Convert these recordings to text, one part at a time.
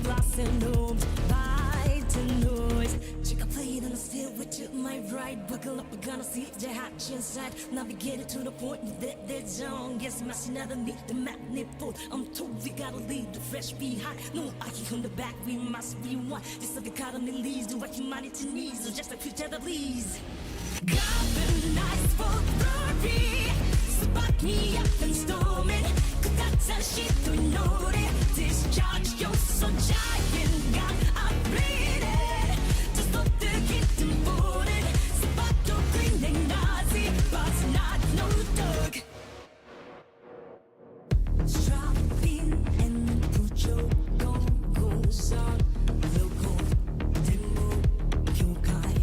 blossom blooms by the noise. Chica played on the field with you, my right. Buckle up, we're gonna see the hot inside. Navigated to the point that they're zone. Guess my another need the magnet full. I'm told we gotta leave the fresh behind. No, I keep on the back, we must be one. This of the economy leads to what humanity needs. So just a future that leads. Galvanized for glory. Spot me up and storm it. 그같은 시도 노래. Discharge your soul giant. God, I bleed it. Just stop the kitten for it. Spot your green and Nazi. But not no dog. Strap in and put your goggles on. Logo, demo, yokai,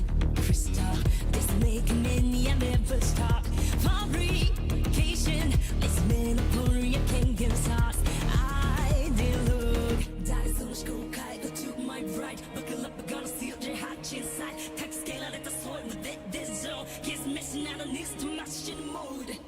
crystal. This making me I never stop. Fabrication, let's menopause your kingdom sauce. I did look. That is on the school kai. Go to my right. Buckle up, we're gonna see your hot inside. Tech scale out at the soil with this zone. He's missing out on this to machine mode.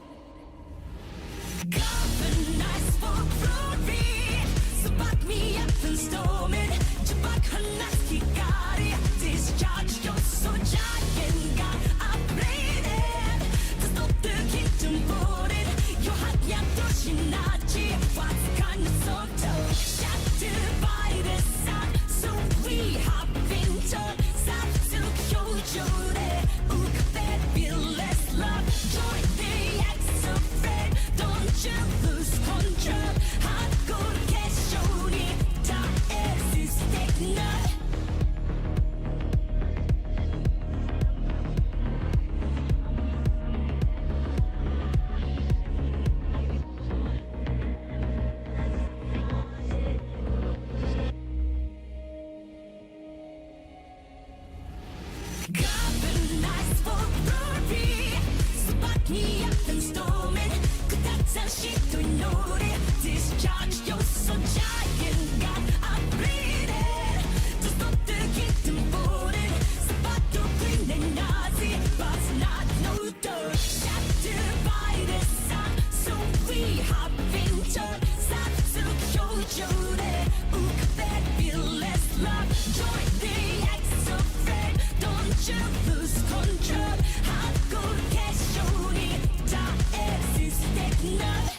Galvanized for glory. Spot me up and storm it. Jabak Hanaski got it. Discharge your soul giant. God, I played it. To stop the kingdom for it. Your hot yap Doshinachi. What's kind of so tough? Shattered by the sun. So we hop into Satsu Kyojo. Ook fabulous love. Join the X of Fred. Don't you lose control. Hardcore Keshoni. Da is nut. Galvanized for glory. Spot me up and storm it. 그같은 시도 노래. Discharge your soul giant. God, I bleed it. To stop the kitten for it. Spot your green and Nazi. But not no dog. Shattered by the sun. So we hop into Satsu Kyojo. Ook fabulous love. Join the X of Fred. Don't you lose control. Hardcore Keshoni. Da is nut.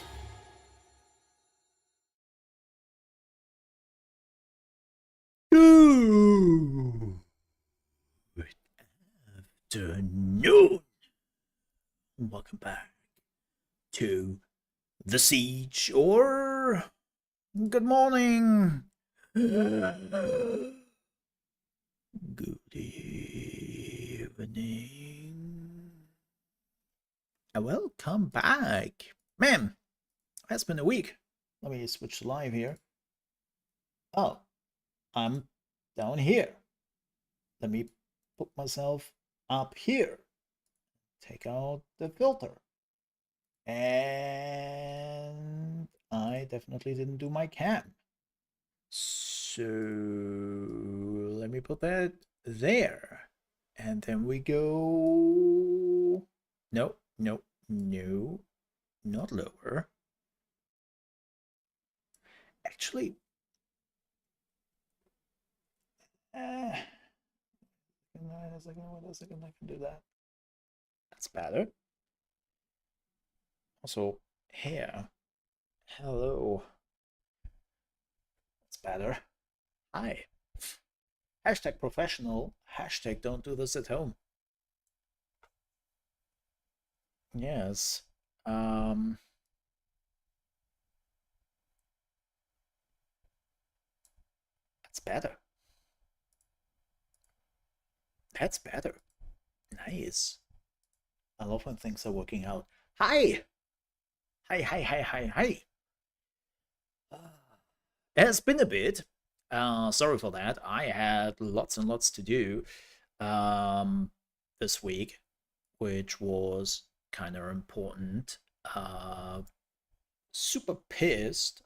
Good afternoon. Welcome back to The Siege, or good morning. Good evening. And welcome back. Man, it's been a week. Let me switch to live here. Oh, I'm down here. Let me put myself up here. Take out the filter. And I definitely didn't do my cam. So let me put that there. And then we go. No, no, no, not lower. Actually, wait a second, I can do that. That's better. Also, here. Hello. That's better. Hi. Hashtag professional. Hashtag don't do this at home. Yes. That's better. That's better. Nice. I love when things are working out. Hi! Hi. It has been a bit. Sorry for that. I had lots and lots to do this week, which was kind of important. Super pissed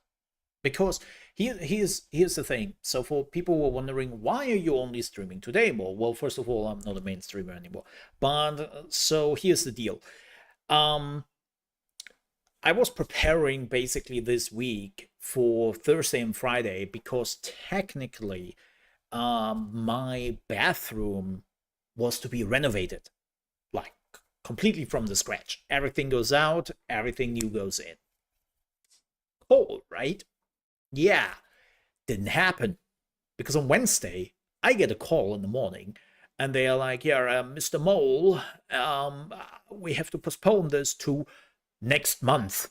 because here's the thing. So for people who are wondering, why are you only streaming today more? Well, first of all, I'm not a main streamer anymore. But so here's the deal. I was preparing basically this week for Thursday and Friday because technically my bathroom was to be renovated, like completely from the scratch. Everything goes out, everything new goes in. Cool, right? Yeah, didn't happen because on Wednesday I get a call in the morning, and they are like, "Yeah, Mr. Mole, we have to postpone this to next month."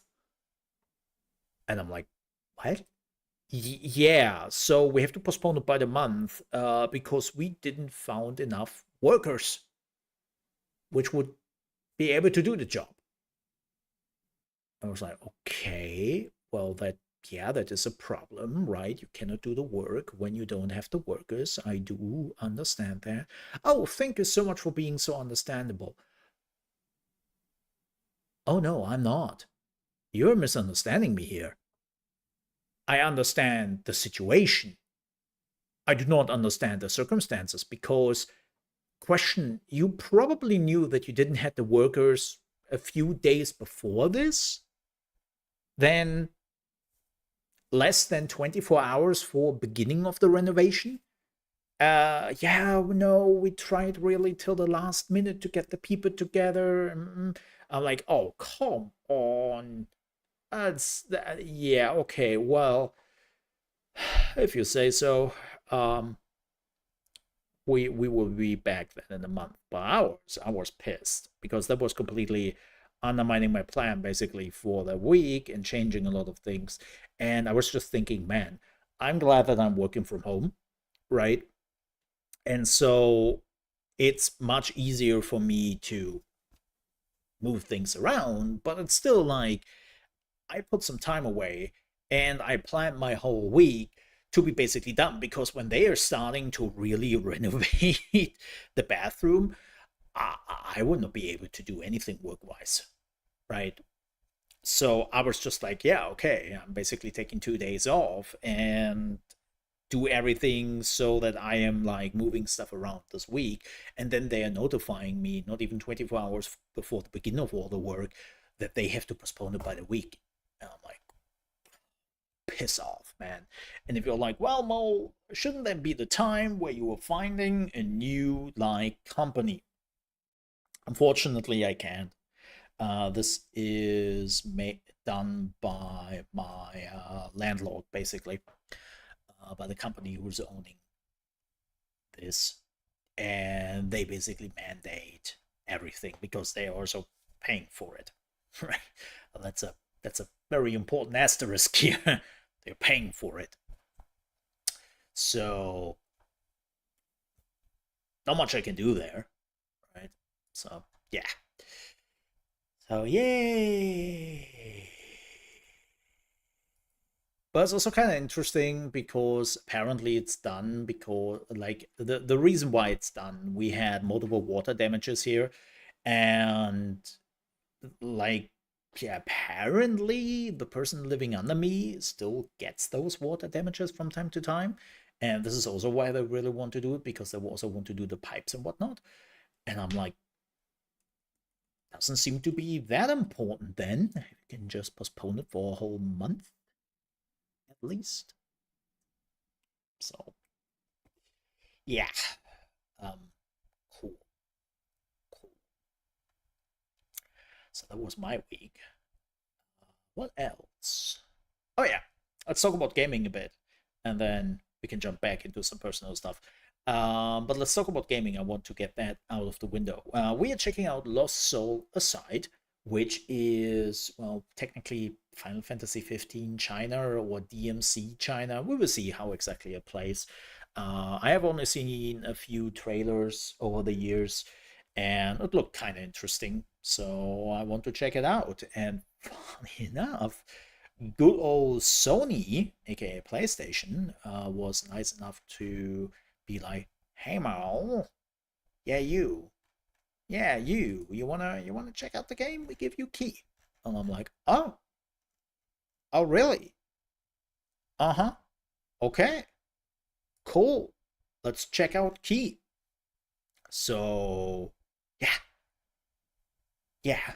And I'm like, "What?" Yeah, so we have to postpone it by the month because we didn't found enough workers which would be able to do the job. I was like, okay, well, that is a problem, right? You cannot do the work when you don't have the workers. I do understand that. Oh, thank you so much for being so understandable. Oh, no, I'm not. You're misunderstanding me here. I understand the situation. I do not understand the circumstances because, question, you probably knew that you didn't have the workers a few days before this? Then less than 24 hours for beginning of the renovation? Yeah, no, we tried really till the last minute to get the people together. I'm like, oh, come on. Yeah, okay, well, if you say so. Um, we will be back then in a month. But I was pissed because that was completely undermining my plan basically for the week and changing a lot of things. And I was just thinking, man, I'm glad that I'm working from home, right? And so it's much easier for me to move things around, but it's still like I put some time away and I planned my whole week to be basically done because when they are starting to really renovate the bathroom, I would not be able to do anything work wise, right? So I was just like, yeah, okay, I'm basically taking 2 days off and do everything so that I am like moving stuff around this week. And then they are notifying me, not even 24 hours before the beginning of all the work, that they have to postpone it by the week. And I'm like, piss off, man. And if you're like, well, Mo, shouldn't that be the time where you are finding a new like company? Unfortunately, I can't. This is done by my landlord, basically, by the company who's owning this, and they basically mandate everything because they are also paying for it. Right? That's a very important asterisk here. They're paying for it, so not much I can do there, right? So yeah. So yay. But it's also kind of interesting because apparently it's done because like the reason why it's done, we had multiple water damages here, and like yeah, apparently the person living under me still gets those water damages from time to time. And this is also why they really want to do it, because they also want to do the pipes and whatnot. And I'm like, doesn't seem to be that important then. You can just postpone it for a whole month at least. So yeah. Cool. Cool. So that was my week. What else? Oh yeah. Let's talk about gaming a bit. And then we can jump back into some personal stuff. But let's talk about gaming. I want to get that out of the window. We are checking out Lost Soul Aside, which is, well, technically Final Fantasy 15 China or DMC China. We will see how exactly it plays. I have only seen a few trailers over the years, and it looked kind of interesting. So I want to check it out. And funny enough, good old Sony, aka PlayStation, was nice enough to be like, "Hey, Mal, yeah, you wanna check out the game? We give you key." And I'm like, oh, really? Uh huh. Okay, cool. Let's check out key. So, yeah, yeah.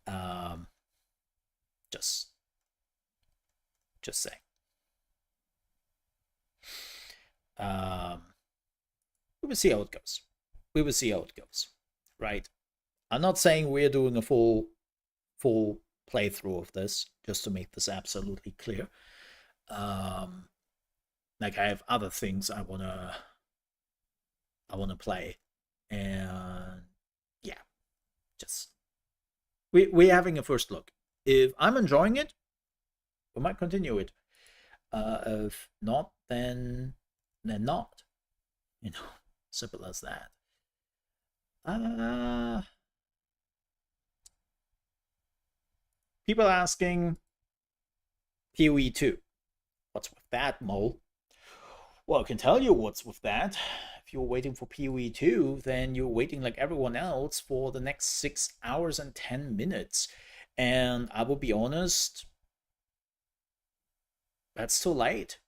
Um, just Just saying. We will see how it goes. We will see how it goes. Right? I'm not saying we're doing a full playthrough of this, just to make this absolutely clear. Like I have other things I wanna play, and yeah, just we're having a first look. If I'm enjoying it, we might continue it. If not, then not. You know, simple as that. People asking PoE 2. What's with that, Mole? Well, I can tell you what's with that. If you're waiting for PoE 2, then you're waiting like everyone else for the next 6 hours and 10 minutes. And I will be honest, that's too late.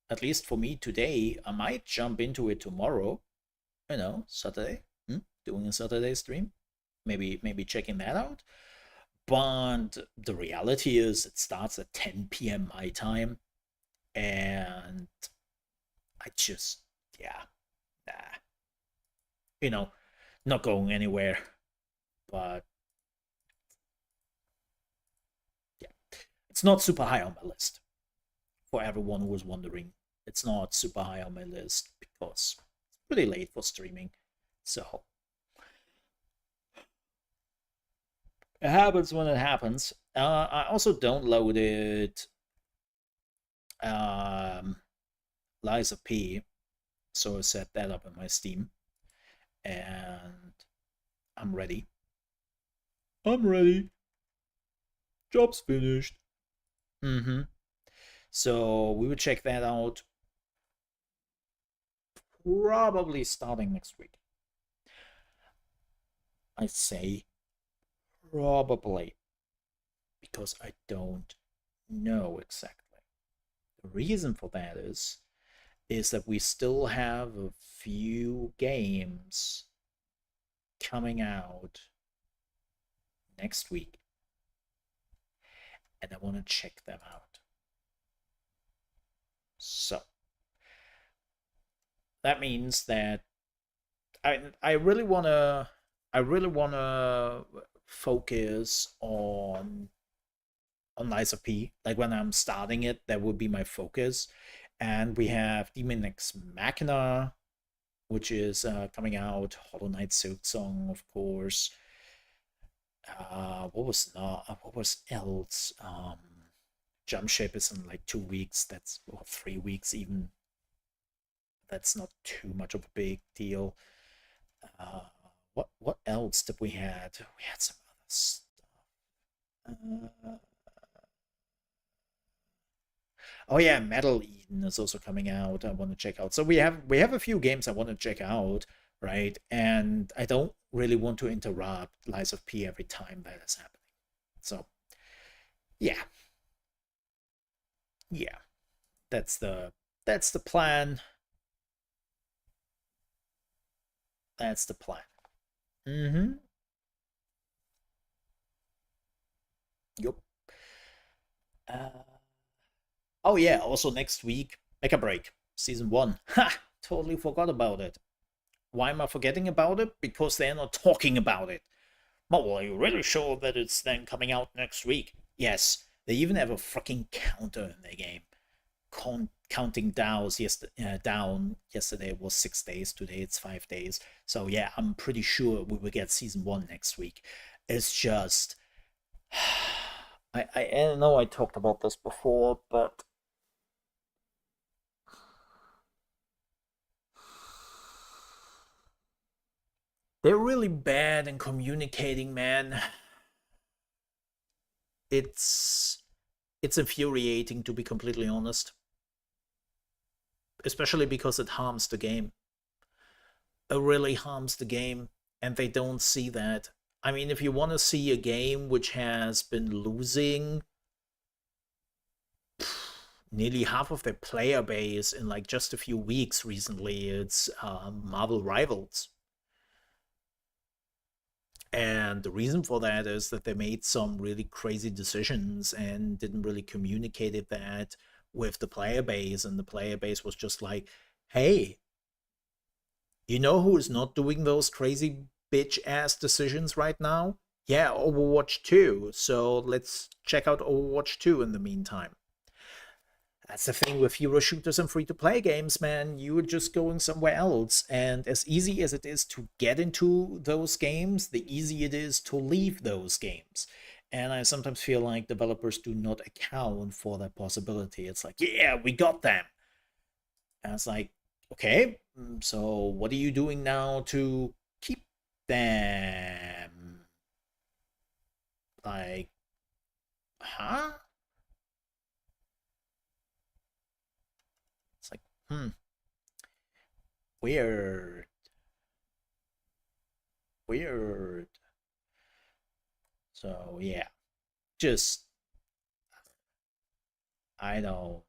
At least for me today. I might jump into it tomorrow. You know, Saturday. Doing a Saturday stream. Maybe checking that out. But the reality is it starts at 10 p.m. my time. And I just, yeah, nah. You know, not going anywhere. But yeah, it's not super high on my list. For everyone who was wondering, it's not super high on my list because it's pretty late for streaming. So it happens when it happens. I also downloaded Lies of P, so I set that up in my Steam, and I'm ready. Job's finished. So we will check that out probably starting next week. I say probably because I don't know exactly. The reason for that is that we still have a few games coming out next week, and I want to check them out. So that means that I really wanna focus on Lies of P. Like when I'm starting it, that would be my focus. And we have Demon X Machina, which is coming out. Hollow Knight Silksong, of course. What was else? Jump Ship is in like 2 weeks. That's 3 weeks even. That's not too much of a big deal. What else did we had? We had some other stuff. Oh yeah, Metal Eden is also coming out. I want to check out. So we have a few games I want to check out, right? And I don't really want to interrupt Lies of P every time that is happening. So yeah. Yeah. That's the plan. That's the plan. Yup. Oh yeah, also next week, Mecha Break, Season 1. Ha! Totally forgot about it. Why am I forgetting about it? Because they're not talking about it. Well, are you really sure that it's then coming out next week? Yes, they even have a freaking counter in their game. Counting down yesterday it was 6 days, today it's 5 days. So yeah, I'm pretty sure we will get Season 1 next week. It's just I know I talked about this before, but they're really bad in communicating, man. It's infuriating, to be completely honest. Especially because it harms the game. It really harms the game, and they don't see that. I mean, if you want to see a game which has been losing nearly half of their player base in like just a few weeks recently, it's Marvel Rivals. And the reason for that is that they made some really crazy decisions and didn't really communicate that with the player base. And the player base was just like, hey, you know who is not doing those crazy bitch-ass decisions right now? Yeah, Overwatch 2. So let's check out Overwatch 2 in the meantime. That's the thing with hero shooters and free-to-play games, man. You're just going somewhere else. And as easy as it is to get into those games, the easier it is to leave those games. And I sometimes feel like developers do not account for that possibility. It's like, yeah, we got them. And it's like, okay, so what are you doing now to keep them? Like, huh? It's like, weird. Weird. So, yeah. Just, I don't.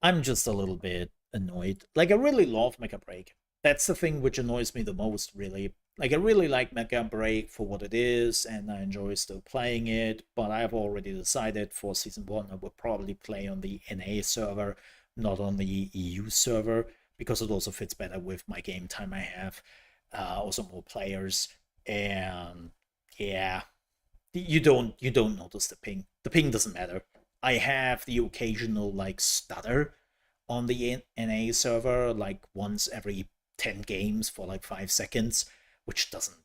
I'm just a little bit annoyed. Like, I really love Mecha Break. That's the thing which annoys me the most, really. Like, I really like Mecha Break for what it is, and I enjoy still playing it, but I've already decided for Season 1 I will probably play on the NA server, not on the EU server, because it also fits better with my game time I have. Also more players, and yeah, you don't notice the ping. The ping doesn't matter. I have the occasional like stutter on the NA server, like once every 10 games for like 5 seconds, which doesn't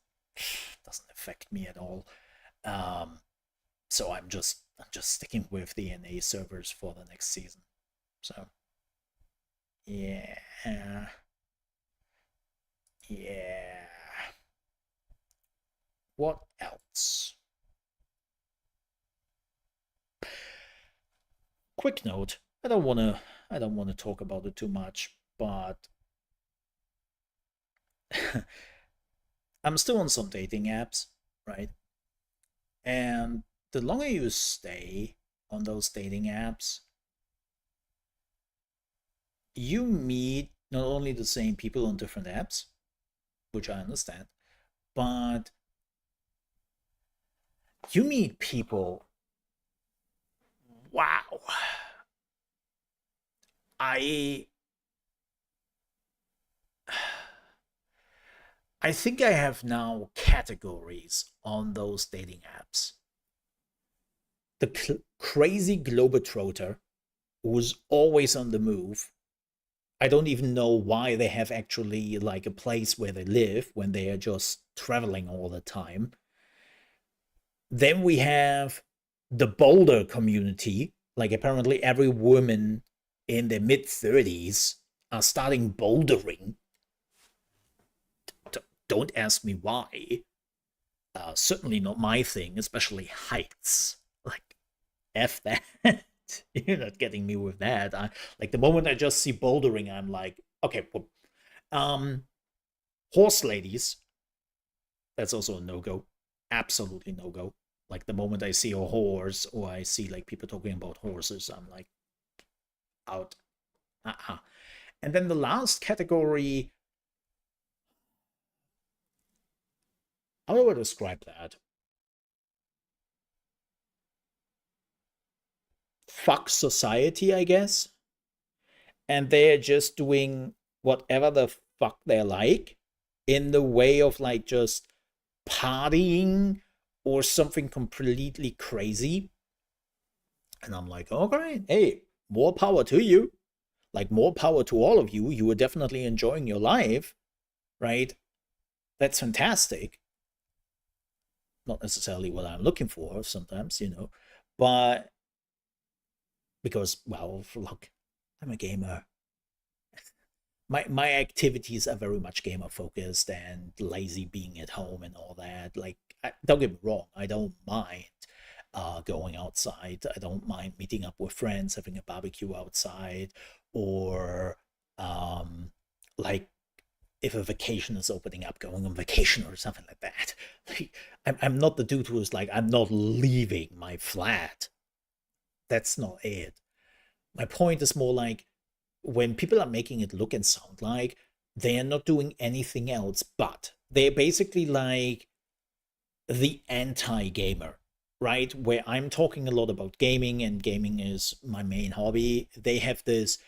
affect me at all. So I'm just sticking with the NA servers for the next season. So yeah. Yeah. What else? Quick note. I don't want to talk about it too much, but I'm still on some dating apps, right? And the longer you stay on those dating apps, you meet not only the same people on different apps, which I understand, but you meet people. Wow. I think I have now categories on those dating apps. The crazy globetrotter who's always on the move. I don't even know why they have actually like a place where they live when they are just traveling all the time. Then we have the boulder community. Like apparently every woman in their mid-30s are starting bouldering. Don't ask me why. Certainly not my thing, especially heights. Like, F that. You're not getting me with that. Like the moment I just see bouldering, I'm like, okay, well, horse ladies. That's also a no-go. Absolutely no-go. Like the moment I see a horse or I see like people talking about horses, I'm like, out. And then the last category, how do I describe that? Fuck society, I guess. And they're just doing whatever the fuck they like in the way of like just partying or something completely crazy. And I'm like, okay, hey, more power to you. Like, more power to all of you. You are definitely enjoying your life, right? That's fantastic. Not necessarily what I'm looking for sometimes, but because, well, look, I'm a gamer. My activities are very much gamer focused and lazy being at home and all that. Like, don't get me wrong, I don't mind going outside. I don't mind meeting up with friends, having a barbecue outside, or like if a vacation is opening up, going on vacation or something like that. Like, I'm not the dude who is like, I'm not leaving my flat. That's not it. My point is more like when people are making it look and sound like they're not doing anything else, but they're basically like the anti-gamer, right? Where I'm talking a lot about gaming, and gaming is my main hobby. They have this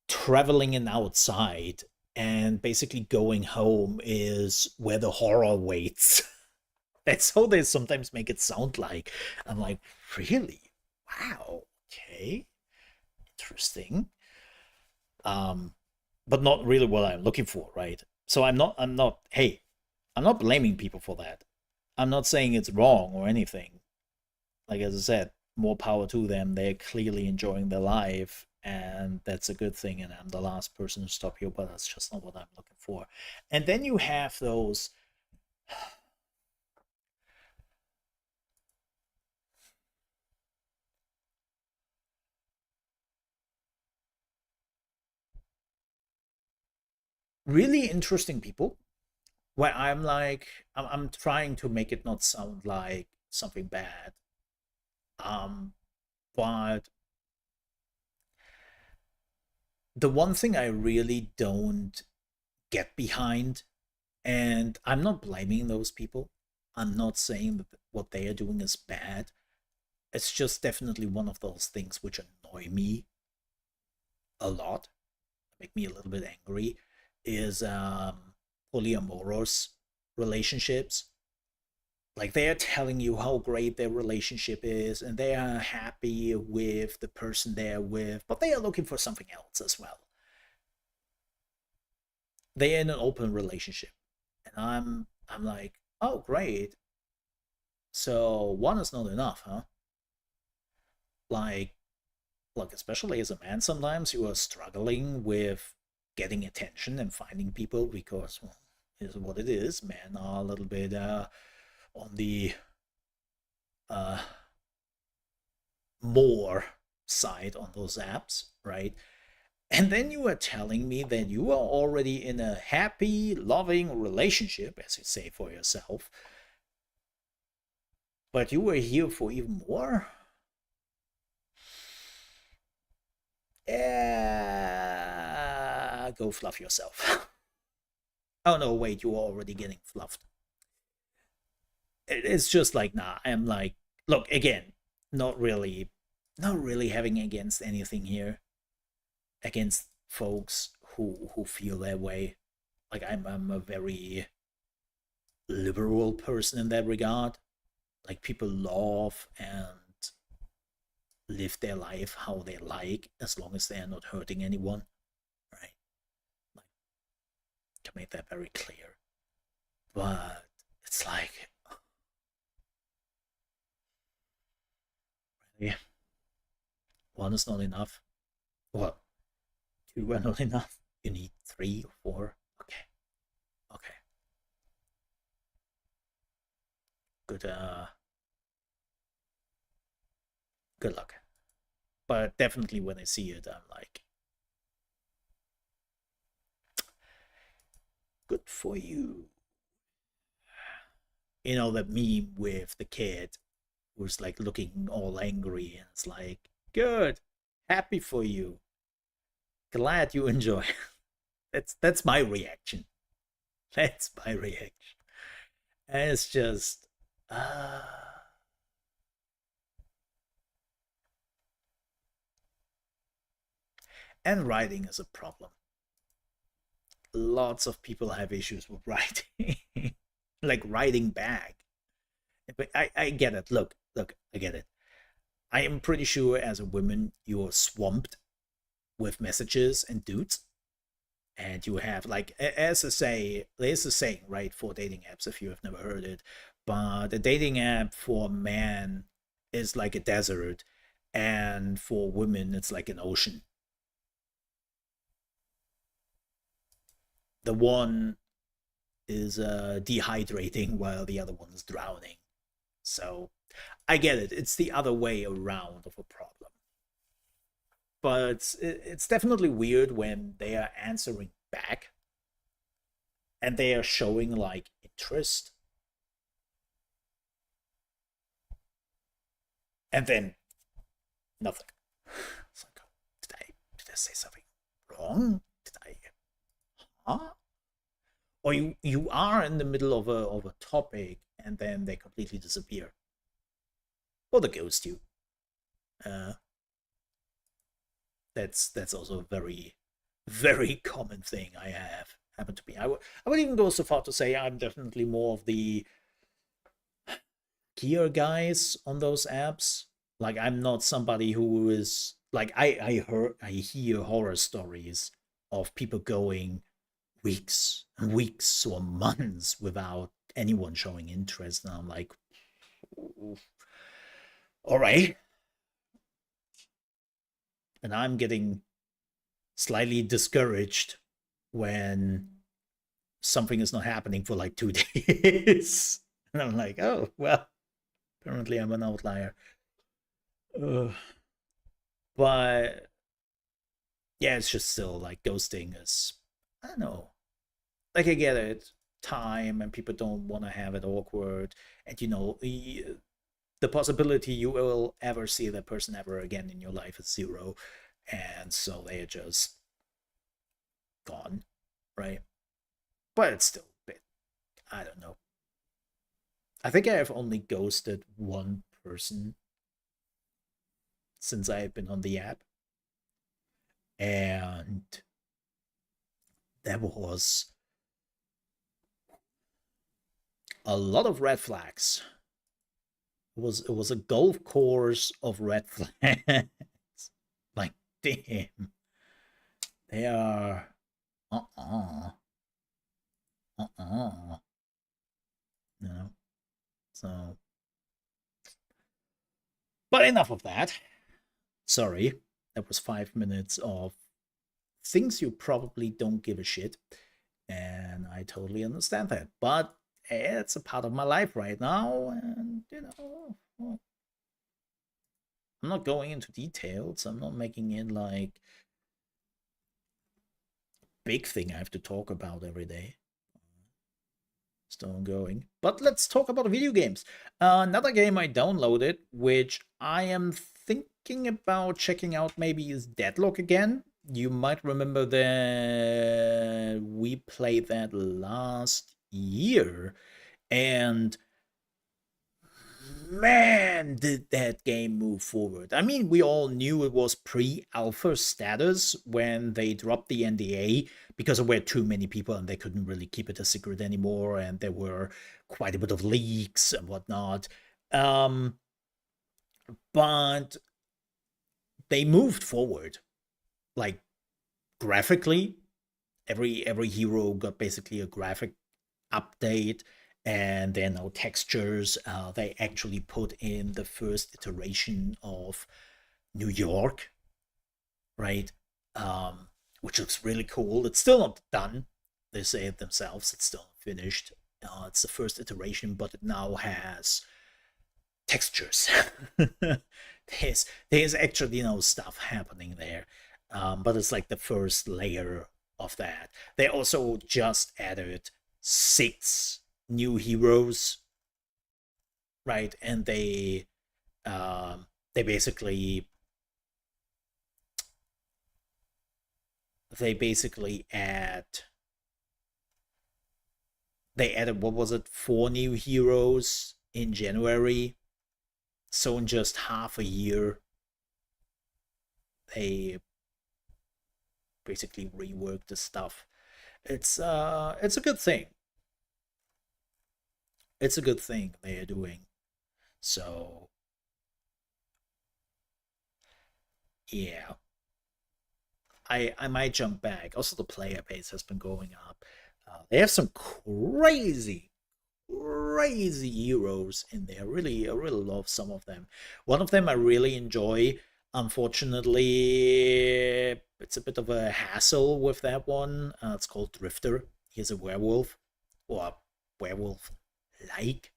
traveling and outside, and basically going home is where the horror waits. That's how they sometimes make it sound like. I'm like, really? Wow, okay, interesting. Um, but not really what I'm looking for, right? So hey, I'm not blaming people for that. I'm not saying it's wrong or anything. Like, as I said, more power to them. They're clearly enjoying their life, and that's a good thing. And I'm the last person to stop you, but that's just not what I'm looking for. And then you have those really interesting people where I'm like, I'm trying to make it not sound like something bad. Um, but the one thing I really don't get behind, and I'm not blaming those people, I'm not saying that what they are doing is bad. It's just definitely one of those things which annoy me a lot, make me a little bit angry, is polyamorous relationships. Like, they're telling you how great their relationship is and they are happy with the person they're with, but they are looking for something else as well. They're in an open relationship, and I'm like, oh great, so one is not enough, huh? Like, look, especially as a man, sometimes you are struggling with getting attention and finding people because, well, is what it is. Men are a little bit on the uh, more side on those apps, right? And then you are telling me that you are already in a happy, loving relationship, as you say for yourself, but you were here for even more? Yeah, go fluff yourself. Oh no, wait, you are already getting fluffed. It's just like, nah, I'm like, look, again, not really, not really having against anything here, against folks who feel that way. Like, I'm a very liberal person in that regard. Like, people love and live their life how they like, as long as they are not hurting anyone, right? Like, to make that very clear. But it's like, really, one is not enough. Well, two are not enough. You need three or four. Okay, okay. Good good luck. But definitely when I see it, I'm like, good for you. You know, that meme with the kid who's like looking all angry, and it's like, good, happy for you, glad you enjoy. That's my reaction. That's my reaction. And it's just, uh, and writing is a problem. Lots of people have issues with writing, like writing back. But I get it. Look, I get it. I am pretty sure as a woman you're swamped with messages and dudes, and you have, like, as I say, there's a saying, right, for dating apps, if you have never heard it, but a dating app for man is like a desert, and for women it's like an ocean. The one is dehydrating while the other one is drowning. So I get it. It's the other way around of a problem. But it's definitely weird when they are answering back and they are showing like interest, and then nothing. It's like, did I say something wrong? Did I? huh? Or you are in the middle of a topic and then they completely disappear. Or they ghost you. That's also a very, very common thing I have happened to me. I would even go so far to say I'm definitely more of the gear guys on those apps. Like, I'm not somebody who is like, I hear horror stories of people going weeks and weeks or months without anyone showing interest, and I'm like, all right. And I'm getting slightly discouraged when something is not happening for like 2 days. And I'm like, oh, well, apparently I'm an outlier. But yeah, it's just still like ghosting is, I don't know. Like, I get it, time, and people don't want to have it awkward. And the possibility you will ever see that person ever again in your life is zero. And so they're just gone, right? But it's still a bit, I don't know. I think I have only ghosted one person since I've been on the app. And that was a lot of red flags. It was a golf course of red flags. Like, damn. They are uh-uh. Uh-uh. You know? So, but enough of that. Sorry. That was 5 minutes of things you probably don't give a shit. And I totally understand that. But it's a part of my life right now. And, I'm not going into details. I'm not making it like big thing I have to talk about every day. Still ongoing. But let's talk about video games. Another game I downloaded, which I am thinking about checking out maybe, is Deadlock again. You might remember that we played that last year. And man, did that game move forward. I mean, we all knew it was pre-alpha status when they dropped the NDA because there were too many people and they couldn't really keep it a secret anymore, and there were quite a bit of leaks and whatnot. But they moved forward, like, graphically. Every hero got basically a graphic update, and there are no textures. They actually put in the first iteration of New York, right? Which looks really cool. It's still not done. They say it themselves. It's still not finished. It's the first iteration, but it now has textures. there's actually stuff happening there, but it's like the first layer of that. They also just added 6 new heroes, right? And they basically added, what was it, 4 new heroes in January. So in just half a year, they basically reworked the stuff. It's a good thing. It's a good thing they are doing. So yeah, I might jump back. Also, the player base has been going up. They have some crazy heroes in there. I really love some of them. One of them I really enjoy. Unfortunately, it's a bit of a hassle with that one. It's called Drifter. He's a werewolf, or werewolf-like.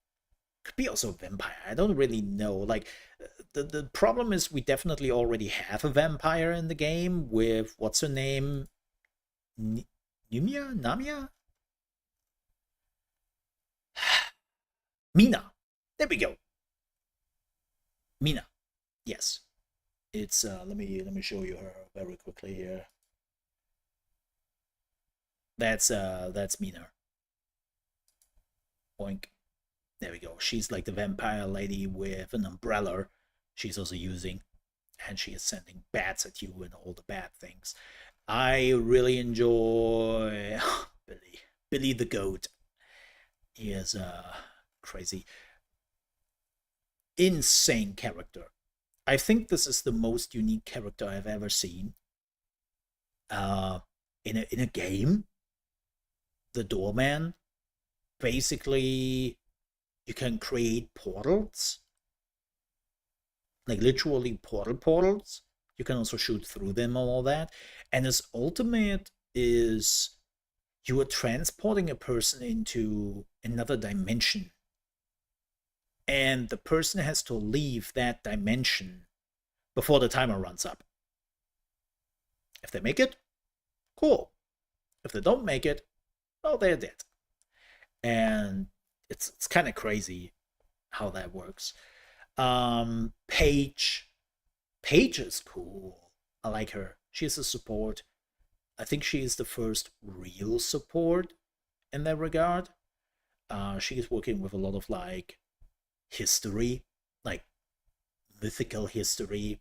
Could be also a vampire. I don't really know. Like, the problem is we definitely already have a vampire in the game with, what's her name? Namia? Mina. There we go. Mina. Yes. It's let me show you her very quickly here. That's Mina. Boink. There we go. She's like the vampire lady with an umbrella she's also using. And she is sending bats at you and all the bad things. I really enjoy Billy. Billy the goat. He is a crazy, insane character. I think this is the most unique character I've ever seen. In a game. The doorman. Basically, you can create portals. Like literally portals. You can also shoot through them and all that. And his ultimate is you are transporting a person into another dimension. And the person has to leave that dimension before the timer runs up. If they make it, cool. If they don't make it, well, they're dead. And it's kind of crazy how that works. Paige is cool. I like her. She's a support. I think she is the first real support in that regard. She is working with a lot of like history, like mythical history,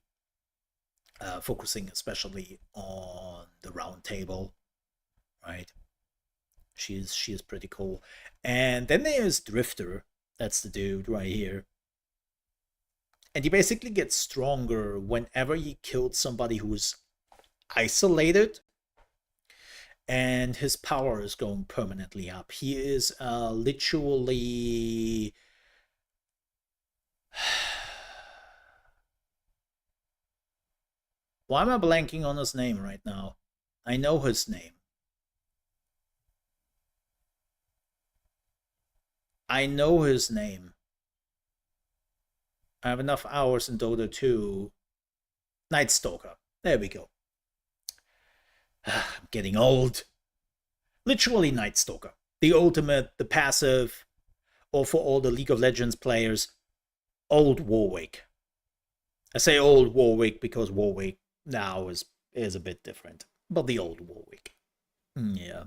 focusing especially on the Round Table, right? She is pretty cool. And then there's Drifter. That's the dude right here. And he basically gets stronger whenever he killed somebody who's isolated. And his power is going permanently up. He is literally... Why am I blanking on his name right now? I know his name. I know his name. I have enough hours in Dota 2. Night Stalker. There we go. I'm getting old. Literally Night Stalker. The ultimate, the passive, or for all the League of Legends players, old Warwick. I say old Warwick because Warwick now is a bit different. But the old Warwick. Yeah.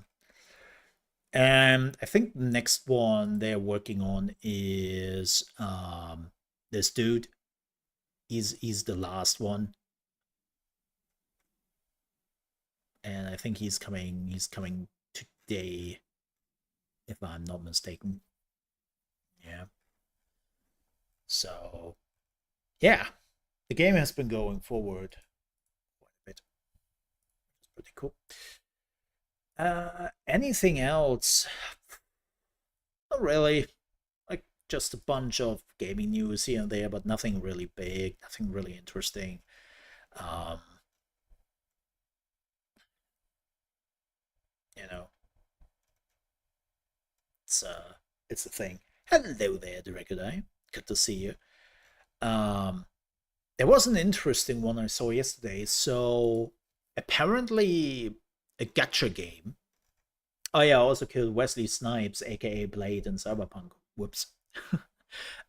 And I think the next one they're working on is this dude. He's the last one. And I think he's coming today, if I'm not mistaken. Yeah. So yeah. The game has been going forward quite a bit. It's pretty cool. Anything else? Not really. Like just a bunch of gaming news here and there, but nothing really big, nothing really interesting. You know, it's a thing. Hello there, Director Eye. Good to see you. There was an interesting one I saw yesterday. So apparently a gacha game. Oh yeah, I also killed Wesley Snipes, aka Blade, in Cyberpunk. Whoops.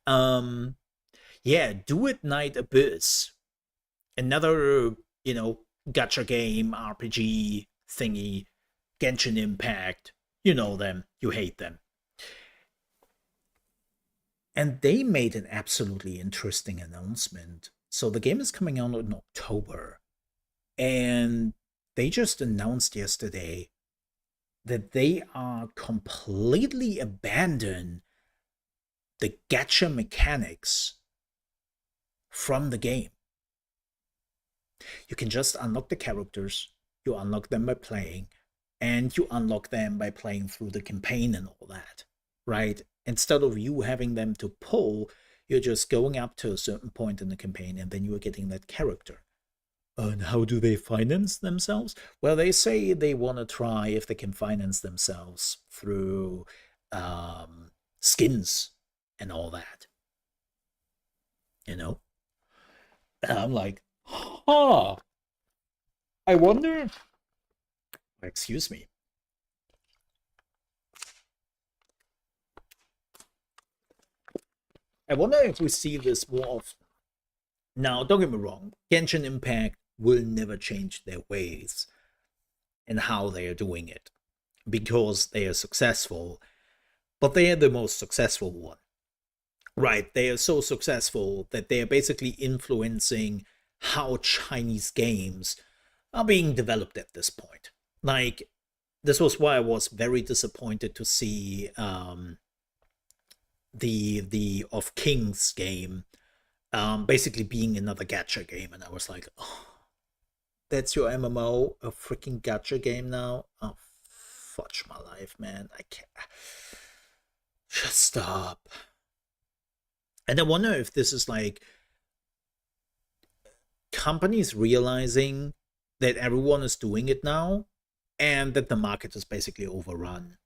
Yeah, Do It Night Abyss. Another, gacha game, RPG thingy, Genshin Impact. You know them, you hate them. And they made an absolutely interesting announcement. So the game is coming out in October. And they just announced yesterday that they are completely abandon the gacha mechanics from the game. You can just unlock the characters, you unlock them by playing, and you unlock them by playing through the campaign and all that, right? Instead of you having them to pull, you're just going up to a certain point in the campaign and then you are getting that character. And how do they finance themselves? Well, they say they want to try if they can finance themselves through skins and all that. And I'm like, huh. I wonder. Excuse me. I wonder if we see this more often. Now, don't get me wrong. Genshin Impact will never change their ways and how they are doing it. because they are successful, but they are the most successful one. Right, they are so successful that they are basically influencing how Chinese games are being developed at this point. Like, this was why I was very disappointed to see the Of Kings game basically being another gacha game, and I was like, oh, that's your MMO, a freaking gacha game now? Oh, fudge my life, man. I can't. Just stop. And I wonder if this is like companies realizing that everyone is doing it now and that the market is basically overrun.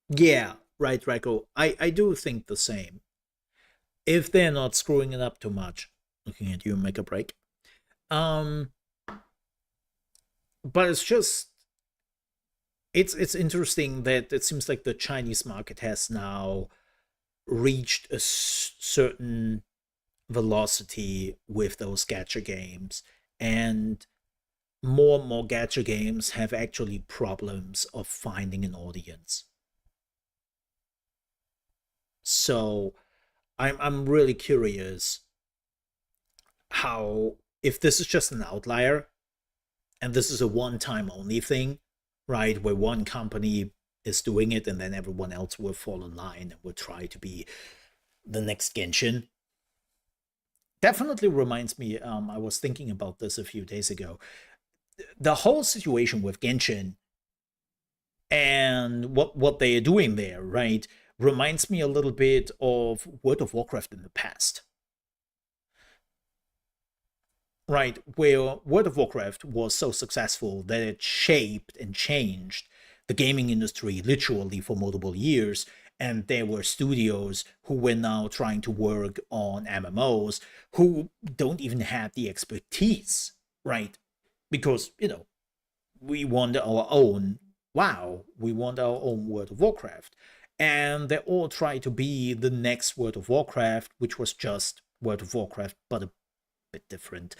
Yeah, right, Rako. I do think the same. If they're not screwing it up too much. Looking at you, make a break. But it's just it's interesting that it seems like the Chinese market has now reached a certain velocity with those gacha games, and more gacha games have actually problems of finding an audience. So I'm really curious how, if this is just an outlier and this is a one-time only thing, right, where one company is doing it and then everyone else will fall in line and will try to be the next Genshin. Definitely reminds me, I was thinking about this a few days ago. The whole situation with Genshin and what they are doing there, right, reminds me a little bit of World of Warcraft in the past. Right, where World of Warcraft was so successful that it shaped and changed the gaming industry literally for multiple years, and there were studios who were now trying to work on MMOs who don't even have the expertise, right? Because, we want our own WoW, we want our own World of Warcraft. And they all try to be the next World of Warcraft, which was just World of Warcraft, but a bit different.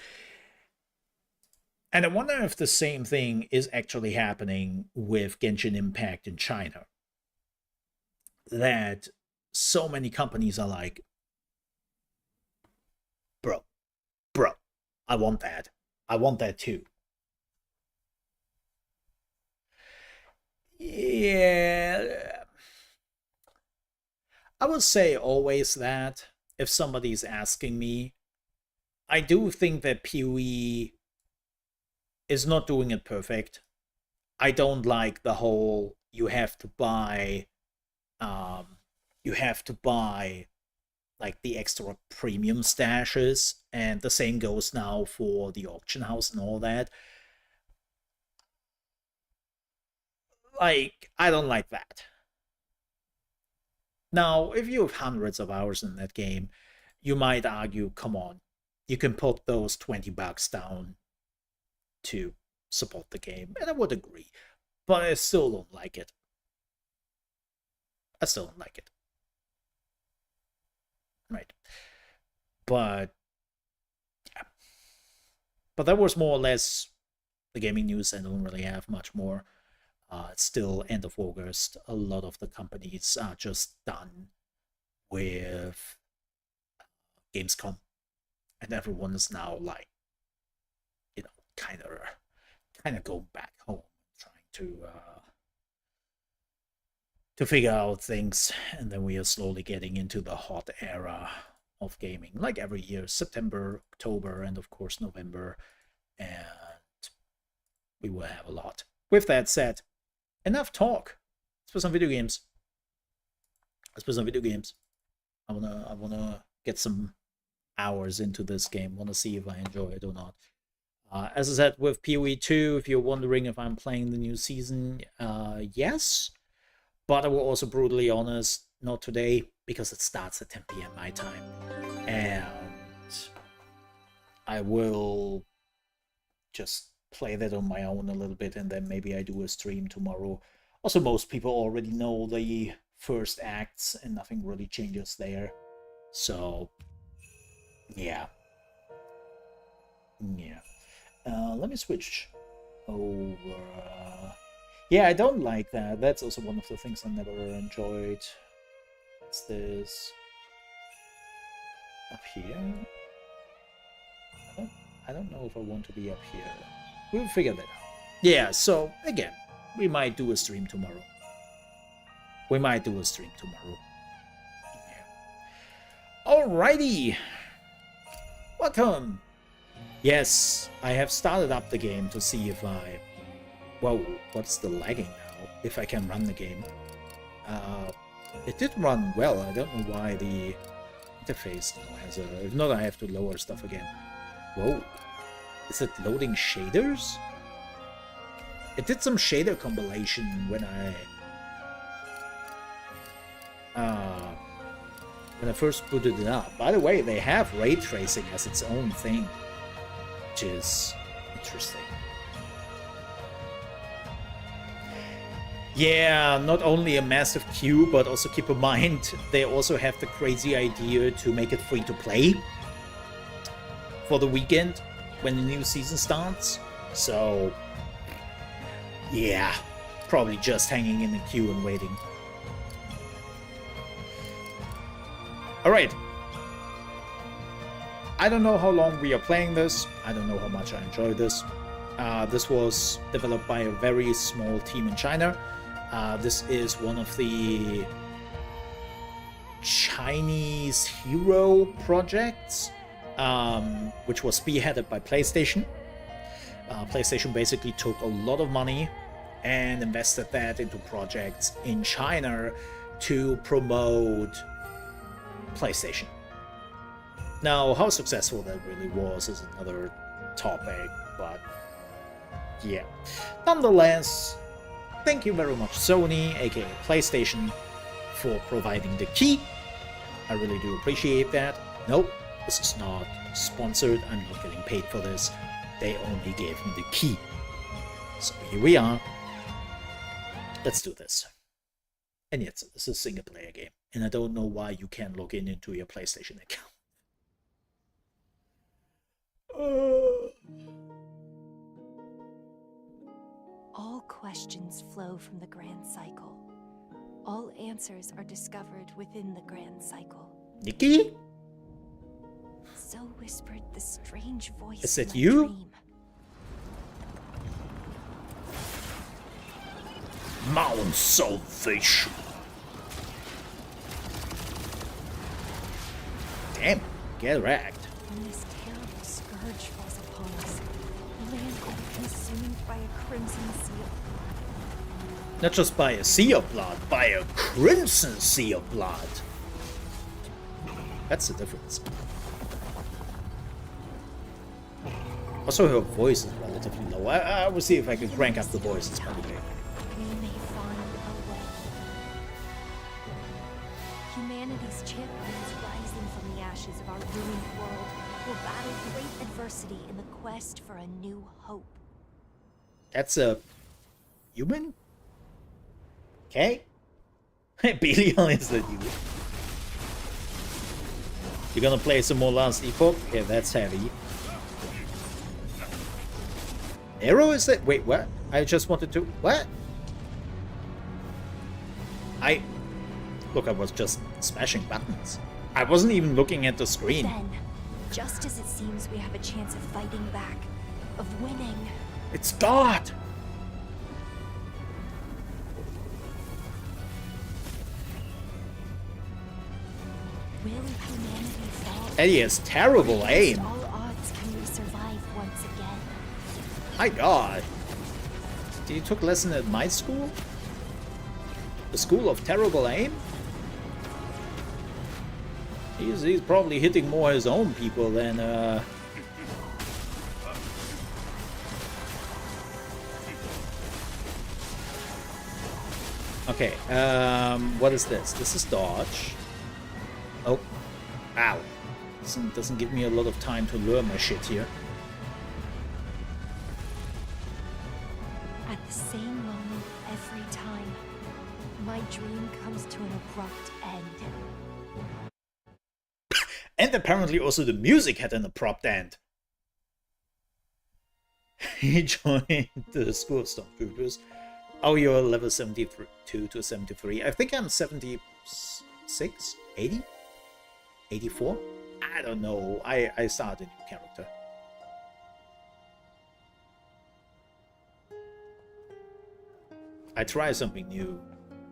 And I wonder if the same thing is actually happening with Genshin Impact in China. That so many companies are like, bro, I want that. I want that too. Yeah. I would say always that if somebody's asking me, I do think that PoE is not doing it perfect. I don't like the whole you have to buy like the extra premium stashes, and the same goes now for the auction house and all that. Like, I don't like that. Now, if you have hundreds of hours in that game, you might argue, come on, you can put those $20 down to support the game, and I would agree. But I still don't like it. I still don't like it. Right. But yeah. But that was more or less the gaming news. I don't really have much more. It's still end of August. A lot of the companies are just done with Gamescom, and everyone is now like, kind of going back home, trying to figure out things, and then we are slowly getting into the hot era of gaming, like every year, September, October, and of course November, and we will have a lot. With that said, enough talk. Let's play some video games. I wanna get some hours into this game. Wanna see if I enjoy it or not. As I said, with PoE 2, if you're wondering if I'm playing the new season, yes. But I will also brutally honest, not today, because it starts at 10 p.m. my time. And I will just play that on my own a little bit, and then maybe I do a stream tomorrow. Also, most people already know the first acts, and nothing really changes there. So, yeah. Let me switch over. Yeah, I don't like that. That's also one of the things I never enjoyed. What's this? Up here? I don't know if I want to be up here. We'll figure that out. Yeah, so, again, we might do a stream tomorrow. Yeah. Alrighty! Welcome! Yes, I have started up the game to see if I... Whoa, what's the lagging now? If I can run the game. It did run well. I don't know why the interface now has a... If not, I have to lower stuff again. Whoa. Is it loading shaders? It did some shader compilation when I first booted it up. By the way, they have ray tracing as its own thing, which is interesting. Yeah, not only a massive queue, but also keep in mind, they also have the crazy idea to make it free to play for the weekend when the new season starts. So, yeah, probably just hanging in the queue and waiting. Alright. I don't know how long we are playing this. I don't know how much I enjoy this. This was developed by a very small team in China. This is one of the Chinese hero projects, which was spearheaded by PlayStation. PlayStation basically took a lot of money and invested that into projects in China to promote PlayStation. Now, how successful that really was is another topic, but yeah. Nonetheless, thank you very much, Sony, aka PlayStation, for providing the key. I really do appreciate that. Nope, this is not sponsored. I'm not getting paid for this. They only gave me the key. So here we are. Let's do this. And yes, this is a single player game. And I don't know why you can't log in into your PlayStation account. All questions flow from the grand cycle. All answers are discovered within the grand cycle. Nikki? So whispered the strange voice. Is in it my you? dream. Mount Salvation. Damn, get wrecked. When this terrible scourge falls upon us, the land will be consumed by a crimson sea of blood. Not just by a sea of blood, by a crimson sea of blood. That's the difference. Also, her voice is relatively low. I will see if I can crank up the voice. It's probably okay. We may find a way. Humanity's champions rising from the ashes of our ruined world will battle great adversity in the quest for a new hope. That's a human? Okay. Belial is the dude. You're gonna play some more Last Epoch? Okay, that's heavy. Arrow is that? Wait, what? I just wanted to... What? Look, I was just smashing buttons. I wasn't even looking at the screen. Then, just as it seems we have a chance of fighting back, of winning... It's God! Will humanity fall? Eddie has terrible aim. Against all odds, can we survive once again? My God. You took lesson at my school? The school of terrible aim? He's probably hitting more his own people than Okay, what is this? This is dodge. Oh, ow. Doesn't give me a lot of time to learn my shit here. At the same moment every time, my dream comes to an abrupt end. And apparently also the music had an abrupt end. He joined the School of Stormtroopers. Oh, you're level 72 to 73. I think I'm 76, 80, 84. I don't know. I started a new character. I try something new.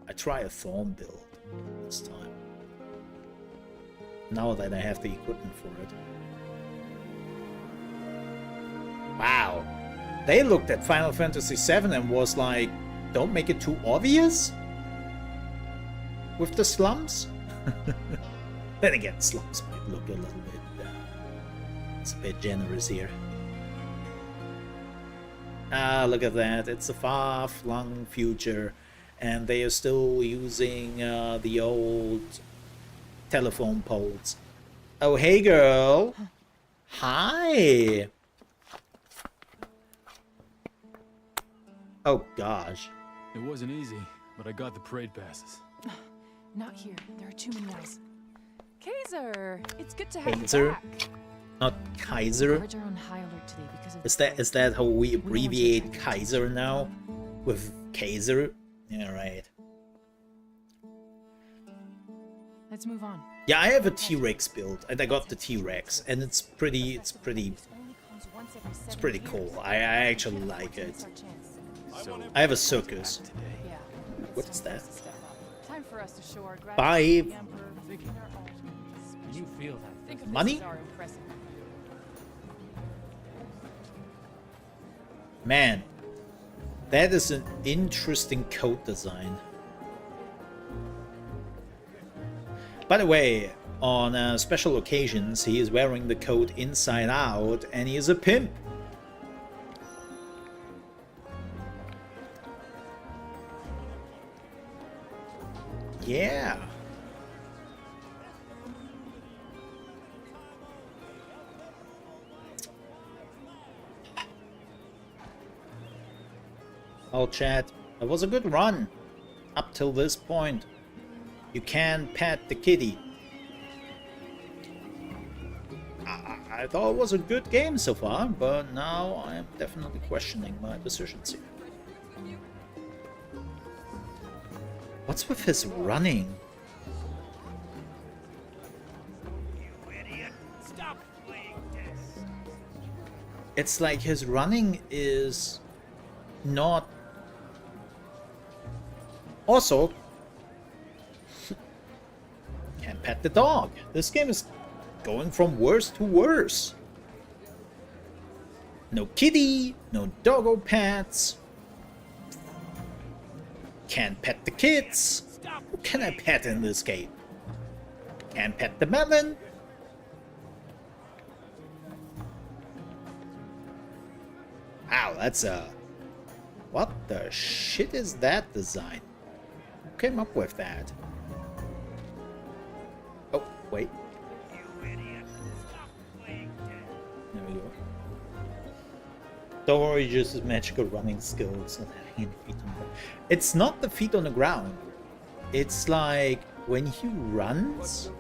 I try a thorn build this time. Now that I have the equipment for it. Wow. They looked at Final Fantasy VII and was like, don't make it too obvious with the slums. Then again, slums might look a little bit, it's a bit generous here. Ah, look at that. It's a far-flung future, and they are still using the old telephone poles. Oh, hey, girl. Hi. Oh, gosh. It wasn't easy, but I got the parade passes. Not here. There are too many eyes. Kaiser, it's good to have Kaiser? you back. Not Kaiser. Guards are on high alert today because of Is that how we abbreviate Kaiser now? With Kaiser? Yeah, right. Let's move on. Yeah, I have a T-Rex build, and I got the T-Rex, and it's pretty cool. I actually like it. I have a circus. Yeah. What is that? Time for us to show our gratitude Buy to the Emperor. You feel that? Think of money? this as our impressive. Man, that is an interesting coat design. By the way, on special occasions, he is wearing the coat inside out, and he is a pimp. Yeah. Oh, chat, it was a good run up till this point. You can pet the kitty. I thought it was a good game so far, but now I am definitely questioning my decisions here. What's with his running? You idiot! Stop playing this! It's like his running is not... Also, can't pet the dog. This game is going from worse to worse. No kitty, no doggo pets. Can't pet the kids. Who can I pet in this game? Can't pet the melon. Wow, that's a... What the shit is that design? Who came up with that? Oh, wait. You idiot! Stop playing dead! There we go. Don't worry, just his magical running skills and having any feet on the ground. It's not the feet on the ground. It's like when he runs,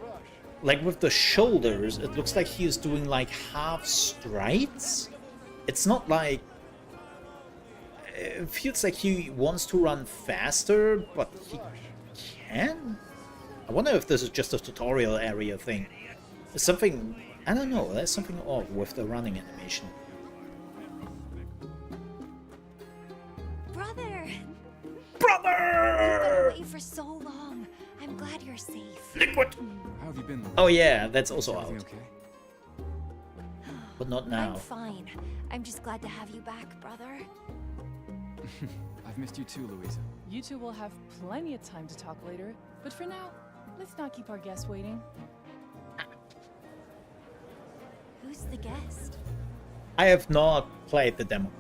like with the shoulders, it looks like he is doing like half strides. It's not like... It feels like he wants to run faster, but he can? I wonder if this is just a tutorial area thing. There's something... I don't know, there's something off with the running animation. Brother! Brother! Been away for so long. I'm glad you're safe. Liquid! How have you been? Oh yeah, that's also out. Everything okay? But not now. I'm fine. I'm just glad to have you back, brother. I've missed you too, Louisa. You two will have plenty of time to talk later, but for now, let's not keep our guests waiting. Who's the guest? I have not played the demo.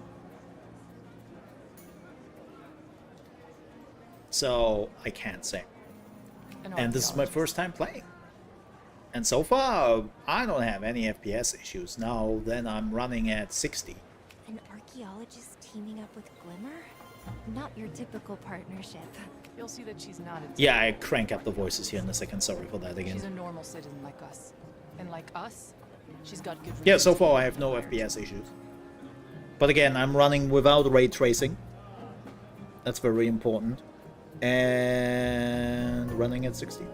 So I can't say. And this is my first time playing. And so far, I don't have any FPS issues. Now then I'm running at 60. An archaeologist teaming up with Glimmer? Not your typical partnership. You'll see that she's not a Yeah, I crank up the voices here in a second. Sorry for that She's a again. normal citizen like us. And like us, she's got good Yeah, so reasons far to I be have no admired. FPS issues. But again, I'm running without ray tracing. That's very important. And running at 60.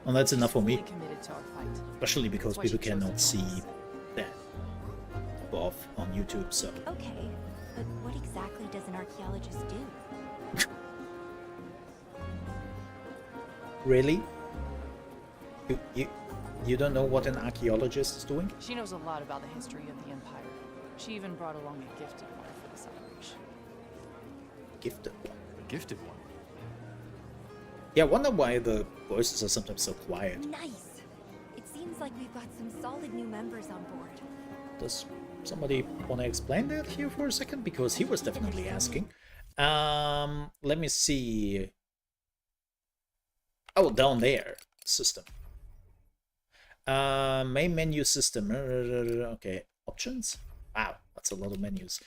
Well, that's enough for me. Fully committed to our fight. Especially because That's why people she chose cannot to see join us. that above on YouTube, so... Okay, but what exactly does an archaeologist do? Really? You don't know what an archaeologist is doing? She knows a lot about the history of the Empire. She even brought along a gifted one for the celebration. Gifted one. Gifted one. Yeah, I wonder why the voices are sometimes so quiet. Nice! It seems like we've got some solid new members on board. Does somebody want to explain that here for a second? Because he was definitely asking. Let me see. Oh, down there. System. Main menu system. Okay, options. Wow, that's a lot of menus.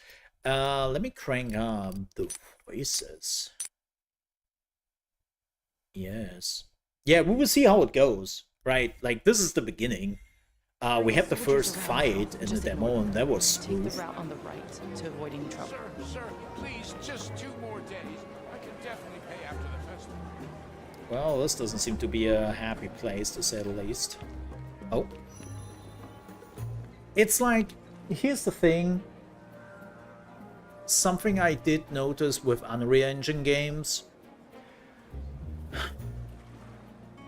Let me crank up the voices. Yes. Yeah, we will see how it goes, right? Like, this is the beginning. We had the first fight in the demo, and that was Take smooth. the route on the right to avoid any trouble. Sir, please, just 2 more days. I can definitely pay after the festival. Well, this doesn't seem to be a happy place, to say the least. Oh. It's like, here's the thing. Something I did notice with Unreal Engine games.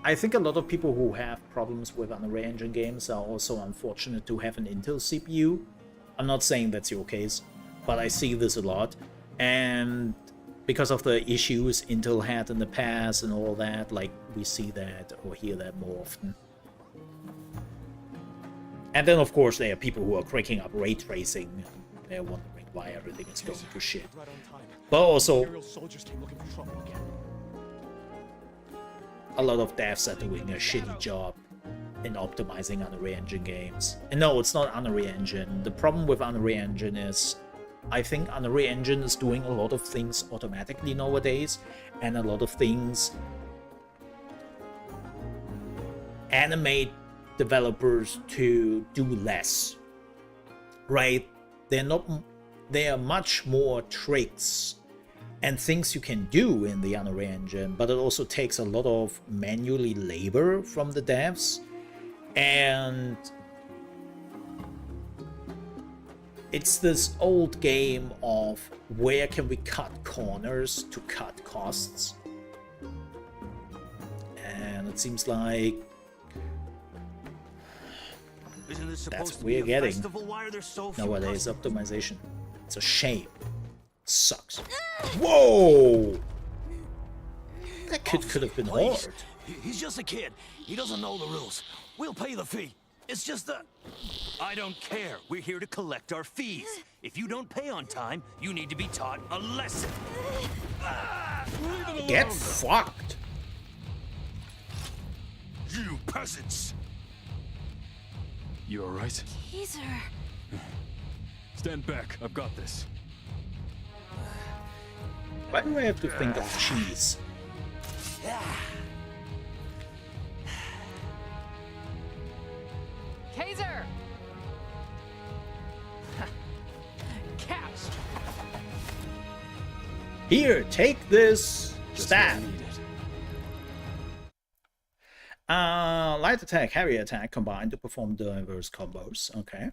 I think a lot of people who have problems with Unreal Engine games are also unfortunate to have an Intel CPU. I'm not saying that's your case, but I see this a lot. And because of the issues Intel had in the past and all that, like, we see that or hear that more often. And then, of course, there are people who are cranking up ray tracing. And they're wondering why everything is going to shit. Right on time. But also, Imperial soldiers came looking for trouble again. a lot of devs are doing a shitty job in optimizing Unreal Engine games. And no, it's not Unreal Engine. The problem with Unreal Engine is, I think Unreal Engine is doing a lot of things automatically nowadays, and a lot of things animate developers to do less, right? There are much more tricks and things you can do in the Unreal Engine, but it also takes a lot of manually labor from the devs, and it's this old game of where can we cut corners to cut costs, and it seems like Isn't this that's supposed to what be we're a getting festival? Why are there so few nowadays. customers? Optimization, it's a shame. Sucks. Whoa! That kid could have been Please. hard. He's just a kid. He doesn't know the rules. We'll pay the fee. It's just that... I don't care. We're here to collect our fees. If you don't pay on time, you need to be taught a lesson. Leave him alone. Get fucked. You peasants. You alright? Teaser. Stand back. I've got this. Why do I have to think of cheese? Kaiser! Catch! Here, take this Just what I stab. needed. Light attack, heavy attack combined to perform diverse combos. Okay.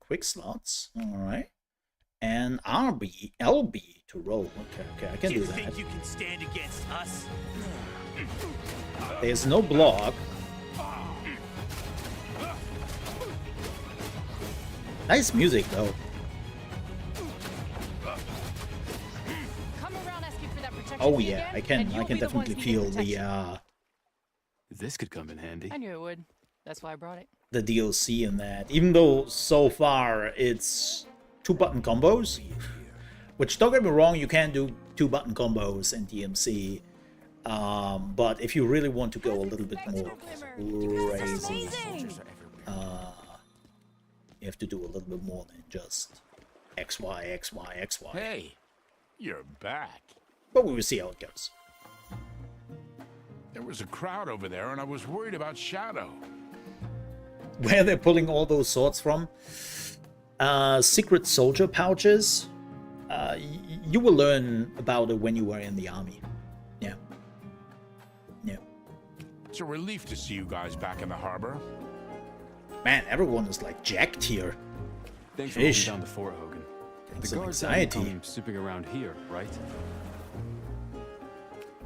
Quick slots. Alright. And LB to roll. Okay, I can do You that. think you can stand against us? There's no block. Nice music though. Come around asking for that protection Oh fee yeah, again, I can definitely feel the This could come in handy. I knew it would. That's why I brought it. the DLC in that. Even though so far it's 2-button combos, which, don't get me wrong, you can do 2-button combos in DMC, but if you really want to go a little bit more crazy, you have to do a little bit more than just XY, XY, XY. Hey, you're back. But we will see how it goes. There was a crowd over there, and I was worried about Shadow. Where they're pulling all those swords from? Secret soldier pouches. you will learn about it when you were in the army. Yeah. Yeah. It's a relief to see you guys back in the harbor. Man, everyone is like jacked here. Thanks for holding Fish. down the fort, Hogan. Getting The some guards anxiety. haven't come snooping around here, right?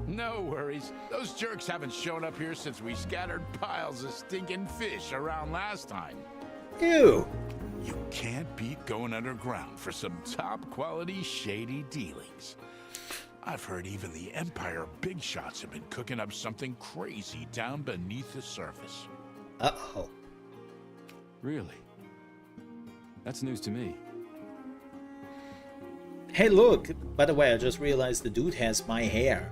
No worries. Those jerks haven't shown up here since we scattered piles of stinking fish around last time. Ew. You can't beat going underground for some top-quality shady dealings. I've heard even the Empire big shots have been cooking up something crazy down beneath the surface. Uh-oh. Really? That's news to me. Hey, look. By the way, I just realized the dude has my hair.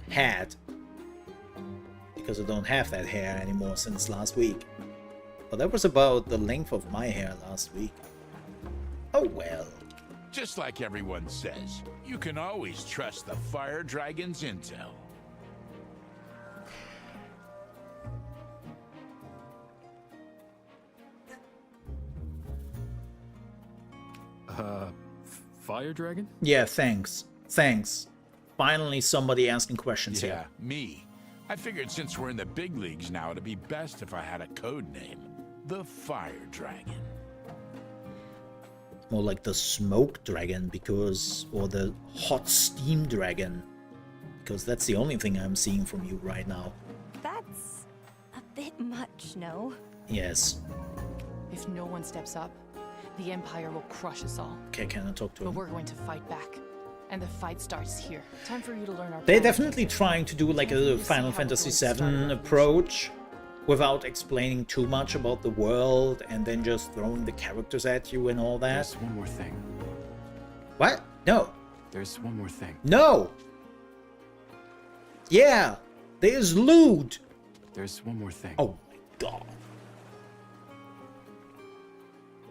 Had. Because I don't have that hair anymore since last week. But that was about the length of my hair last week. Oh well. Just like everyone says, you can always trust the Fire Dragon's intel. Fire Dragon? Yeah, thanks. Thanks. Finally somebody asking questions Yeah, here. me. I figured since we're in the big leagues now, it'd be best if I had a code name. The Fire Dragon. More like the smoke dragon because... or the hot steam dragon. Because that's the only thing I'm seeing from you right now. That's a bit much, no? Yes. If no one steps up, the Empire will crush us all. Okay, can I talk to But him? we're going to fight back. And the fight starts here. Time for you to learn our They're plan. definitely trying to do like a Final Fantasy VII approach without explaining too much about the world and then just throwing the characters at you and all that. There's one more thing. What? No. There's one more thing. No! Yeah! There's loot! There's one more thing. Oh my god.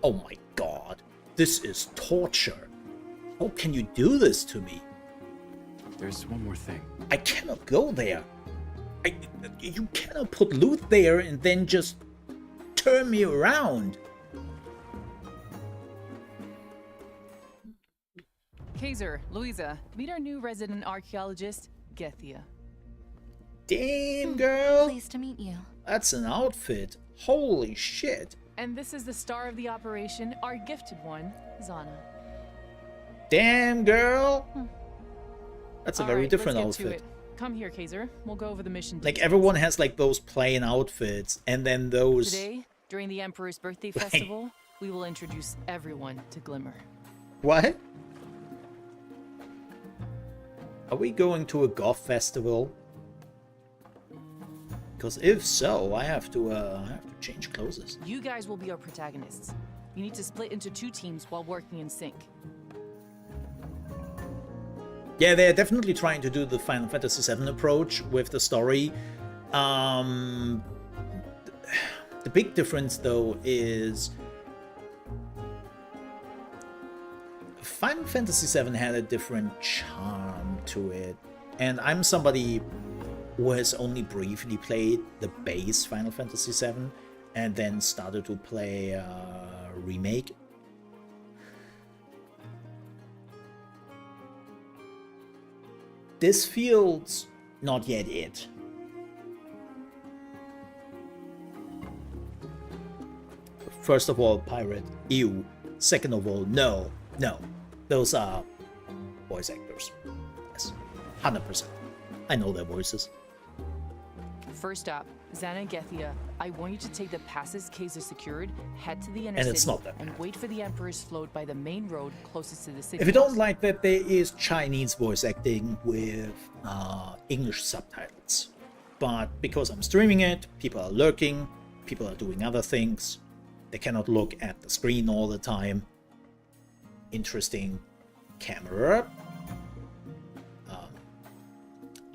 Oh my god. This is torture. How can you do this to me? There's one more thing. I cannot go there. You cannot put loot there and then just turn me around. Kaiser, Louisa, meet our new resident archaeologist, Gethia. Damn, girl. Pleased to meet you. That's an outfit. Holy shit. And this is the star of the operation, our gifted one, Zana. Damn, girl. That's a All very right, different let's get to outfit. it. Come here, Kaiser. We'll go over the mission Like details. everyone has like those plain outfits and then those... Today, during the Emperor's birthday festival, we will introduce everyone to Glimmer. What? Are we going to a goth festival? Because if so, I have to change clothes. You guys will be our protagonists. You need to split into 2 teams while working in sync. Yeah, they're definitely trying to do the Final Fantasy VII approach with the story. The big difference, though, is Final Fantasy VII had a different charm to it. And I'm somebody who has only briefly played the base Final Fantasy VII and then started to play Remake. This feels not yet it. First of all, pirate, ew. Second of all, no. Those are voice actors. Yes, 100%. I know their voices. First up, Xana and Gethia, I want you to take the passes Kaiser secured, head to the inner And city, it's not that and bad. wait for the Emperor's float by the main road closest to the city. If you don't like that, there is Chinese voice acting with English subtitles. But because I'm streaming it, people are lurking, people are doing other things. They cannot look at the screen all the time. Interesting camera.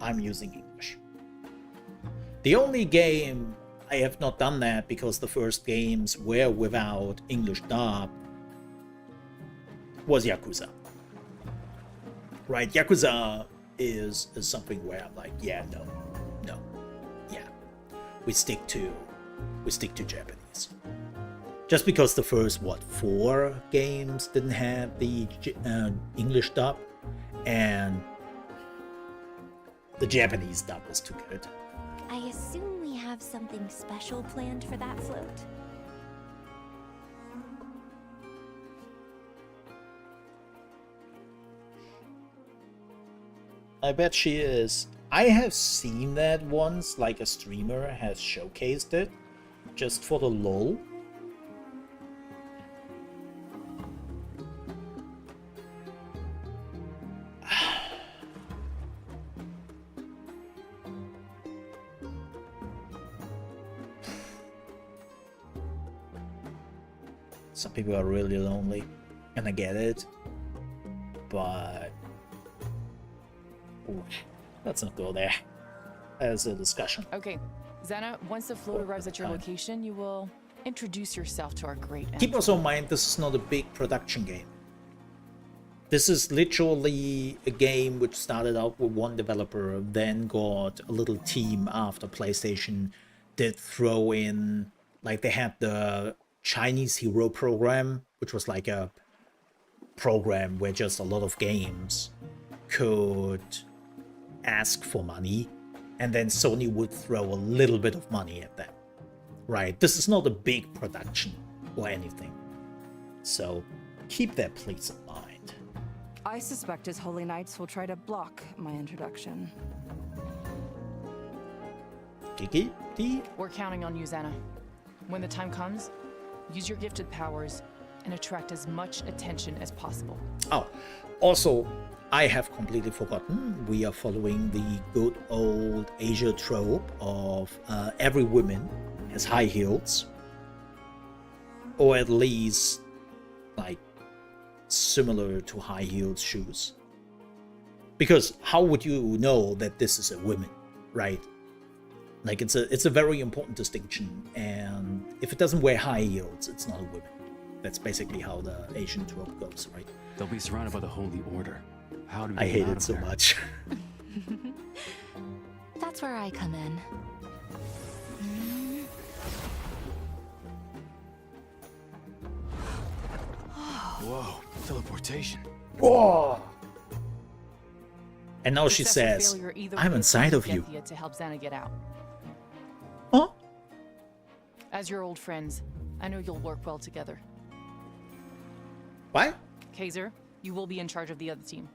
I'm using English. The only game I have not done that because the first games were without English dub was Yakuza. Right, Yakuza is something where I'm like, yeah, no, yeah, we stick to Japanese. Just because the first, what, 4 games didn't have the English dub, and the Japanese dub was too good. I assume we have something special planned for that float. I bet she is. I have seen that once, like a streamer has showcased it, just for the lol. Some people are really lonely, and I get it, but ooh, let's not go there. As a discussion. Okay, Xana, once the float arrives at your location, you will introduce yourself to our great Keep also in mind, this is not a big production game. This is literally a game which started out with one developer, then got a little team after PlayStation did throw in, like they had the Chinese Hero program, which was like a program where just a lot of games could ask for money, and then Sony would throw a little bit of money at them. Right, this is not a big production or anything. So keep that please in mind. I suspect his holy knights will try to block my introduction. Kiki? We're counting on you, Xana. When the time comes, use your gifted powers and attract as much attention as possible. Oh, also, I have completely forgotten. We are following the good old Asia trope of every woman has high heels, or at least like similar to high heeled shoes. Because how would you know that this is a woman, right? Like it's a very important distinction, and if it doesn't wear high heels, it's not a woman. That's basically how the Asian trope goes, right? They'll be surrounded by the Holy Order. How do we I get hate out it of so there? much. That's where I come in. Whoa, teleportation. Whoa! And now she Success or says, failure either I'm way inside of is you. Gethia to help Xana get out. Huh? As your old friends, I know you'll work well together. What? Kaiser, you will be in charge of the other team.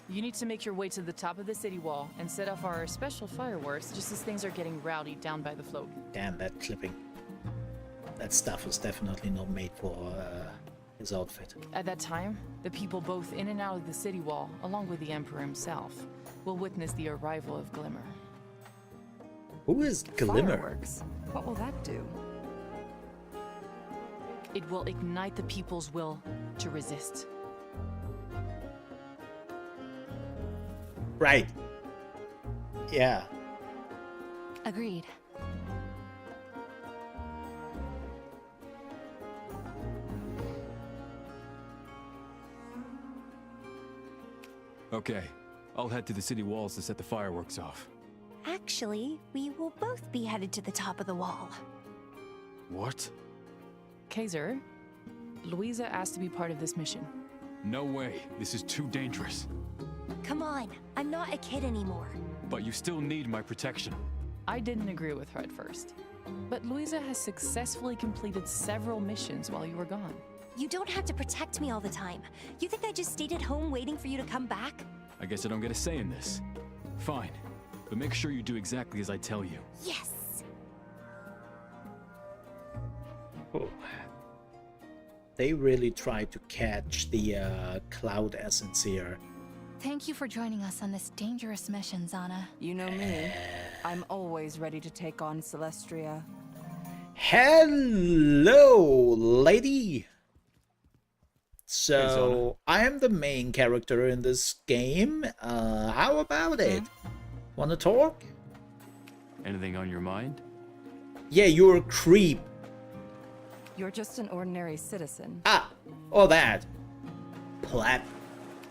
You need to make your way to the top of the city wall and set off our special fireworks just as things are getting rowdy down by the float. Damn, that clipping. That stuff is definitely not made for his outfit. At that time, the people both in and out of the city wall, along with the Emperor himself, will witness the arrival of Glimmer. Who is Glimmer? Fireworks. What will that do? It will ignite the people's will to resist. Right. Yeah. Agreed. Okay, I'll head to the city walls to set the fireworks off. Actually, we will both be headed to the top of the wall. What? Kaiser, Louisa asked to be part of this mission. No way, this is too dangerous. Come on, I'm not a kid anymore. But you still need my protection. I didn't agree with her at first, but Louisa has successfully completed several missions while you were gone. You don't have to protect me all the time. You think I just stayed at home waiting for you to come back? I guess I don't get a say in this. Fine, but make sure you do exactly as I tell you. Yes! Oh. They really tried to catch the cloud essence here. Thank you for joining us on this dangerous mission, Xana. You know me. I'm always ready to take on Celestria. Hello, lady! So, Hey, I am the main character in this game. How about it? Wanna talk? Anything on your mind? Yeah, you're a creep. You're just an ordinary citizen. Ah, or that. Plap.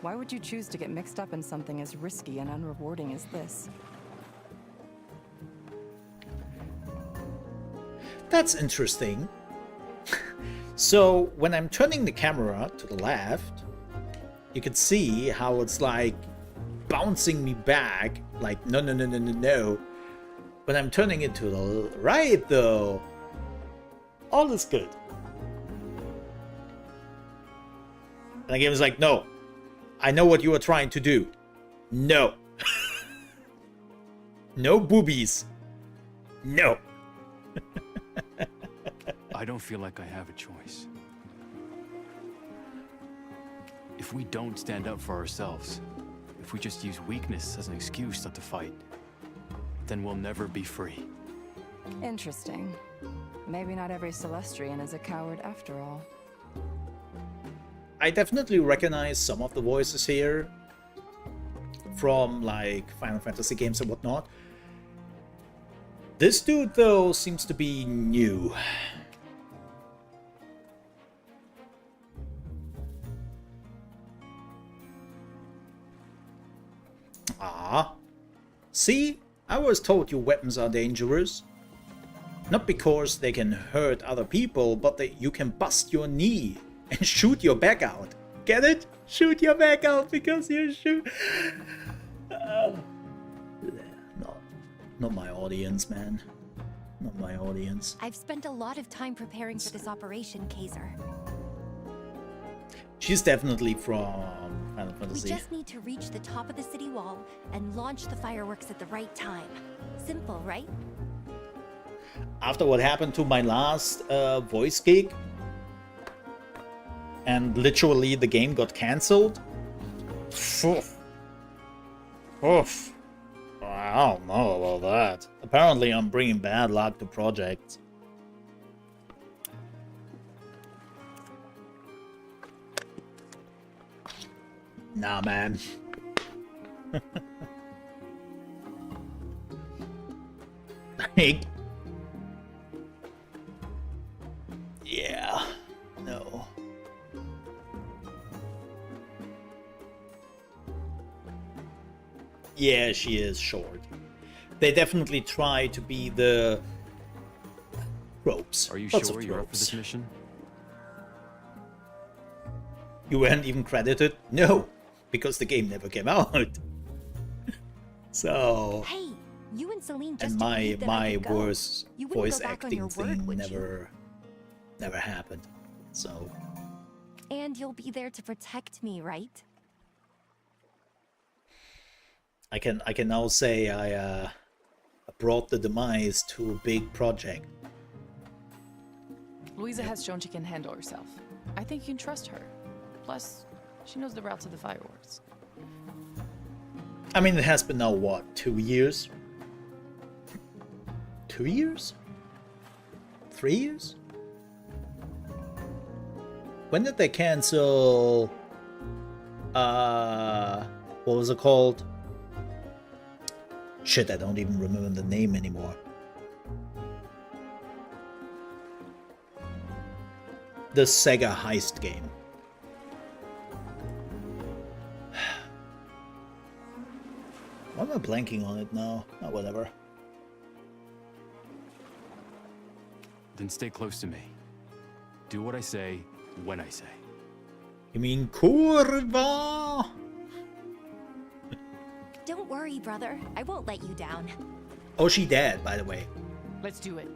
Why would you choose to get mixed up in something as risky and unrewarding as this? That's interesting. So when I'm turning the camera to the left, you can see how it's like bouncing me back, like no, no, no, no, no, no. When I'm turning it to the right, though, all is good. And the game is like, no, I know what you are trying to do. No. No boobies. No. I don't feel like I have a choice. If we don't stand up for ourselves, if we just use weakness as an excuse not to fight, then we'll never be free. Interesting. Maybe not every Celestrian is a coward after all. I definitely recognize some of the voices here from like Final Fantasy games and whatnot. This dude, though, seems to be new. Ah. See? I was told your weapons are dangerous. Not because they can hurt other people, but that you can bust your knee and shoot your back out. Get it? Shoot your back out because you shoot... Not my audience, man. Not my audience. I've spent a lot of time preparing for this operation, Kaiser. She's definitely from Final We Fantasy. just need to reach the top of the city wall and launch the fireworks at the right time. Simple, right? After what happened to my last voice gig, and literally the game got cancelled. Oof. Oof. I don't know about that. Apparently I'm bringing bad luck to projects. Nah, man. Like, yeah, no. Yeah, she is short. They definitely try to be the ropes. Are you Lots sure of you're up for ropes. this mission? You weren't even credited? No, because the game never came out. So, Hey, you and Celine just and my agreed that I could go. worst You wouldn't voice go back on your acting word, thing would you? never happened. So, And you'll be there to protect me, right? I can now say I brought the demise to a big project. Louisa has shown she can handle herself. I think you can trust her. Plus, she knows the route to the fireworks. I mean, it has been now, what, 2 years? 2 years? 3 years? When did they cancel... what was it called? Shit, I don't even remember the name anymore. The Sega heist game. Why am I blanking on it now? Oh, whatever. Then stay close to me. Do what I say, when I say. You mean kurva? Don't worry, brother. I won't let you down. Oh, she dead, by the way. Let's do it.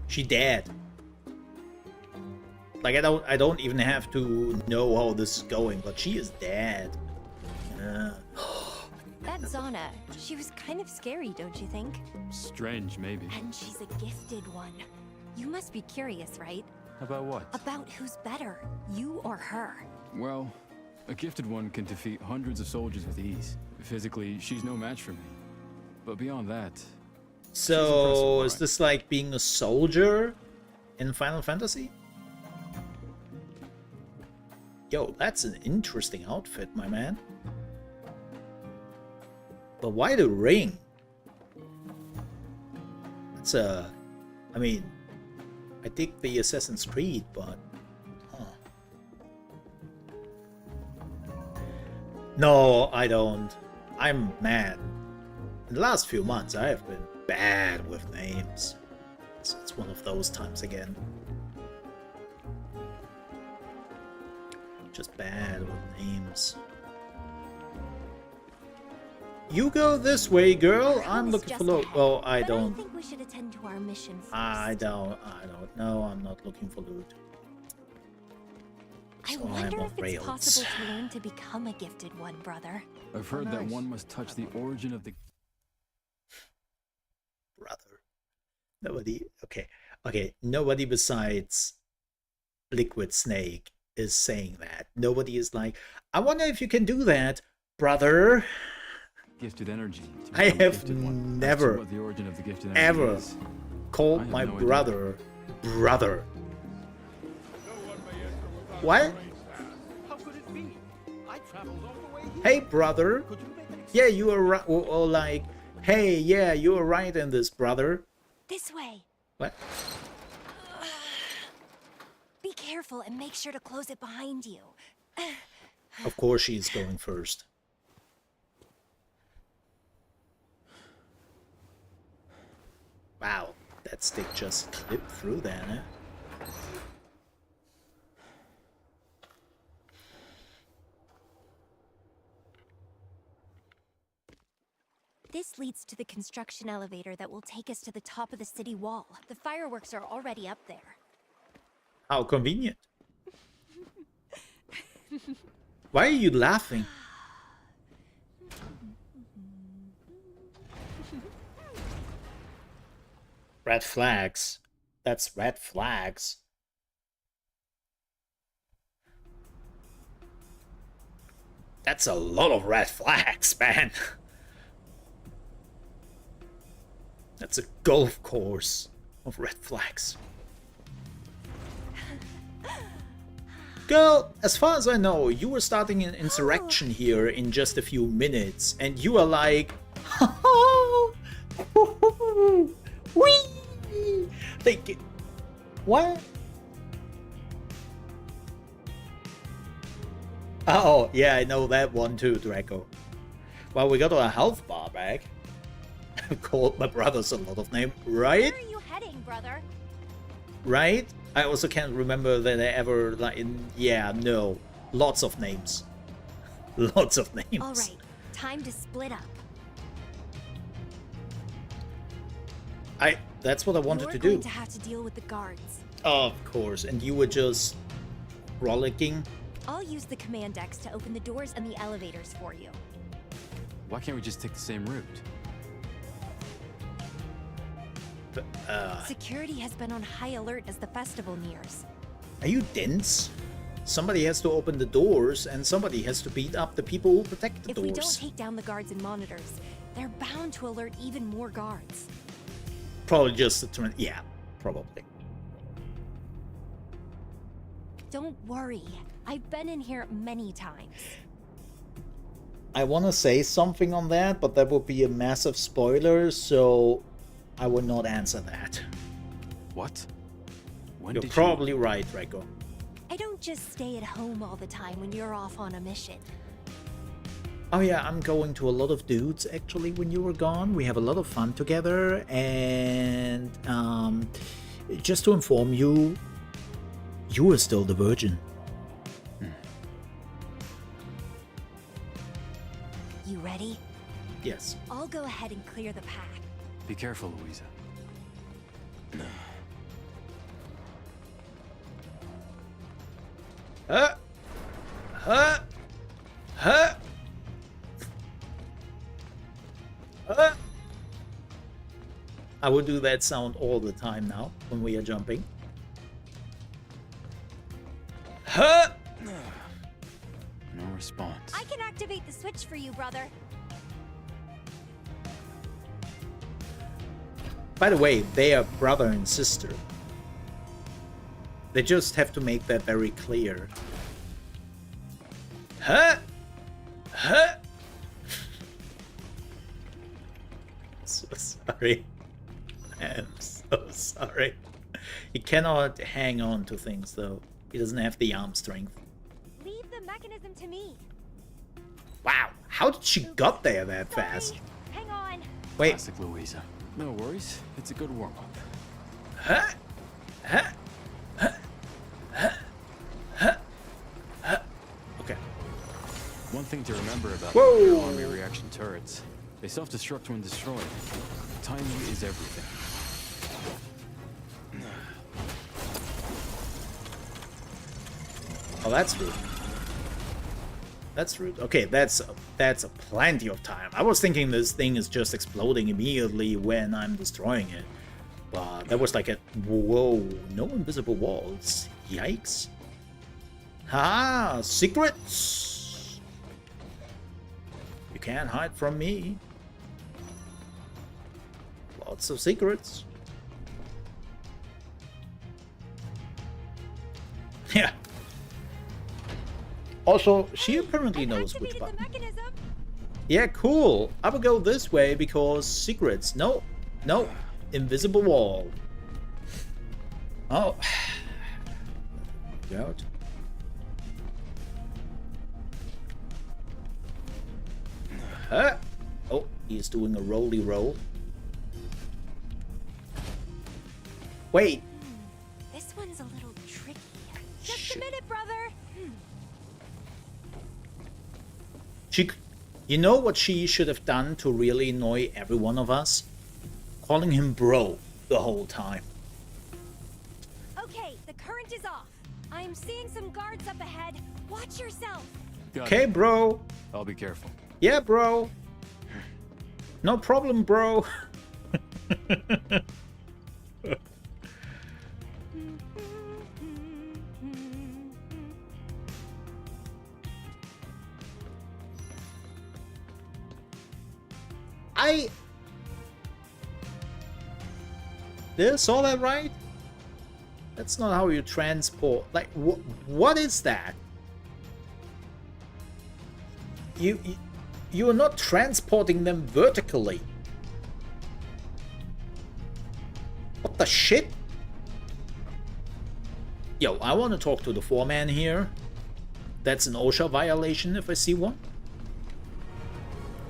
She dead. Like, I don't even have to know how this is going, but she is dead. That Zana, she was kind of scary, don't you think? Strange, maybe. And she's a gifted one. You must be curious, right? About what? About who's better, you or her. Well, a gifted one can defeat hundreds of soldiers with ease. Physically, she's no match for me. But beyond that... So, is impressive, this like being a soldier in Final Fantasy? Yo, that's an interesting outfit, my man. But why the ring? It's a... I mean, I dig the Assassin's Creed, but... Huh. No, I don't. I'm mad. In the last few months, I have been bad with names. So it's one of those times again. Just bad with names. You go this way, girl. I'm looking for loot. Well, I don't. I think we should attend to our mission first. I don't. No, I'm not looking for loot. I So wonder I'm on if it's rails. possible to learn to become a gifted one, brother. I've heard that nice. one must touch the origin of the... Brother. Nobody. Okay. Nobody besides Liquid Snake is saying that. Nobody is like, I wonder if you can do that, brother. gifted energy. to I become a have gifted one. As to never, what the origin of the gifted energy ever is, I called have my no idea. brother brother. What? How could it be? I traveled all the way here. Hey, brother. Could you make an Yeah, you are right. Or like, hey, yeah, you are right in this, brother. This way. What? Be careful and make sure to close it behind you. Of course she's going first. Wow, that stick just clipped through that, eh? This leads to the construction elevator that will take us to the top of the city wall. The fireworks are already up there. How convenient. Why are you laughing? Red flags. That's red flags. That's a lot of red flags, man. That's a golf course of red flags. Girl, as far as I know, you were starting an insurrection here in just a few minutes, and you are like, wee! Like, what? Oh, yeah, I know that one too, Draco. Well, we got a health bar back. Called my brothers a lot of names, right? Where are you heading, brother? Right? I also can't remember that I ever, like, yeah, no. Lots of names. Lots of names. All right, time to split up. That's what I wanted You're to going do. to have to deal with the guards. Of course, and you were just frolicking. I'll use the command decks to open the doors and the elevators for you. Why can't we just take the same route? Security has been on high alert as the festival nears. Are you dense? Somebody has to open the doors, and somebody has to beat up the people who protect the If doors. we don't take down the guards and monitors, they're bound to alert even more guards. Probably just a turn. Yeah, probably. Don't worry, I've been in here many times. I want to say something on that, but that would be a massive spoiler, so I will not answer that. What? When You're did probably right, Draco. I don't just stay at home all the time when you're off on a mission. Oh yeah, I'm going to a lot of dudes actually when you were gone. We have a lot of fun together, and just to inform you, you were still the virgin. You ready? Yes. I'll go ahead and clear the path. Be careful, Louisa. Huh? Huh? Huh? Huh? I will do that sound all the time now when we are jumping. Huh? No response. I can activate the switch for you, brother. By the way, they are brother and sister. They just have to make that very clear. Huh? Huh? So sorry. I'm so sorry. He cannot hang on to things though. He doesn't have the arm strength. Leave the mechanism to me. Wow, how did she got there that Sorry. fast? Hang on. Wait, Classic Louisa. No worries. It's a good warm-up. huh? Huh? Huh? Huh? Huh? Huh? remember about Whoa. the army reaction turrets. They self-destruct when destroyed. Timing is everything. Oh, that's rude. That's rude. Okay, that's a plenty of time. I was thinking this thing is just exploding immediately when I'm destroying it. But that was like a... Whoa, no invisible walls. Yikes. Ha! Secrets! You can't hide from me. Lots of secrets. Yeah. Also, she apparently knows which button. Yeah, cool. I will go this way because secrets. No, no. Invisible wall. Oh. Get out. Huh? Oh, he's doing a rolly roll. Wait. This one's a little tricky. Just a minute, brother. You know what she should have done to really annoy every one of us? Calling him bro the whole time. Okay, the current is off. I'm seeing some guards up ahead. Watch yourself. Okay, bro. I'll be careful. Yeah, bro. No problem, bro. Did I saw that right? That's not how you transport. Like, what is that? You are not transporting them vertically. What the shit? Yo, I want to talk to the foreman here. That's an OSHA violation if I see one.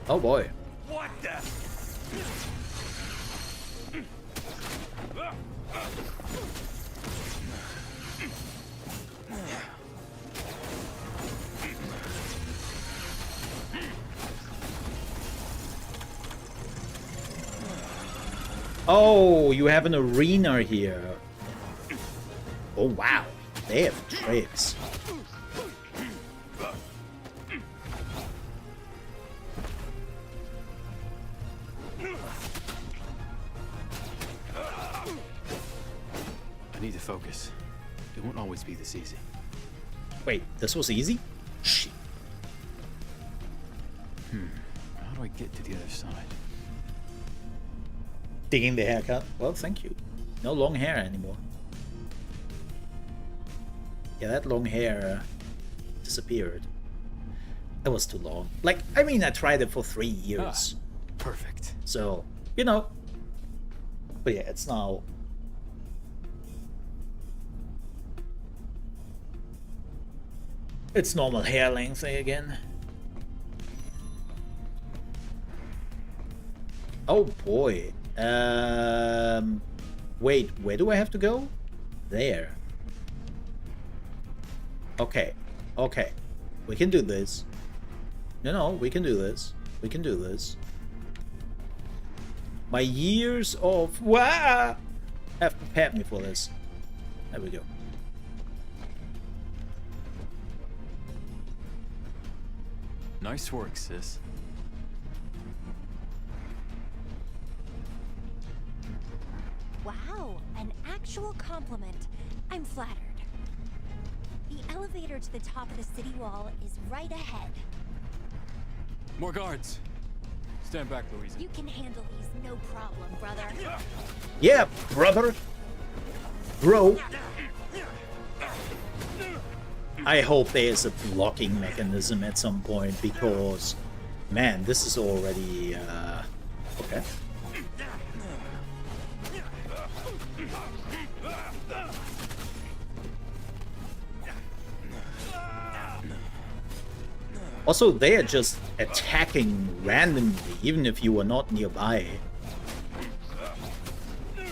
Oh boy. What the? Oh, you have an arena here. Oh wow, they have tricks. I need to focus. It won't always be this easy. Wait, this was easy? Shit. How do I get to the other side? Digging the haircut. Well, thank you. No long hair anymore. Yeah, that long hair disappeared. It was too long. Like, I mean, I tried it for 3 years. Perfect. So, you know. But yeah, it's now... It's normal hair length again. Oh boy. Wait, where do I have to go? There. Okay. Okay. We can do this. No, we can do this. We can do this. My years of... Wah! Have prepared me for this. There we go. Nice work, sis. Wow, an actual compliment. I'm flattered. The elevator to the top of the city wall is right ahead. More guards. Stand back, Louisa. You can handle these no problem, brother. Yeah, brother. Bro. I hope there's a blocking mechanism at some point because, man, this is already, okay. Also, they are just attacking randomly, even if you are not nearby. You're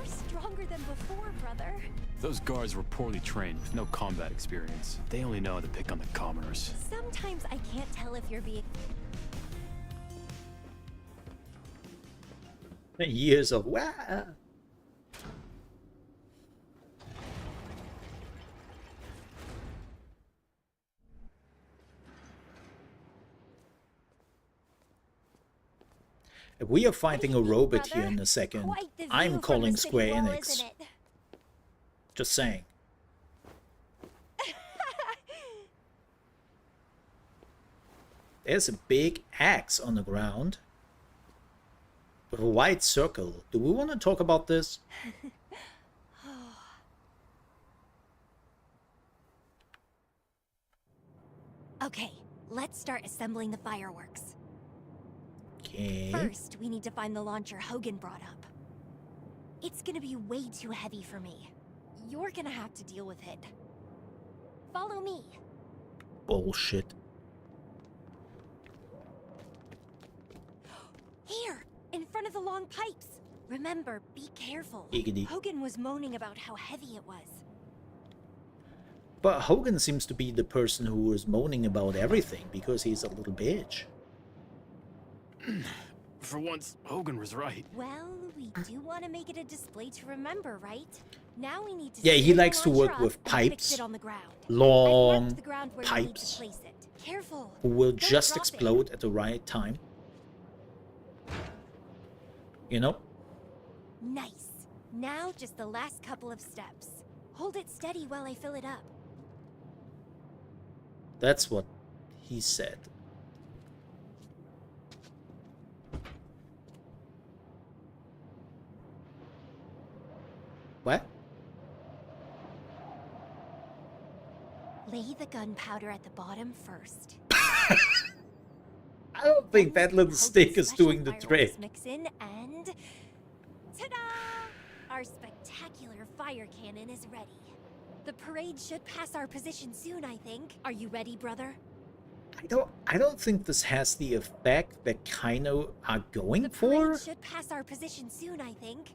stronger than before, brother. Those guards were poorly trained with no combat experience. They only know how to pick on the commoners. Sometimes I can't tell if you're being... Years of wow. If we are fighting a robot here in a second, I'm calling Square Enix. Just saying. There's a big axe on the ground with a white circle. Do we want to talk about this? Okay, let's start assembling the fireworks. Okay. First, we need to find the launcher Hogan brought up. It's gonna be way too heavy for me. You're gonna have to deal with it. Follow me. Bullshit. Here, in front of the long pipes. Remember, be careful. Giggity. Hogan was moaning about how heavy it was. But Hogan seems to be the person who is moaning about everything because he's a little bitch. For once, Hogan was right. Well, we do want to make it a display to remember, right? Now we need to... Yeah, he likes to work with pipes. Long pipes. Careful. Who will just explode at the right time. You know? Nice. Now just the last couple of steps. Hold it steady while I fill it up. That's what he said. What? Lay the gunpowder at the bottom first. I don't think that little stick is doing the trick. Mix in and... ta-da! Our spectacular fire cannon is ready. The parade should pass our position soon, I think. Are you ready, brother? I don't think this has the effect that kind of are going The for. parade should pass our position soon, I think.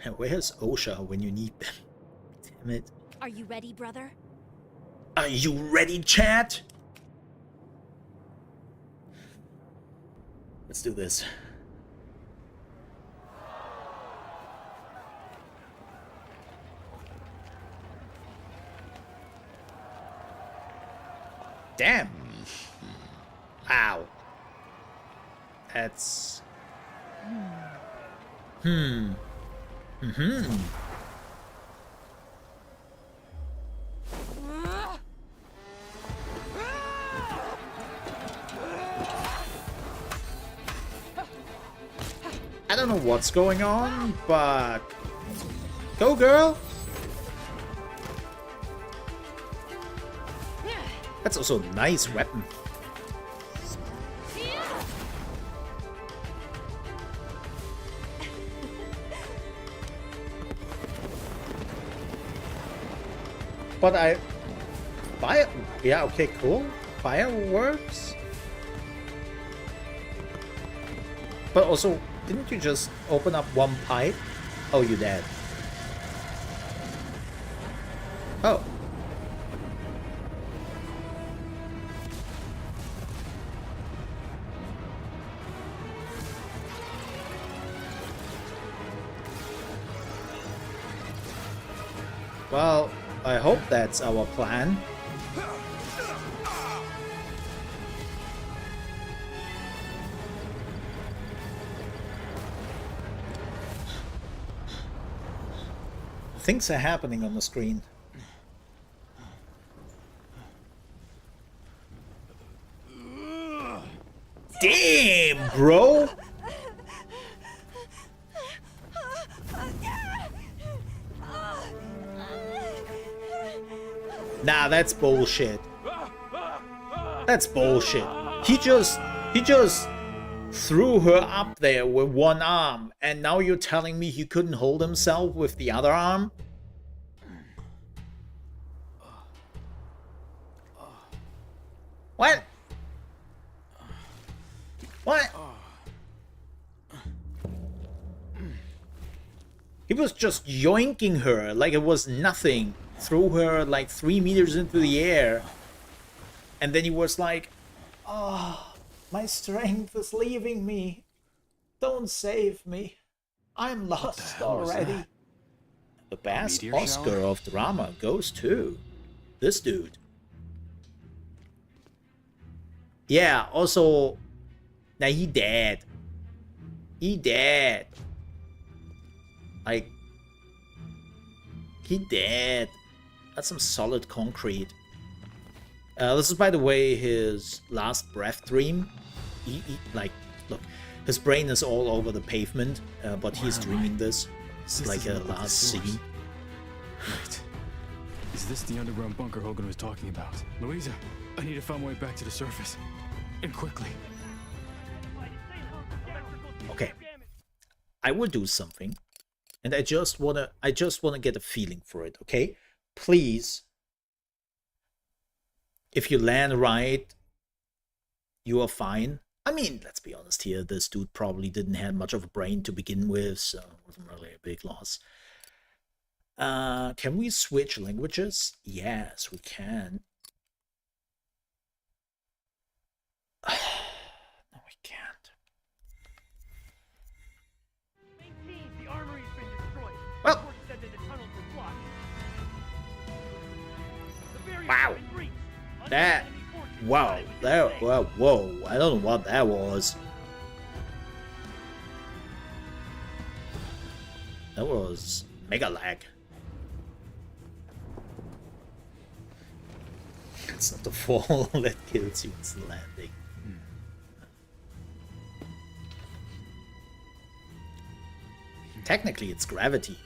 And where's OSHA when you need them? Damn it. Are you ready, brother? Are you ready, chat? Let's do this. Damn. Ow. That's... Mm-hmm. I don't know what's going on, but... Go, girl! That's also a nice weapon. But fire... Yeah, okay, cool. Fireworks? But also, didn't you just open up one pipe? Oh, you're dead. Oh. Well, I hope that's our plan. Things are happening on the screen. Damn, bro! Nah, that's bullshit. That's bullshit. He just threw her up there with one arm, and now you're telling me he couldn't hold himself with the other arm? What? What? He was just yoinking her like it was nothing. Threw her like 3 meters into the air. And then he was like, "Oh, my strength is leaving me. Don't save me. I'm lost already." The best Oscar of drama goes to this dude. Yeah, also, now he dead. He dead. Like, he dead. That's some solid concrete. This is, by the way, his last breath dream. Like, look, his brain is all over the pavement, but he's dreaming this. It's like a last scene. Wait. Is this the underground bunker Hogan was talking about? Louisa, I need to find my way back to the surface. And quickly. Okay. I will do something. And I just wanna get a feeling for it, okay? Please. If you land right, you are fine. I mean, let's be honest here, this dude probably didn't have much of a brain to begin with, so it wasn't really a big loss. Can we switch languages? Yes, we can. No, we can't. Well. Wow. That. Wow. That. Well, whoa. I don't know what that was. That was mega lag. It's not the fall that kills you, it's the landing. Technically, it's gravity.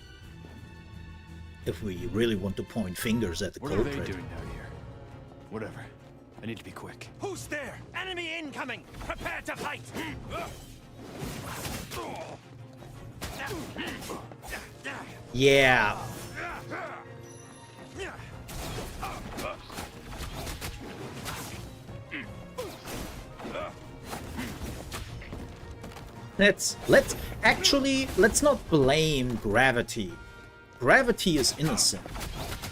If we really want to point fingers at the culprit. What are they doing down here? Whatever. I need to be quick. Who's there? Enemy incoming! Prepare to fight! Yeah. Let's not blame gravity. Gravity is innocent.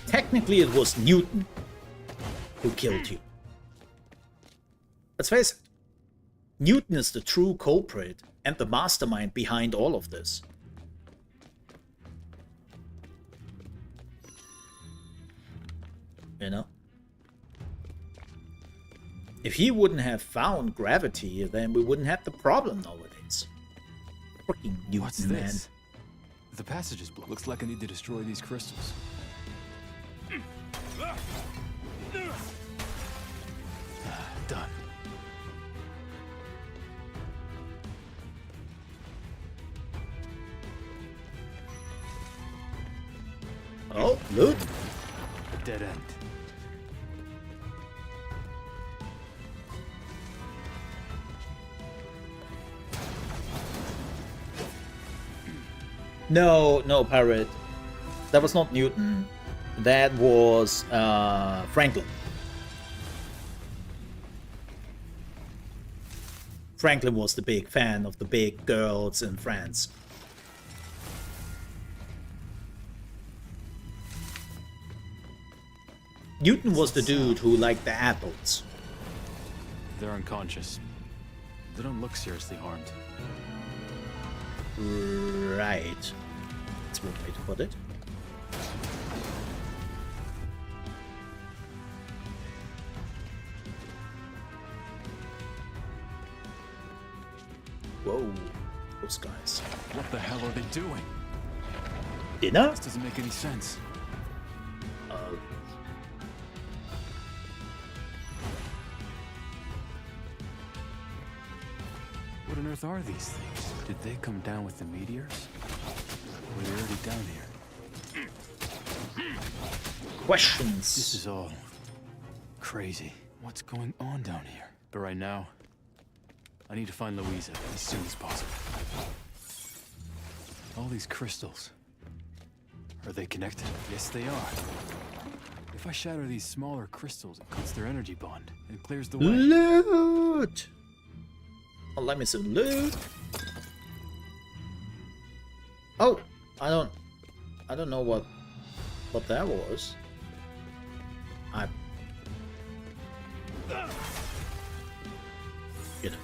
Technically, it was Newton who killed you. Let's face it. Newton is the true culprit and the mastermind behind all of this. You know? If he wouldn't have found gravity, then we wouldn't have the problem nowadays. Fucking Newton, What's this? The passage is blocked. Looks like I need to destroy these crystals. Done. Oh, loot. A dead end. No, Pirate. That was not Newton. That was Franklin. Franklin was the big fan of the big girls in France. Newton was the dude who liked the apples. They're unconscious. They don't look seriously harmed. Right. That's one way to put it. Whoa. Those guys. What the hell are they doing? Dinner? This doesn't make any sense. What on earth are these things? Did they come down with the meteors? Or were they already down here? Questions. This is all crazy. What's going on down here? But right now, I need to find Louisa as soon as possible. All these crystals. Are they connected? Yes, they are. If I shatter these smaller crystals, it cuts their energy bond and clears the way. Loot! Oh, let me some loot. Oh, I don't I don't know what that was. You know.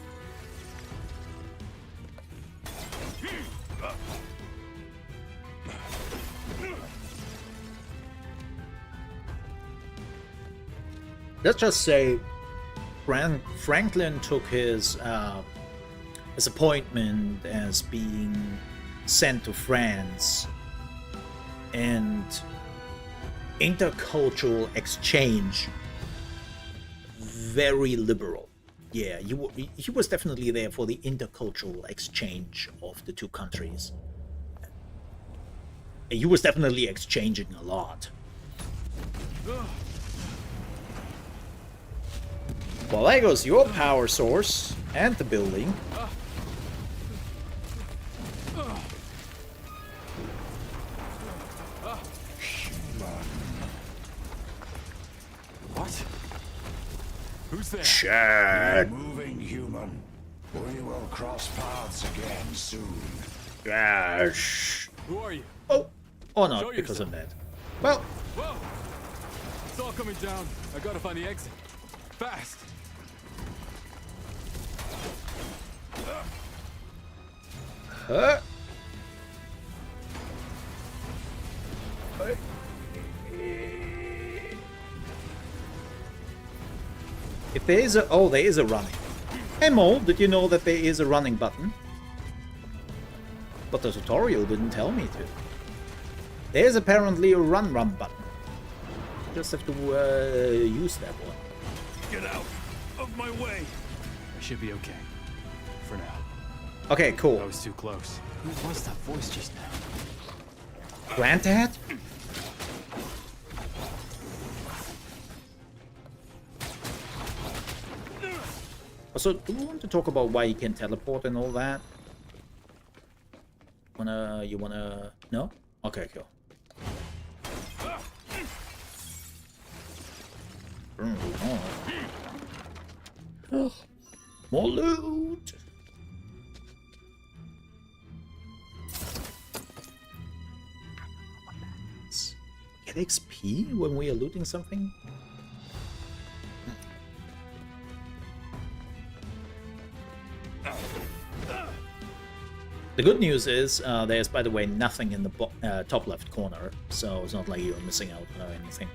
Let's just say Franklin took his appointment as being sent to France and intercultural exchange very liberal. Yeah, he was definitely there for the intercultural exchange of the two countries. He was definitely exchanging a lot. Well, there goes your power source and the building. What? Who's there? Shit. Moving human. We will cross paths again soon. Gosh. Who are you? Oh, or not, Show because yourself. of that. Well, Whoa! It's all coming down. I gotta find the exit. Fast! huh? If there is a... Oh, there is a running. Hey Mole, did you know that there is a running button? But the tutorial didn't tell me to. There's apparently a run button. Just have to use that one. Get out of my way. I should be okay. For now. Okay, cool. That was too close. Who was that voice just now? Granddad? Also, do we want to talk about why you can teleport and all that? You wanna... No? Okay, cool. Oh, more loot! Get XP when we are looting something? The good news is there's, by the way, nothing in the top left corner, so it's not like you're missing out or anything.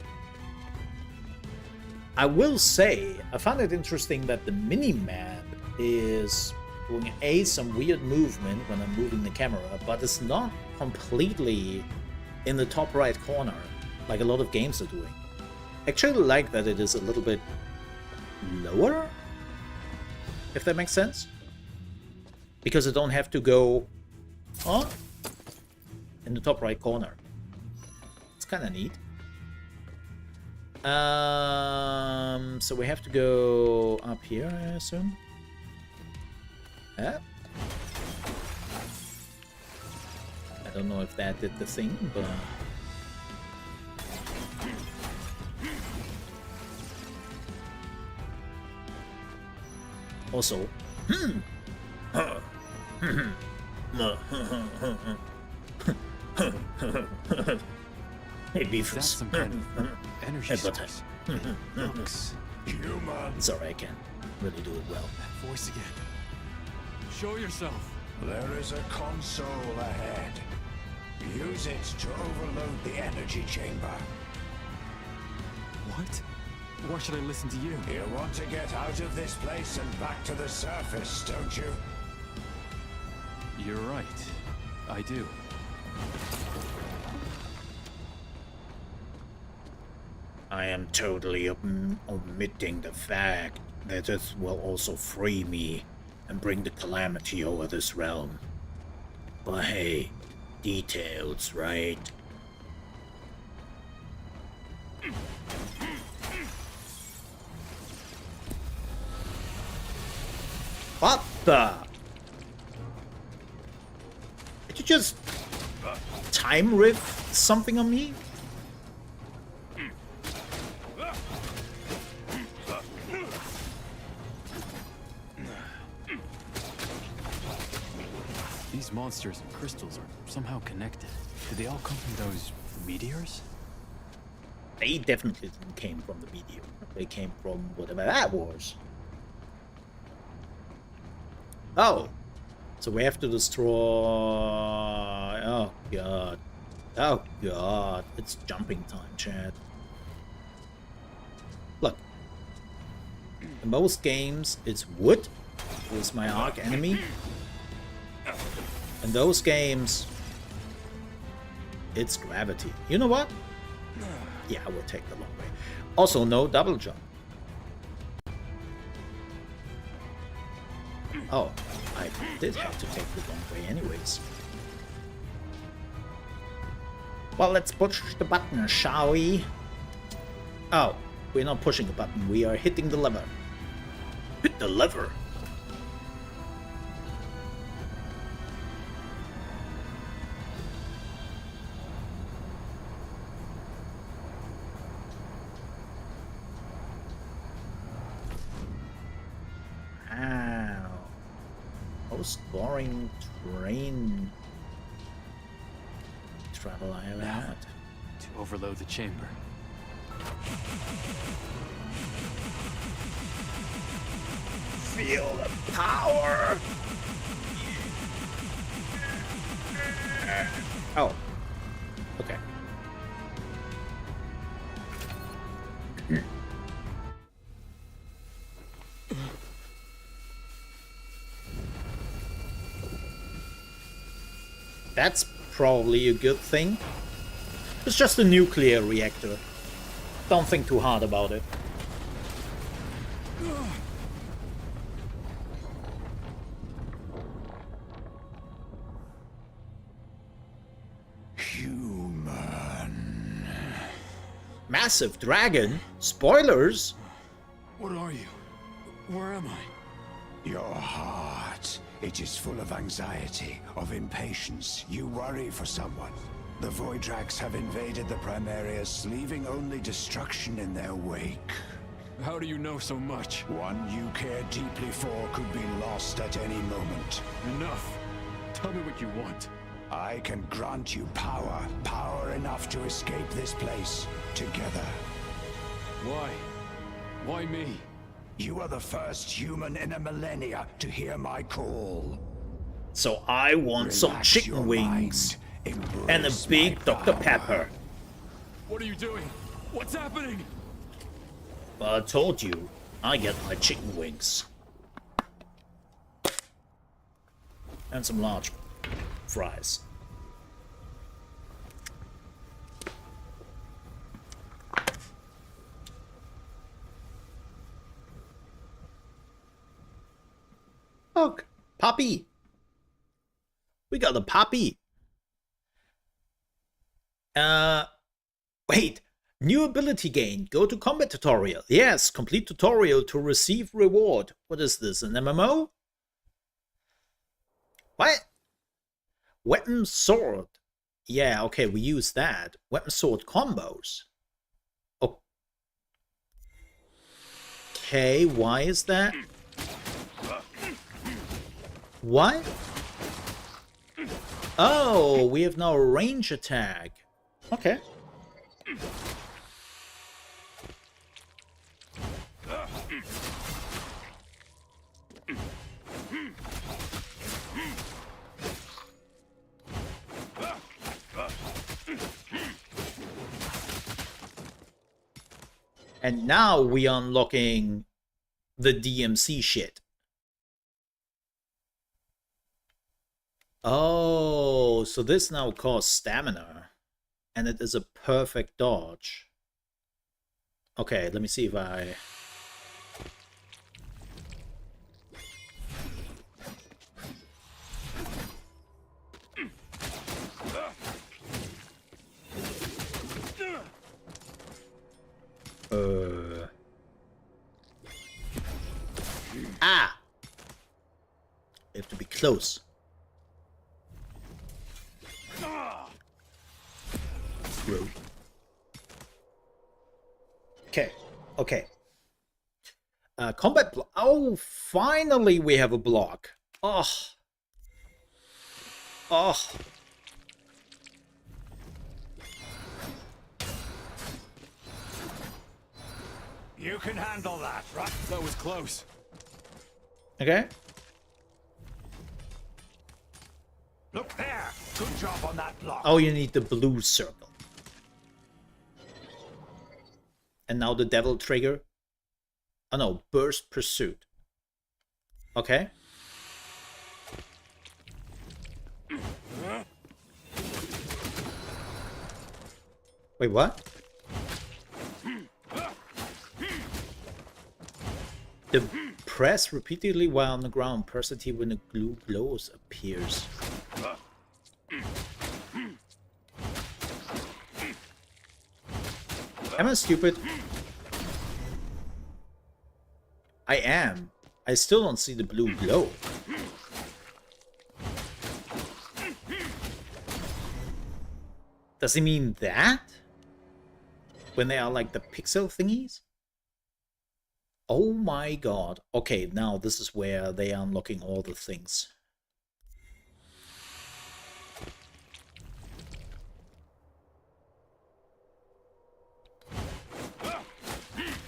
I will say, I found it interesting that the mini-map is doing some weird movement when I'm moving the camera, but it's not completely in the top right corner, like a lot of games are doing. I actually like that it is a little bit lower, if that makes sense. Because I don't have to go in the top right corner. It's kind of neat. So we have to go up here, I assume. I don't know if that did the thing, but... Also... Maybe That's some kind of energy source. It looks... Human. Sorry, I can't really do it well. That voice again. Show yourself. There is a console ahead. Use it to overload the energy chamber. What? Why should I listen to you? You want to get out of this place and back to the surface, don't you? You're right. I do. I am totally omitting the fact that it will also free me and bring the calamity over this realm. But hey, details, right? What the? Did you just time riff something on me? These monsters and crystals are somehow connected. Did they all come from those meteors? They definitely didn't came from the meteor. They came from whatever that was. Oh, so we have to destroy... Oh god. Oh god. It's jumping time, Chad. Look. In most games, it's wood, who is my arch enemy. In those games, it's gravity. You know what? Yeah, I will take the long way. Also, no double jump. Oh, I did have to take the long way anyways. Well, let's push the button, shall we? Oh, we're not pushing the button. We are hitting the lever. Hit the lever. Wow. Most boring train travel I ever had. To overload the chamber. Feel the power! Oh. Okay. That's probably a good thing. It's just a nuclear reactor. Don't think too hard about it. Human. Massive dragon? Spoilers? What are you? Where am I? Your heart. It is full of anxiety, of impatience. You worry for someone. The Voidraks have invaded the Primarius, leaving only destruction in their wake. How do you know so much? One you care deeply for could be lost at any moment. Enough. Tell me what you want. I can grant you power. Power enough to escape this place. Together. Why? Why me? You are the first human in a millennia to hear my call. So I want some Relax chicken your wings mind. and a Embrace big my Dr. power. Pepper. What are you doing? What's happening? Well, I told you, I get my chicken wings. And some large fries. Look, puppy. We got a puppy. Wait. New ability gain. Go to combat tutorial. Yes, complete tutorial to receive reward. What is this, an MMO? What? Weapon sword. Yeah, okay, we use that. Weapon sword combos. Okay, why is that? What? Oh, we have now a range attack. Okay. And now we are unlocking the DMC shit. Oh, so this now costs stamina. And it is a perfect dodge. Okay, let me see if I... Ah! You have to be close. Whoa. Okay, okay. Combat block. Oh, finally we have a block. Oh. Oh. You can handle that, right? That was close. Okay. Look there. Good job on that block. Oh, you need the blue circle. And now the devil trigger. Oh no, burst pursuit. Okay. Wait, what? The press repeatedly while on the ground. Press the T when the glue glows appears. Am I stupid? I am. I still don't see the blue glow. Does it mean that? When they are like the pixel thingies? Oh my god. Okay, now this is where they are unlocking all the things.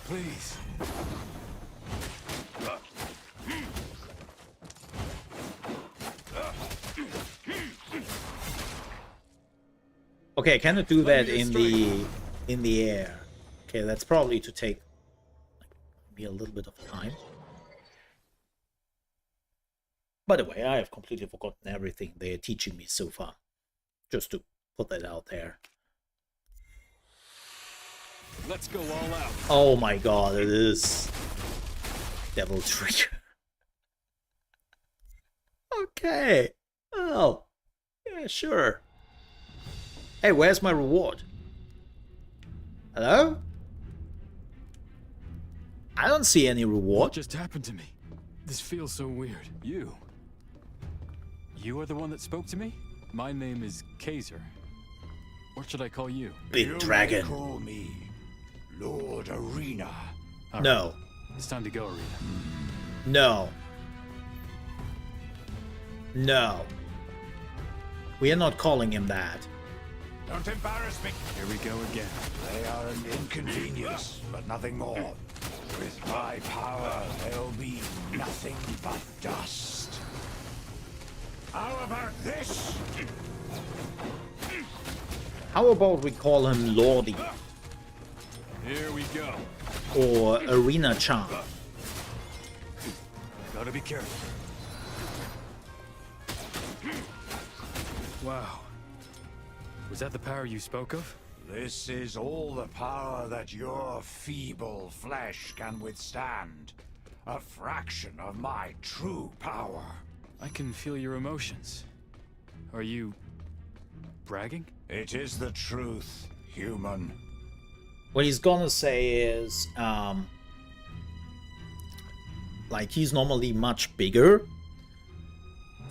Please. Okay, I cannot do that in the air. Okay, that's probably to take me a little bit of time. By the way, I have completely forgotten everything they're teaching me so far. Just to put that out there. Let's go all out. Oh my god, it is devil trigger. Okay. Oh. Yeah, sure. Hey, where's my reward? Hello? I don't see any reward. What just happened to me? This feels so weird. You are the one that spoke to me? My name is Kaiser. What should I call you? Big dragon. You may call me Lord Arena. All No. right. It's time to go, Arena. No. No. We are not calling him that. Don't embarrass me. Here we go again. They are an inconvenience, but nothing more. With my power, there'll be nothing but dust. How about this? How about we call him Lordy? Here we go. Or Arena-chan? Gotta be careful. Wow. Was that the power you spoke of? This is all the power that your feeble flesh can withstand. A fraction of my true power. I can feel your emotions. Are you bragging? It is the truth, human. What he's gonna say is, like, he's normally much bigger,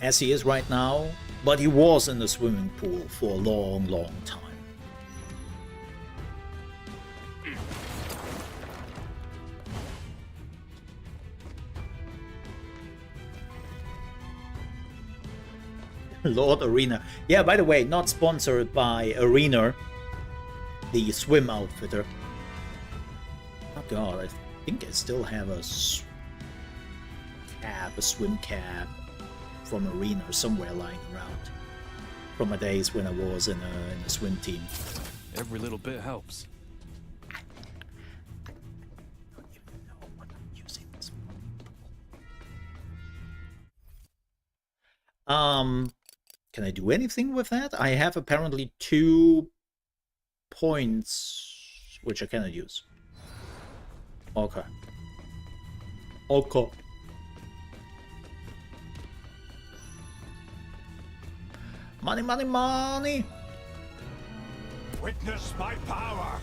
as he is right now, but he was in the swimming pool for a long, long time. Lord Arena. Yeah, by the way, not sponsored by Arena, the swim outfitter. Oh god, I think I still have a swim cap from Arena somewhere lying around. From my days when I was in a swim team. Every little bit helps. I don't even know what I'm using this for. Can I do anything with that? I have apparently 2 points which I cannot use. Okay. Okay. Money, money, money! Witness my power.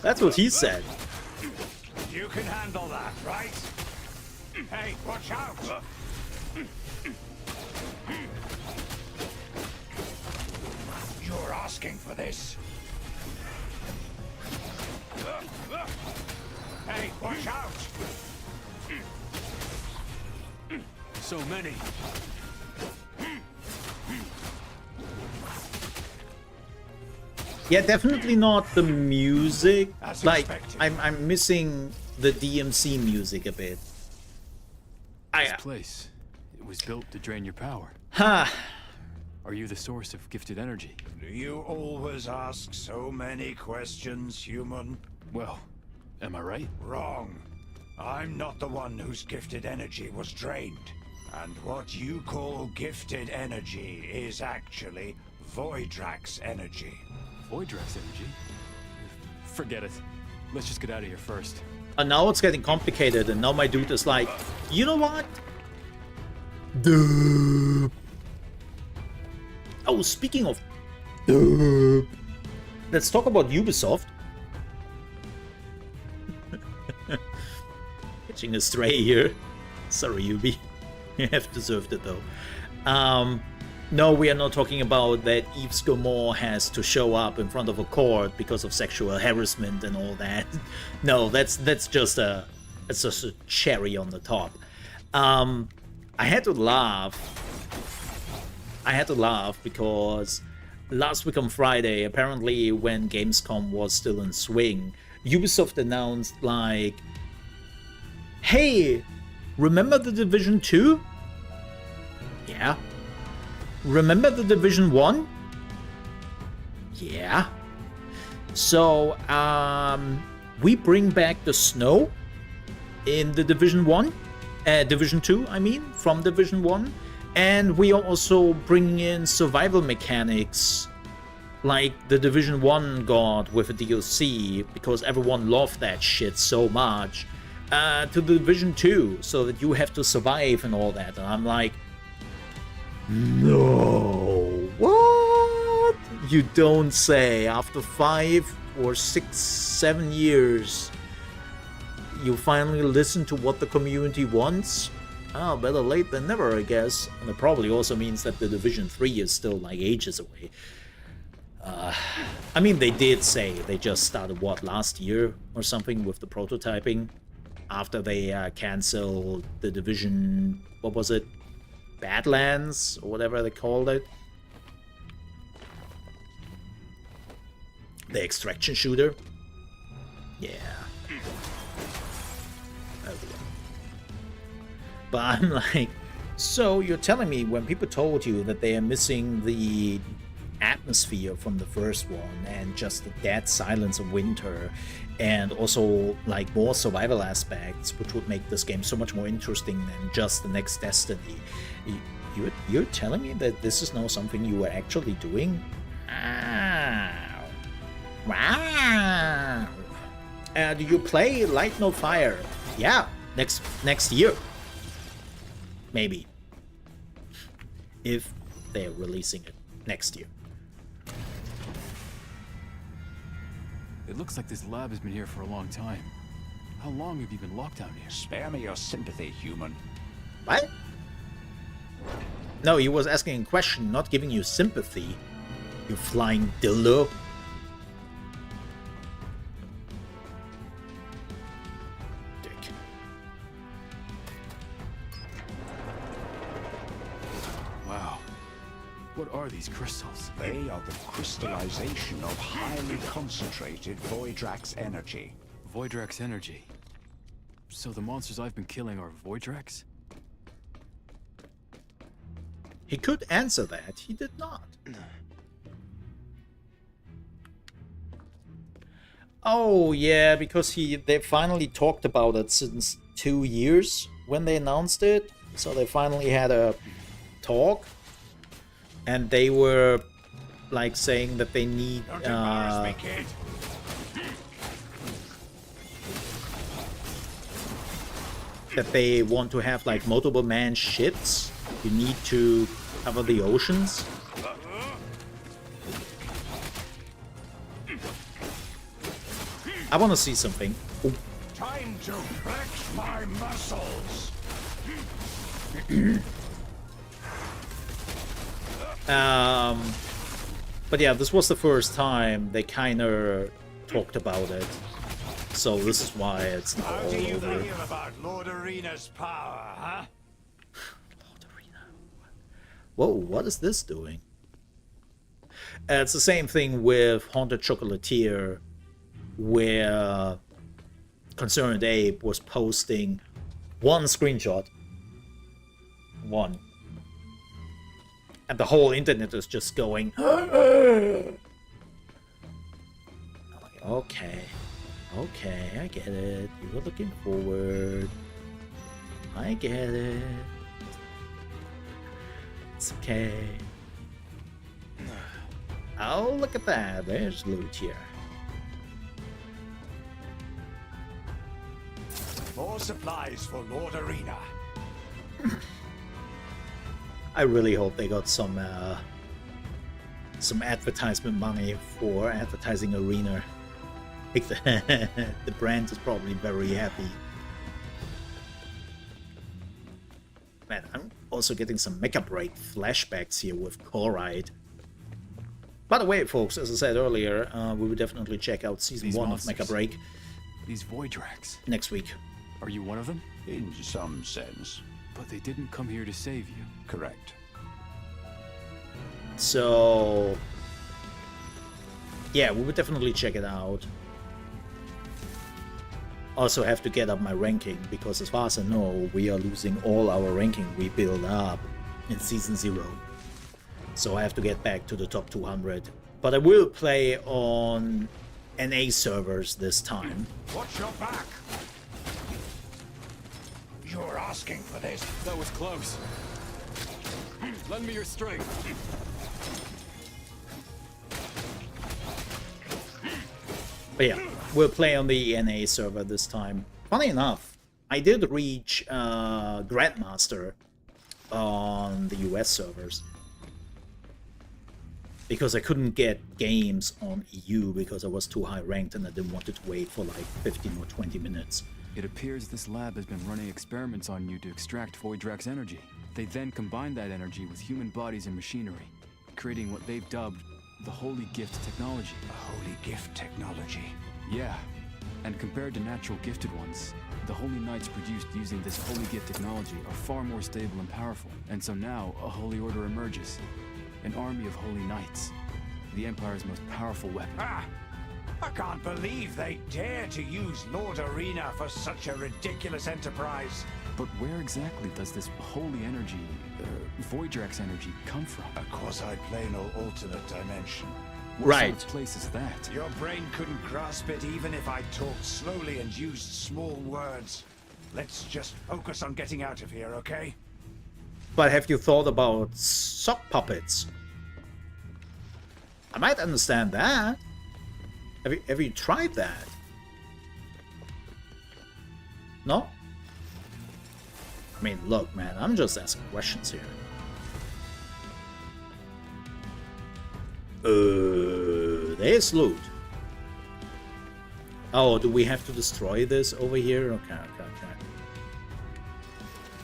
That's what he said. You can handle that, right? Hey, watch out! You're asking for this. Hey, watch out! So many. Yeah, definitely not the music. As Like, expected. I'm missing the DMC music a bit. This place, it was built to drain your power. Ha! Are you the source of gifted energy? Do you always ask so many questions, human? Well, am I right? Wrong. I'm not the one whose gifted energy was drained. And what you call gifted energy is actually Voidrax energy. Voidrax energy? Forget it. Let's just get out of here first. And now it's getting complicated, and now my dude is like, you know what? Duh. Oh, speaking of... Duh. Let's talk about Ubisoft. Catching a stray here. Sorry, Ubi. You have deserved it, though. No, we are not talking about that Yves Gilmore has to show up in front of a court because of sexual harassment and all that. No, that's just a cherry on the top. I had to laugh. Because last week on Friday, apparently when Gamescom was still in swing, Ubisoft announced like, hey, remember the Division 2? Yeah. Remember the Division 1? Yeah. So, we bring back the snow in the Division 1. Division 2, I mean, from Division 1. And we are also bringing in survival mechanics like the Division 1 got with a DLC, because everyone loved that shit so much, to the Division 2, so that you have to survive and all that. And I'm like, no, what? You don't say. After 5 or 6, 7 years, you finally listen to what the community wants? Oh, better late than never, I guess. And it probably also means that the Division 3 is still like ages away. I mean, they did say they just started, what, last year or something with the prototyping? After they canceled the Division, what was it? Badlands, or whatever they called it. The extraction shooter. Yeah. But I'm like, so you're telling me when people told you that they are missing the atmosphere from the first one and just the dead silence of winter, and also like more survival aspects, which would make this game so much more interesting than just the next Destiny, you're telling me that this is now something you are actually doing? Wow. Do you play Light No Fire? Yeah, next year. Maybe. If they're releasing it next year. It looks like this lab has been here for a long time. How long have you been locked down here? Spare me your sympathy, human. What? No, he was asking a question, not giving you sympathy. You flying dildo. Dick. Wow. What are these crystals? They are the crystallization of highly concentrated Voidrax energy. Voidrax energy. So the monsters I've been killing are Voidrax? He could answer that. He did not. Oh, yeah, because they finally talked about it since 2 years when they announced it. So they finally had a talk. And they were, like, saying that they need... Don't embarrass me, kid. that they want to have, like, multiple man ships. You need to cover the oceans. I want to see something. Oh. Time to flex my muscles. But yeah, this was the first time they kind of talked about it. So this is why it's not all over. Hear about Lord Arena's power, huh? Lord Arena. Whoa, what is this doing? It's the same thing with Haunted Chocolatier, where Concerned Ape was posting one screenshot. One. And the whole internet is just going, okay, I get it. You were looking forward. I get it. It's okay. Oh, look at that. There's loot here. More supplies for Lord Arena. I really hope they got some advertisement money for advertising Arena. Like the brand is probably very happy. Man, I'm also getting some Mecha Break flashbacks here with Chloride. By the way, folks, as I said earlier, we will definitely check out Season 1 of Mecha Break. These Voidrax. Next week. Are you one of them? In some sense. But they didn't come here to save you. Correct. So... yeah, we will definitely check it out. Also have to get up my ranking, because as far as I know, we are losing all our ranking we built up in Season 0. So I have to get back to the top 200. But I will play on NA servers this time. Watch your back! You're asking for this. That was close. Lend me your strength. But yeah, we'll play on the NA server this time. Funny enough, I did reach Grandmaster on the US servers. Because I couldn't get games on EU because I was too high ranked and I didn't want to wait for like 15 or 20 minutes. It appears this lab has been running experiments on you to extract Voidrax energy. They then combine that energy with human bodies and machinery, creating what they've dubbed the Holy Gift technology. Holy Gift technology. Yeah, and compared to natural gifted ones, the Holy Knights produced using this Holy Gift technology are far more stable and powerful. And so now, a Holy Order emerges. An army of Holy Knights. The Empire's most powerful weapon. Ah! I can't believe they dare to use Lord Arena for such a ridiculous enterprise. But where exactly does this holy energy, Voidrax energy, come from? A quasi-planal alternate dimension. What Right. sort of place is that? Your brain couldn't grasp it even if I talked slowly and used small words. Let's just focus on getting out of here, okay? But have you thought about sock puppets? I might understand that. Have you tried that? No? I mean, look, man, I'm just asking questions here. There's loot. Oh, do we have to destroy this over here? Okay.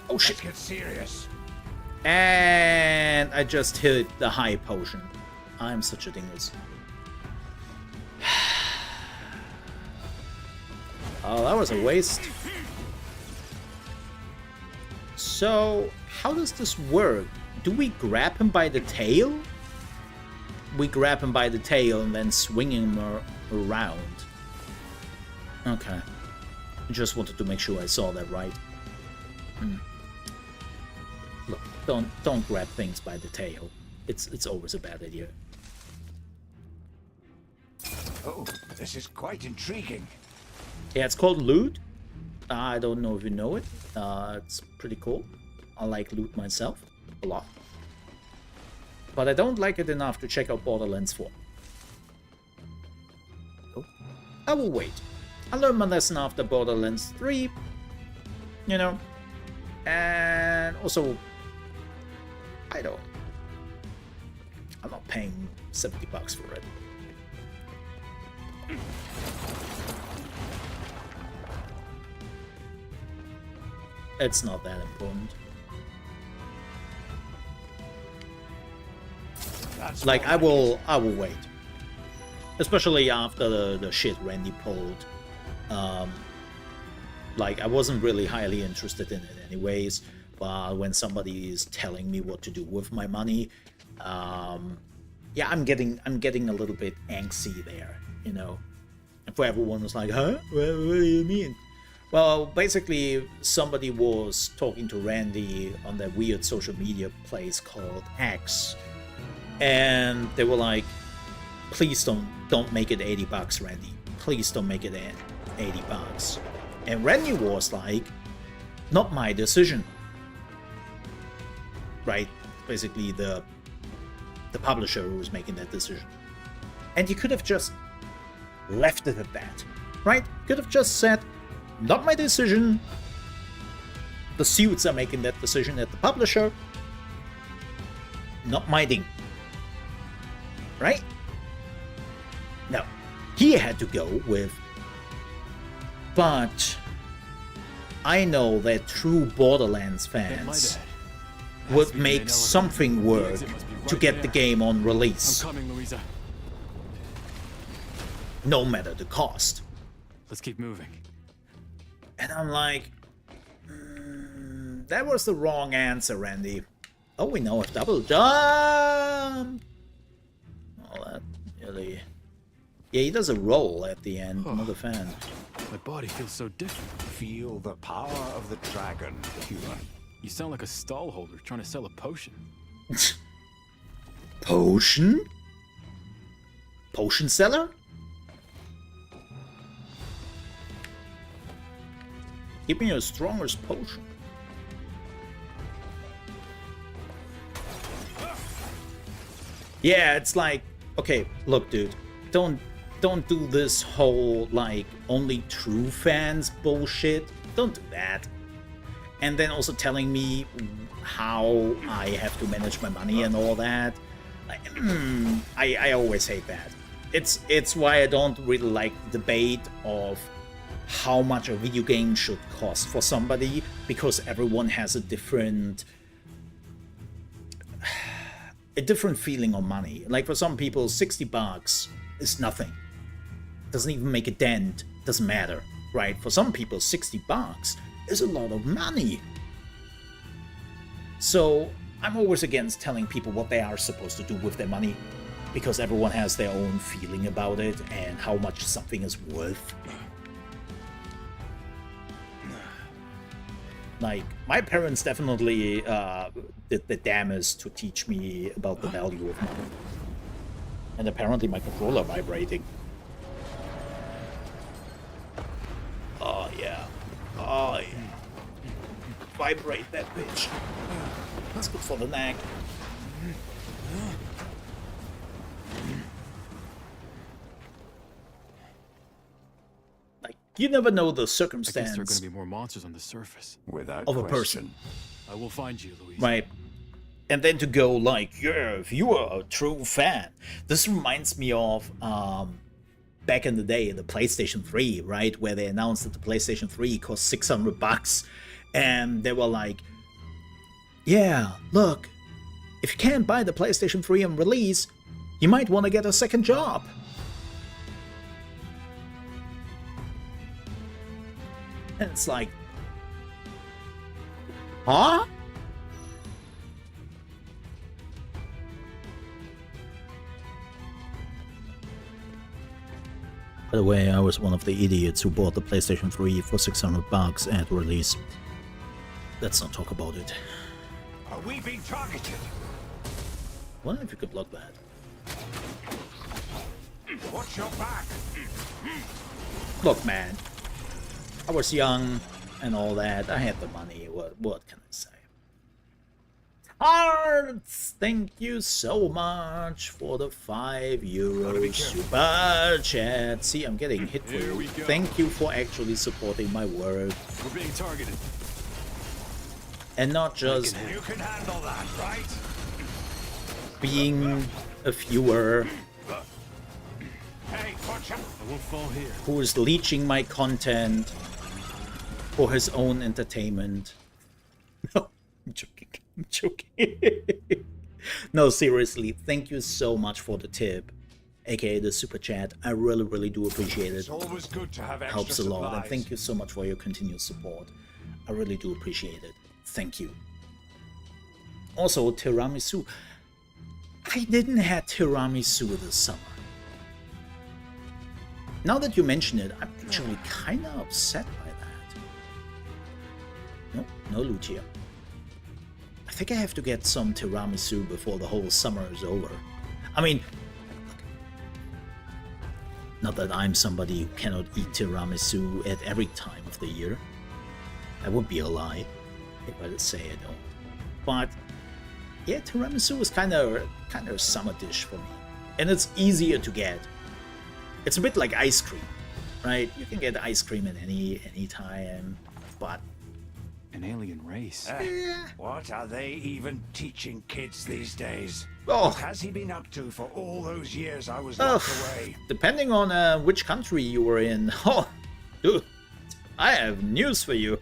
Oh shit. Let's get serious. And I just hit the high potion. I'm such a dingus. Oh, that was a waste. So, how does this work? Do we grab him by the tail? We grab him by the tail and then swing him around. Okay. I just wanted to make sure I saw that right. Look, don't grab things by the tail. It's always a bad idea. Oh, this is quite intriguing. Yeah, it's called loot. I don't know if you know it. It's pretty cool. I like loot myself a lot. But I don't like it enough to check out Borderlands 4. Oh, I will wait. I learned my lesson after Borderlands 3. You know. And also, I'm not paying $70 for it. It's not that important. That's Like, more I will wait. Especially after the shit Randy pulled. Like, I wasn't really highly interested in it anyways, but when somebody is telling me what to do with my money, yeah, I'm getting a little bit angsty there, you know. And for everyone was like, huh? What do you mean? Well, basically, somebody was talking to Randy on that weird social media place called X, and they were like, please don't make it $80, Randy. Please don't make it $80. And Randy was like, not my decision. Right? Basically, the publisher who was making that decision. And you could have just left it at that, right? Could have just said, not my decision. The suits are making that decision at the publisher. Not my thing. Right? No. He had to go with, but I know that true Borderlands fans would make something work to get the game on release. I'm coming, Louisa. No matter the cost. Let's keep moving. And I'm like, that was the wrong answer, Randy. Oh, we know a double jump. Oh, that really... Yeah, he does a roll at the end. I'm not a fan. My body feels so different. Feel the power of the dragon, human. You sound like a stall holder trying to sell a potion. Potion? Potion seller? Give me your strongest potion. Yeah, it's like, okay, look, dude, don't do this whole like only true fans bullshit. Don't do that. And then also telling me how I have to manage my money and all that. I always hate that. It's why I don't really like the debate of how much a video game should cost for somebody, because everyone has a different feeling on money. Like for some people, $60 is nothing. Doesn't even make a dent. Doesn't matter, right? For some people, $60 is a lot of money. So I'm always against telling people what they are supposed to do with their money, because everyone has their own feeling about it and how much something is worth. Like, my parents definitely did the damnest to teach me about the value of money. And apparently my controller vibrating. Oh yeah. Oh yeah. Vibrate that bitch. That's good for the neck. Like, you never know the circumstance. I guess there are going to be more monsters on the surface. Without of a question. person. I will find you, Louise. Right. And then to go like, yeah, if you are a true fan. This reminds me of back in the day, the PlayStation 3, right? Where they announced that the PlayStation 3 cost $600. And they were like, yeah, look, if you can't buy the PlayStation 3 on release, you might want to get a second job. And it's like, huh? By the way, I was one of the idiots who bought the PlayStation 3 for $600 at release. Let's not talk about it. Are we being targeted? Wonder if you could block that. Watch your back. Look, man. I was young and all that. I had the money. What can I say? Hearts, thank you so much for the €5 super chat. See, I'm getting hit for you. Thank you for actually supporting my work. We're being targeted. And not just You can handle that, right? being a viewer Hey, watch out. I won't fall here. who is leeching my content for his own entertainment. No, I'm joking. I'm joking. No, seriously, thank you so much for the tip, aka the super chat. I really, really do appreciate it. It's always good to have extra Helps a lot, and supplies. thank you so much for your continued support. I really do appreciate it. Thank you. Also, tiramisu. I didn't have tiramisu this summer. Now that you mention it, I'm actually kind of upset by that. Nope, no loot here. I think I have to get some tiramisu before the whole summer is over. I mean, not that I'm somebody who cannot eat tiramisu at every time of the year. That would be a lie if I say I don't. But yeah, tiramisu is kind of a summer dish for me, and it's easier to get. It's a bit like ice cream, right? You can get ice cream at any time, but An alien race. What are they even teaching kids these days? Oh. What has he been up to for all those years I was locked away? Depending on which country you were in. Oh, dude, I have news for you.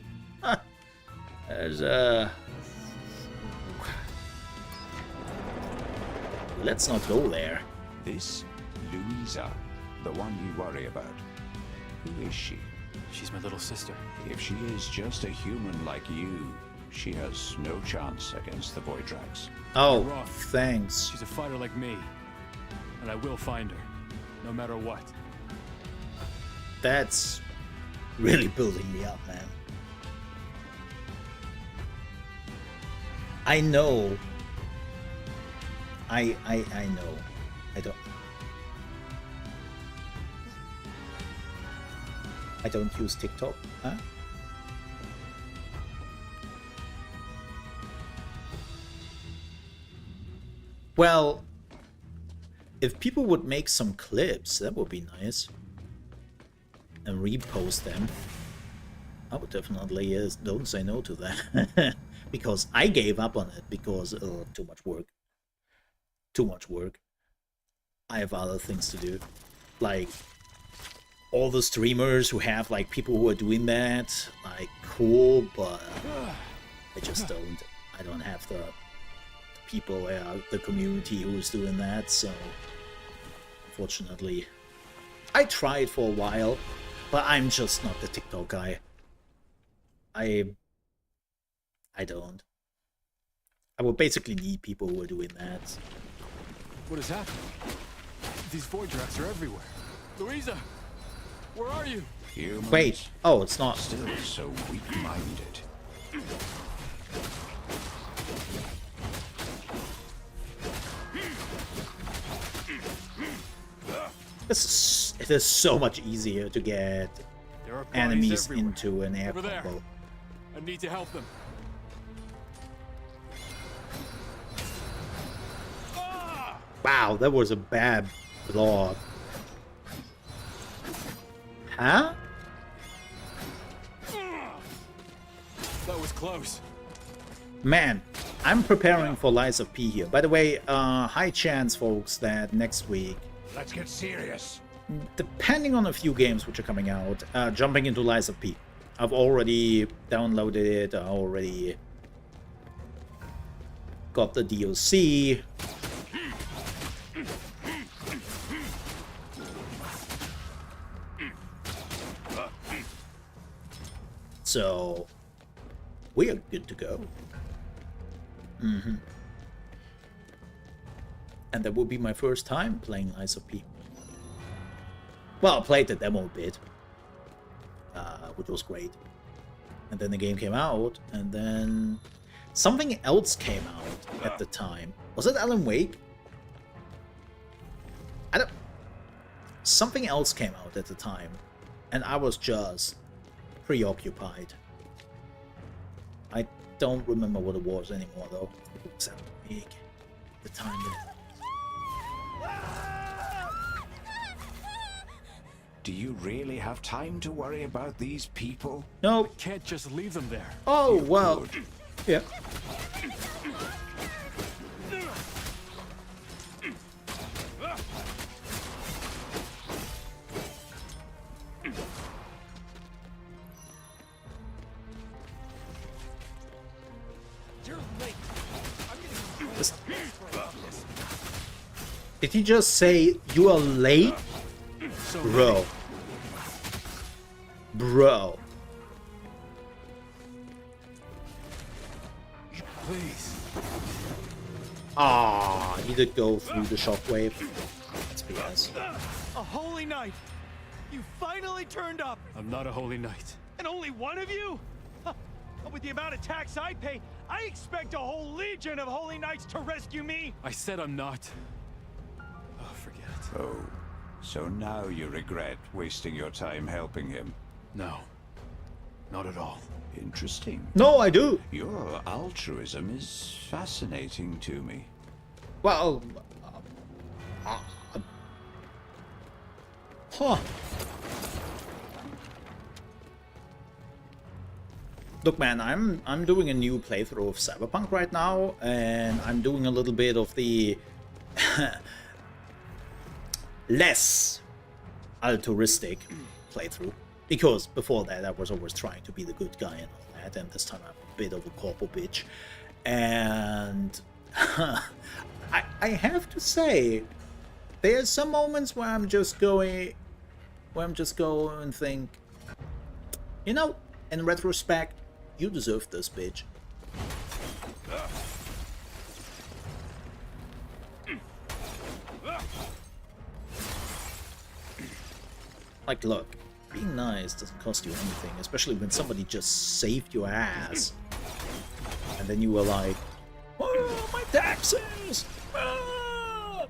There's let's not go there. This Louisa, the one you worry about. Who is she? She's my little sister. If she is just a human like you, she has no chance against the Voidrax. Oh, You're wrong. thanks. She's a fighter like me. And I will find her, no matter what. That's really building me up, man. I know. I know. I don't use TikTok, huh? Well, if people would make some clips, that would be nice. And repost them. I would definitely don't say no to that. Because I gave up on it because too much work. Too much work. I have other things to do. Like all the streamers who have like people who are doing that, like cool, but I just don't. I don't have the people, the community who is doing that, so unfortunately I tried for a while, but I'm just not the TikTok guy. I don't. I would basically need people who are doing that. What is happening? These Voidrax are everywhere. Louisa! Where are you? Humans Wait, oh, it's not. still so weak-minded. It is so much easier to get There are enemies everywhere. into an air Over there. combo. I need to help them. Wow, that was a bad block. Huh? That was close. Man, I'm preparing for Lies of P here. By the way, high chance, folks, that next week, Let's get serious. depending on a few games which are coming out, jumping into Lies of P. I've already downloaded it, I already got the DLC. So, we are good to go. And that will be my first time playing Lies of P. Well, I played the demo a bit, which was great. And then the game came out, and then something else came out at the time. Was it Alan Wake? I don't... Something else came out at the time, and I was just preoccupied. I don't remember what it was anymore, though. It was Alan Wake at the time. Do you really have time to worry about these people? No. Can't just leave them there. Oh, well. Yeah. Did he just say you are late? Bro. Bro. Please. Ah, he did go through the shockwave. That's BS. A holy knight! You finally turned up! I'm not a holy knight. And only one of you? Huh. With the amount of tax I pay, I expect a whole legion of holy knights to rescue me! I said I'm not. Oh, forget it. Oh, so now you regret wasting your time helping him? No. Not at all. Interesting. No, I do. Your altruism is fascinating to me. Well, huh. Look, man, I'm doing a new playthrough of Cyberpunk right now, and I'm doing a little bit of the less altruistic playthrough, because before that I was always trying to be the good guy and all that, and this time I'm a bit of a corpo bitch, and I have to say, there's some moments where I'm just going and think, you know, in retrospect, you deserve this, bitch. Like, look, being nice doesn't cost you anything, especially when somebody just saved your ass. And then you were like, oh, my taxes! Ah!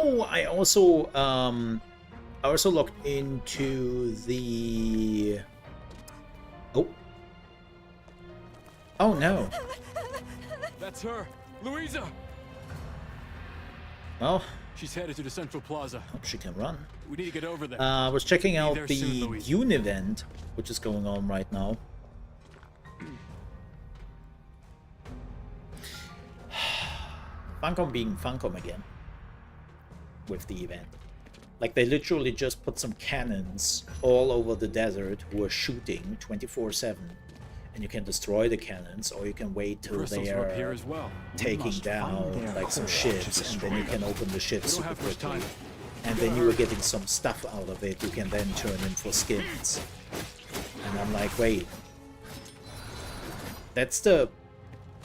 Oh, I also looked into the... Oh no. That's her! Louisa! Well, She's headed to the central plaza. hope she can run. We need to get over there. I was checking out there the soon, Louise. Dune event, which is going on right now. Funcom being Funcom again with the event. Like, they literally just put some cannons all over the desert who are shooting 24/7. And you can destroy the cannons, or you can wait till Crystals they are up here are as well. taking down like some ships, and then you can open the ships We don't super have much quickly. time. And then you are getting some stuff out of it you can then turn in for skins. And I'm like, wait, that's the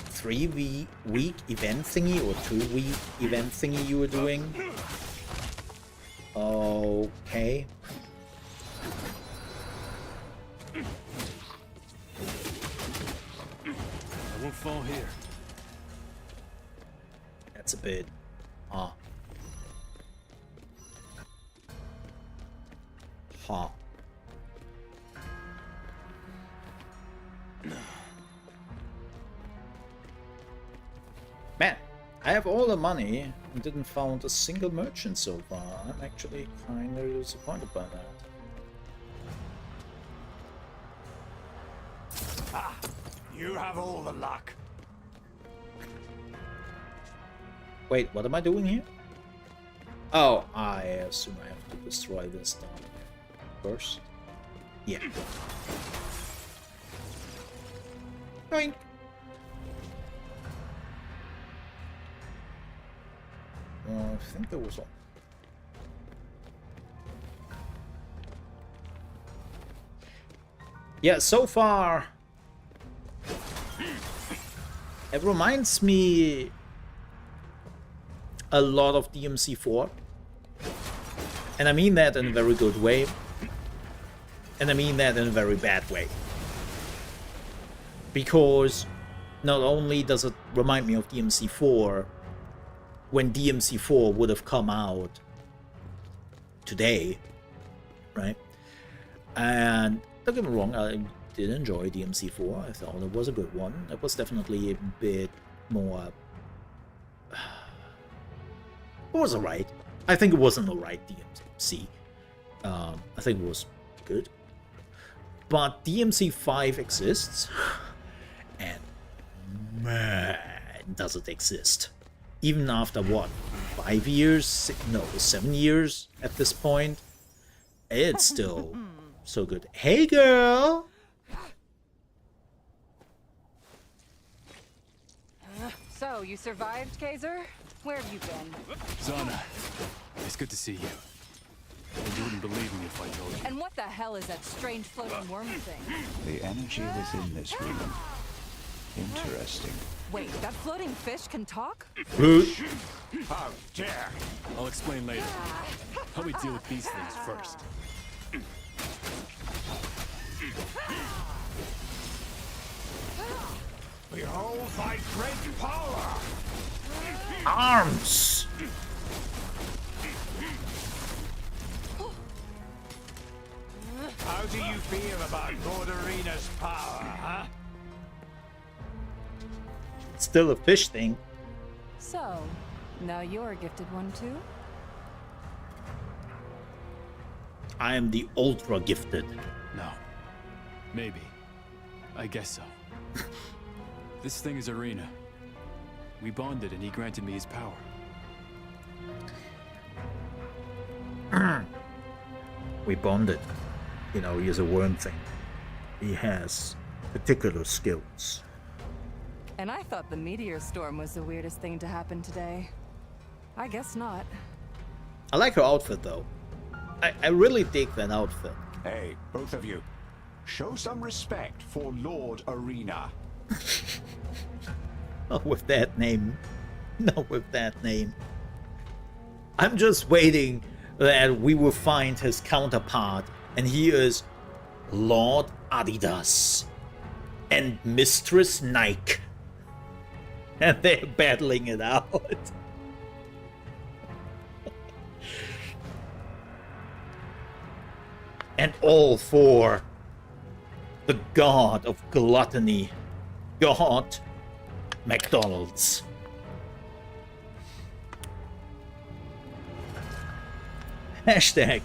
3-week event thingy or 2-week event thingy you were doing? Okay. I won't fall here. That's a bit... Huh. Huh. Man, I have all the money and didn't found a single merchant so far. I'm actually kind of disappointed by that. Ah, you have all the luck. Wait, what am I doing here? Oh, I assume I have to destroy this stuff first. Yeah. Boink. I think there was one. Yeah, so far it reminds me a lot of DMC 4. And I mean that in a very good way. And I mean that in a very bad way. Because not only does it remind me of DMC 4, when DMC 4 would have come out today, right? And don't get me wrong, I did enjoy DMC 4. I thought it was a good one. It was definitely a bit more... It was alright. I think it was an alright DMC. I think it was good. But DMC 5 exists. And man, does it exist. Even after what? 5 years? No, 7 years at this point? It's still so good. Hey, girl! So, you survived, Kaiser? Where have you been? Zana, I It's good to see you. You wouldn't believe me if I told you. And what the hell is that strange floating worm thing? The energy within this room. Interesting. Wait, that floating fish can talk? How dare! I'll explain later. Help me deal with these things first. Behold thy great power! Arms! How do you feel about Lord Arena's power, huh? Still a fish thing. So, now you're a gifted one too? I am the ultra gifted. No. Maybe. I guess so. This thing is Arena. We bonded and he granted me his power. We bonded. You know, he is a worm thing. He has particular skills. And I thought the meteor storm was the weirdest thing to happen today. I guess not. I like her outfit though. I really dig that outfit. Hey, both of you. Show some respect for Lord Arena. Not with that name. Not with that name. I'm just waiting that we will find his counterpart, and he is Lord Adidas and Mistress Nike. And they're battling it out. And all for the god of gluttony, God McDonald's. Hashtag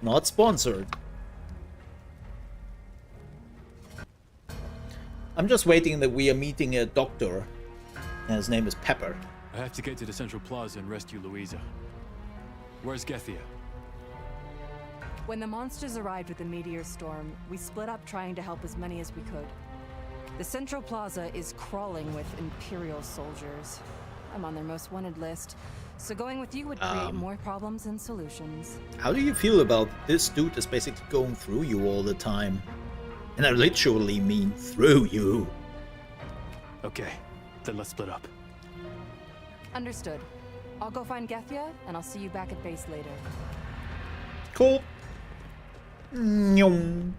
not sponsored. I'm just waiting that we are meeting a doctor, and his name is Pepper. I have to get to the Central Plaza and rescue Louisa. Where's Gethia? When the monsters arrived with the meteor storm, we split up trying to help as many as we could. The Central Plaza is crawling with Imperial soldiers. I'm on their most wanted list, so going with you would create more problems than solutions. How do you feel about this dude is basically going through you all the time? And I literally mean through you. Okay, then let's split up. Understood. I'll go find Gethia, and I'll see you back at base later. Cool. Nyong.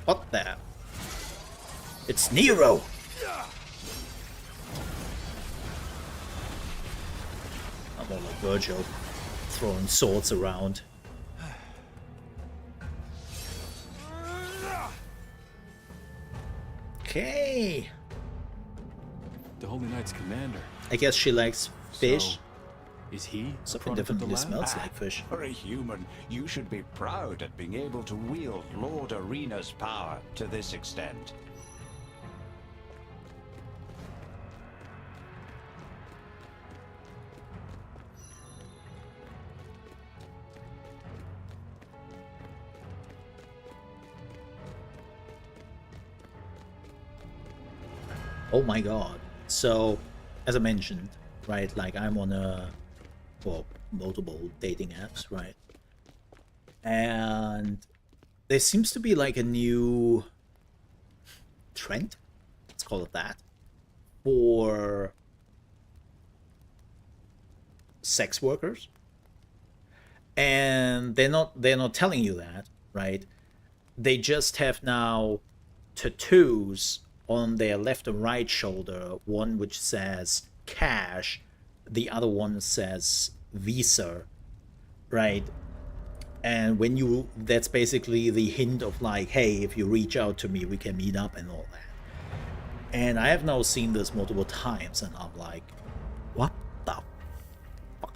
What the? It's Nero! I'm all like Virgil, throwing swords around. Okay. The Holy Knight's commander. I guess she likes fish. So, is he Something product of the definitely lab? smells like fish. For a human, you should be proud at being able to wield Lord Arena's power to this extent. Oh my god. So, as I mentioned, right, like I'm on multiple dating apps, right? And there seems to be like a new trend, let's call it that, for sex workers. And they're not telling you that, right? They just have now tattoos on their left and right shoulder, one which says cash, the other one says Visa, right? And when you, that's basically the hint of like, hey, if you reach out to me, we can meet up and all that. And I have now seen this multiple times, and I'm like, what the fuck?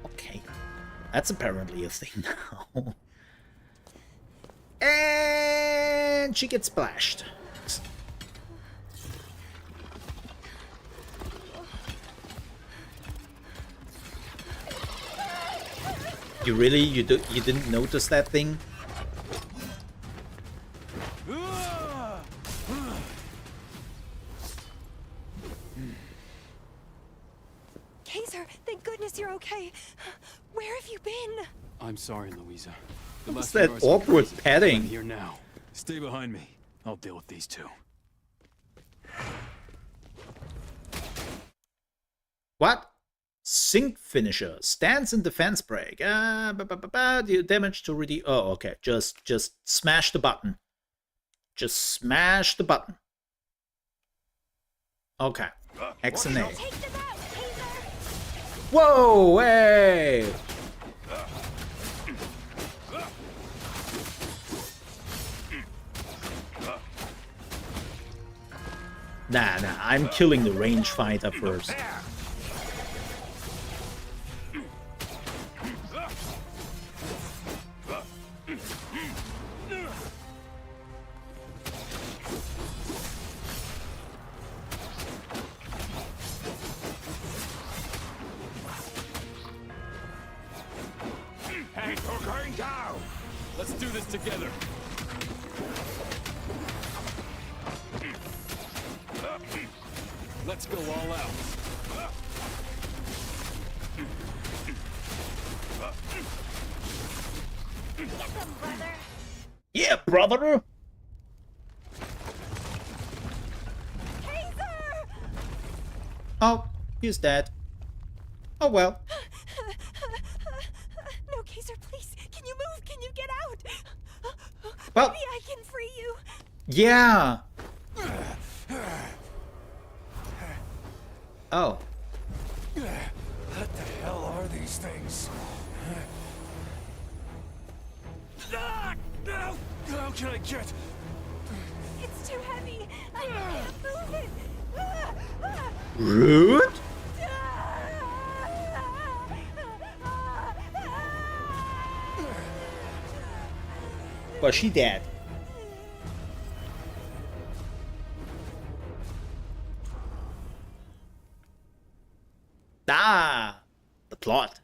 Okay, that's apparently a thing now. And she gets splashed. You really? You didn't notice that thing? goodness you're okay. Where have you been? I'm sorry, Louisa. The What's last few that hours were awkward crazy. petting? I'm here now. Stay behind me. I'll deal with these two. What? Sync finisher. Stance and defense break. Deal damage to ready. Oh, okay. Just smash the button. Just smash the button. Okay. X and A. Take them out, Taser! Whoa! Hey! Nah, I'm killing the range fighter first. Hey, we're going down! Let's do this together. Let's go all out. Get them, brother! Yeah, brother! Taser! Oh, he's dead. Oh well. No, Kaiser, please. Can you move? Can you get out? Well, Maybe I can free you. yeah. Oh. What the hell are these things? No! How can I get? It's too heavy. I can't move it. Rude? Was she dead? Ah, the plot.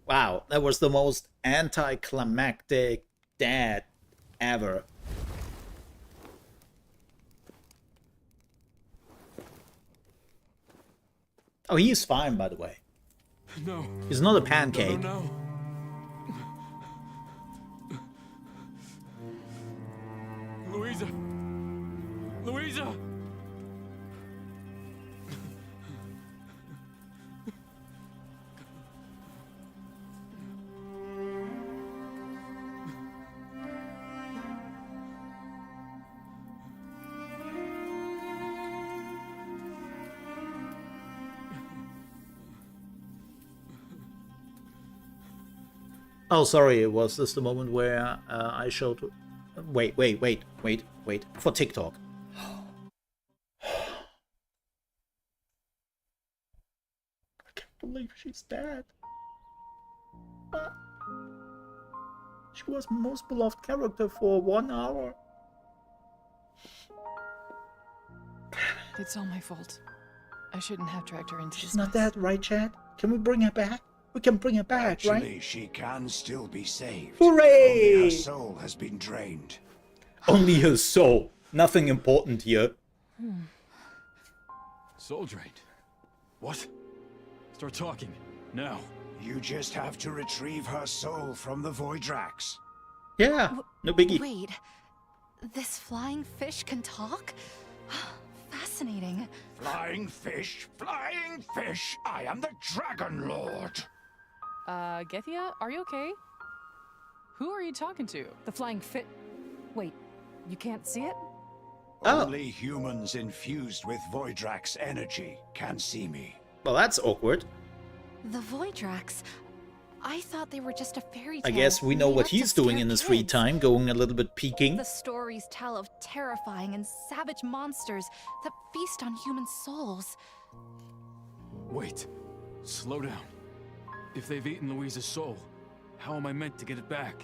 Wow, that was the most anticlimactic death ever. Oh, he is fine, by the way. No. He's not a pancake. No. Louisa! Louisa! Oh, sorry, was this the moment where I showed... Wait. For TikTok. I can't believe she's dead. She was my most beloved character for 1 hour. It's all my fault. I shouldn't have dragged her into She's this not mess. dead, right, Chad? Can we bring her back? We can bring her back, Actually, right? she can still be saved. Hooray! Only her soul has been drained. Only her soul. Nothing important here. Soul drained. What? Start talking. Now. You just have to retrieve her soul from the Voidrax. Yeah, no biggie. Wait, this flying fish can talk? Fascinating. Flying fish, I am the Dragon Lord. Gethia, are you okay? Who are you talking to? The flying fit. Wait, you can't see it? Oh. Only humans infused with Voidrax energy can see me. Well, that's awkward. The Voidrax. I thought they were just a fairy I tale. guess we know made what up to he's doing scare in his free kids. time, going a little bit peeking. The stories tell of terrifying and savage monsters that feast on human souls. Wait. Slow down. If they've eaten Louisa's soul, how am I meant to get it back?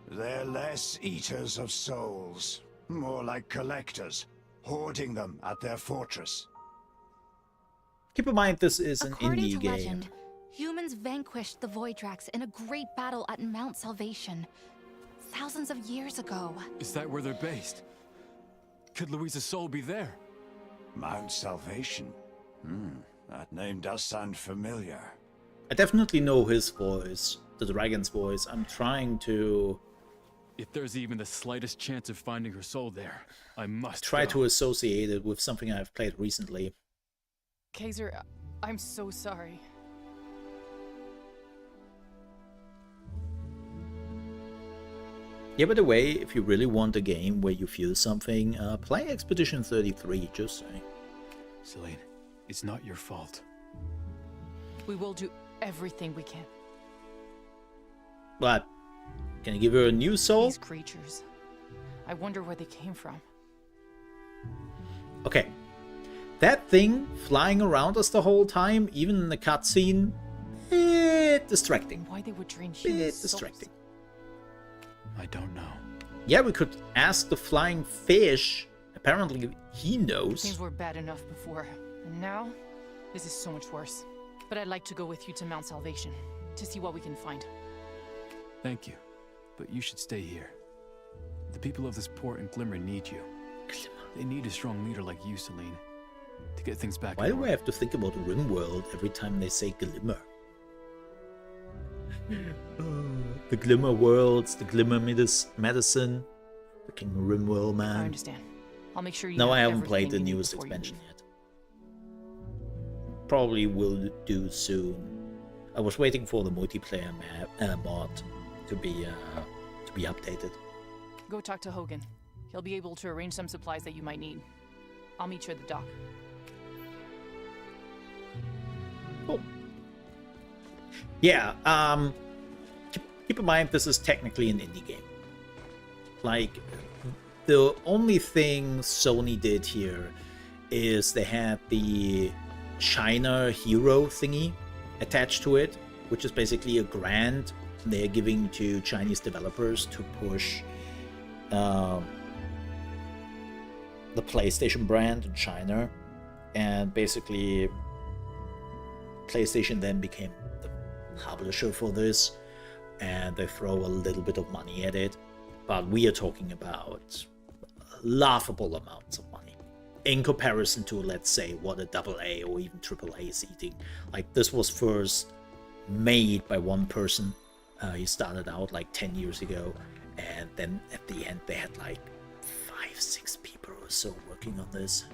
They're less eaters of souls, more like collectors, hoarding them at their fortress. Keep in mind, this is an According indie to game. legend, humans vanquished the Voidrax in a great battle at Mount Salvation, thousands of years ago. Is that where they're based? Could Louisa's soul be there? Mount Salvation? That name does sound familiar. I definitely know his voice, the dragon's voice. I'm trying to If there's even the slightest chance of finding her soul there, I must try go. to associate it with something I've played recently. Kaiser, I'm so sorry. Yeah, by the way, if you really want a game where you feel something, play Expedition 33, just saying. Celine, it's not your fault. We will do everything we can. But, can I give her a new soul? These creatures. I wonder where they came from. Okay. That thing flying around us the whole time, even in the cutscene, bit distracting. Why they would drain human Bit souls. distracting. I don't know. Yeah, we could ask the flying fish. Apparently, he knows. Things were bad enough before, and now this is so much worse. But I'd like to go with you to Mount Salvation to see what we can find. Thank you, but you should stay here. The people of this port and Glimmer need you. They need a strong leader like you, Celine, to get things back. Why in do I order. have to think about RimWorld every time they say Glimmer? The Glimmer Worlds, the Glimmer Medicine, freaking RimWorld, I man. understand. I'll make sure you No, have I haven't everything played the you need newest before you expansion leave. yet. Probably will do soon. I was waiting for the multiplayer mod to be updated. Go talk to Hogan. He'll be able to arrange some supplies that you might need. I'll meet you at the dock. Cool. Yeah, keep in mind this is technically an indie game. Like, the only thing Sony did here is they had the China Hero thingy attached to it, which is basically a grant they're giving to Chinese developers to push the PlayStation brand in China. And basically, PlayStation then became the publisher for this, and they throw a little bit of money at it. But we are talking about laughable amounts of money in comparison to, let's say, what a AA or even AAA is eating. Like, this was first made by one person. He started out like 10 years ago, and then at the end they had like 5-6 people or so working on this.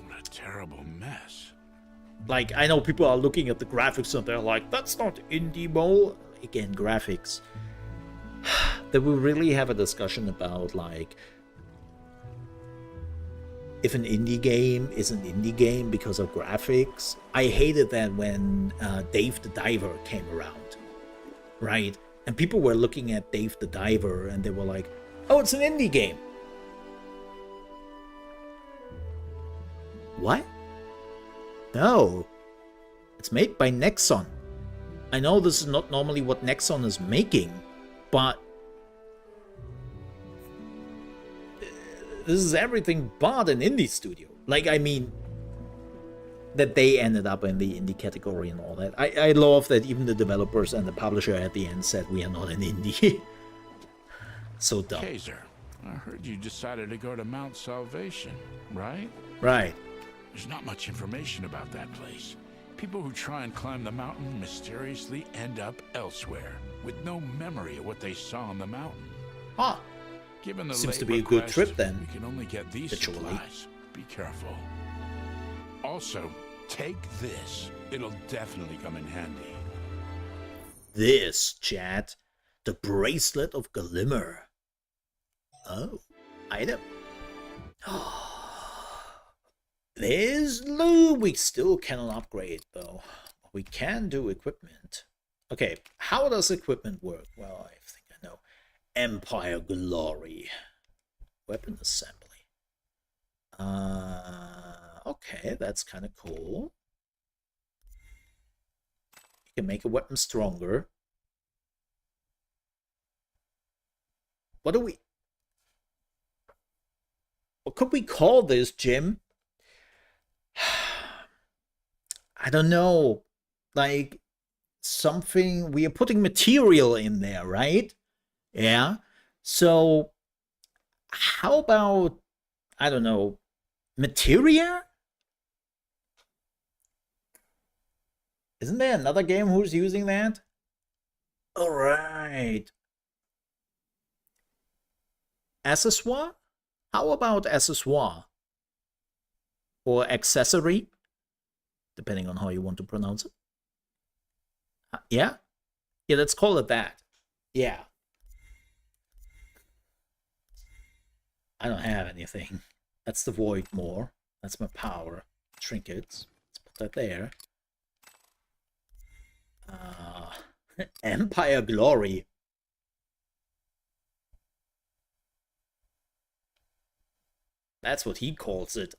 What a terrible mess. Like, I know people are looking at the graphics and they're like, that's not indie mole. Again, graphics. That we really have a discussion about, like, if an indie game is an indie game because of graphics. I hated that when Dave the Diver came around, right? And people were looking at Dave the Diver and they were like, oh, it's an indie game. What? No. It's made by Nexon. I know this is not normally what Nexon is making, but this is everything but an indie studio. Like, I mean, that they ended up in the indie category and all that. I love that even the developers and the publisher at the end said we are not an indie. So dumb. Kaiser, I heard you decided to go to Mount Salvation, right? Right. There's not much information about that place. People who try and climb the mountain mysteriously end up elsewhere, with no memory of what they saw on the mountain. Huh. Given the Seems late to be a good request, trip then. We can only get these Literally. supplies. Be careful. Also, take this. It'll definitely come in handy. This, chat. The Bracelet of Glimmer. Oh. Item. There's loot we still cannot upgrade, though. We can do equipment. Okay, how does equipment work? Well, I think I know. Empire Glory. Weapon assembly. Okay, that's kind of cool. You can make a weapon stronger. What do we... What could we call this, Jim? I don't know. Like, something... We are putting material in there, right? Yeah. So, how about... I don't know. Materia? Isn't there another game who's using that? Alright. Accessoire? How about accessoire? Or accessory? Depending on how you want to pronounce it. Yeah? Yeah, let's call it that. Yeah. I don't have anything. That's the void more. That's my power. Trinkets. Let's put that there. Empire Glory. That's what he calls it.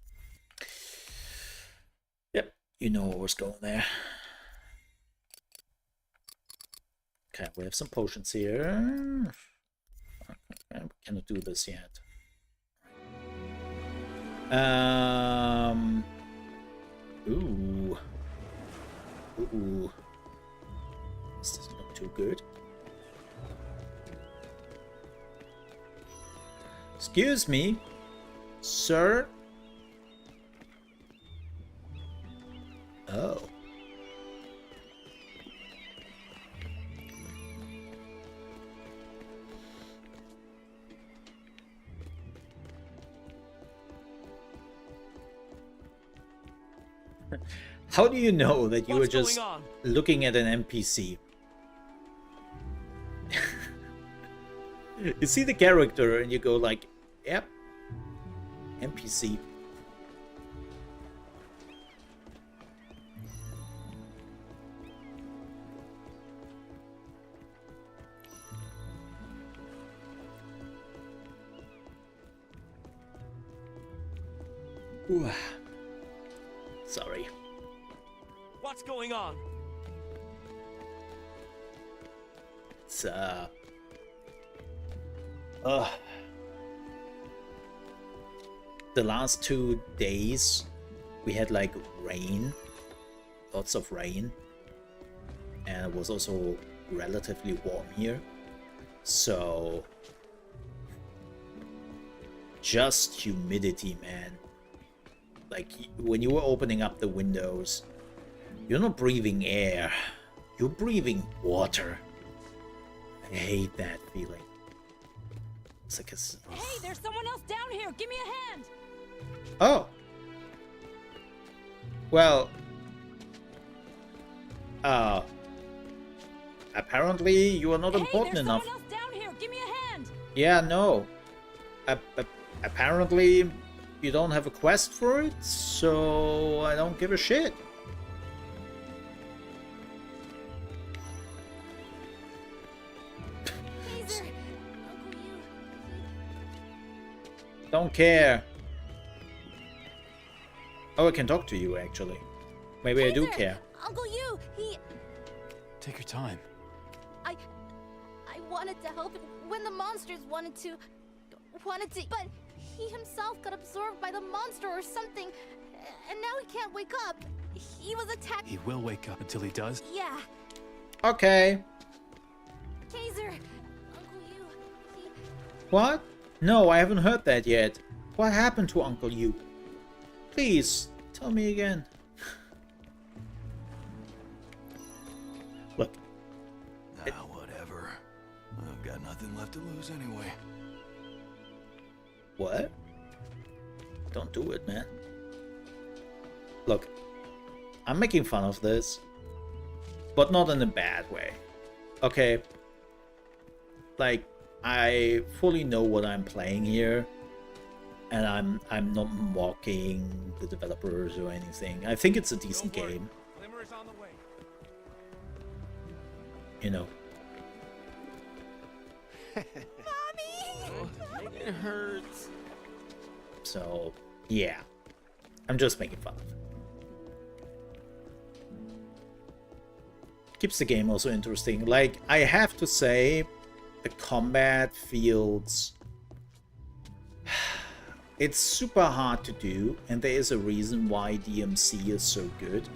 Yep, you know what was going there. Okay, we have some potions here. Okay, we cannot do this yet. Ooh. Ooh. This doesn't look too good. Excuse me, sir. Oh. How do you know that you were just looking at an NPC? You see the character and you go like, yep, NPC. Ooh. Sorry. What's going on? It's the last 2 days we had like rain, lots of rain, and it was also relatively warm here, so just humidity, man. Like when you were opening up the windows, you're not breathing air, you're breathing water. I hate that feeling. It's like a... Hey, there's someone else down here. Give me a hand. Oh. Well. Apparently you are not important enough. Hey, there's someone else down here. Give me a hand. Yeah, no. Apparently you don't have a quest for it, so I don't give a shit. Don't care. Oh, I can talk to you, actually. Maybe I do care. Uncle Yu, he... Take your time. I wanted to help him when the monsters wanted to, but he himself got absorbed by the monster or something, and now he can't wake up. He was attacked. He will wake up. Until he does? Yeah. Okay. Taser, Uncle Yu, he... What? No, I haven't heard that yet. What happened to Uncle Yu? Please, tell me again. Look. Whatever. I've got nothing left to lose anyway. What? Don't do it, man. Look, I'm making fun of this, but not in a bad way. Okay? Like, I fully know what I'm playing here, and I'm not mocking the developers or anything. I think it's a decent game. You know. Mommy! It hurts. So, yeah. I'm just making fun of it. Keeps the game also interesting. Like, I have to say, the combat feels... It's super hard to do, and there is a reason why DMC is so good.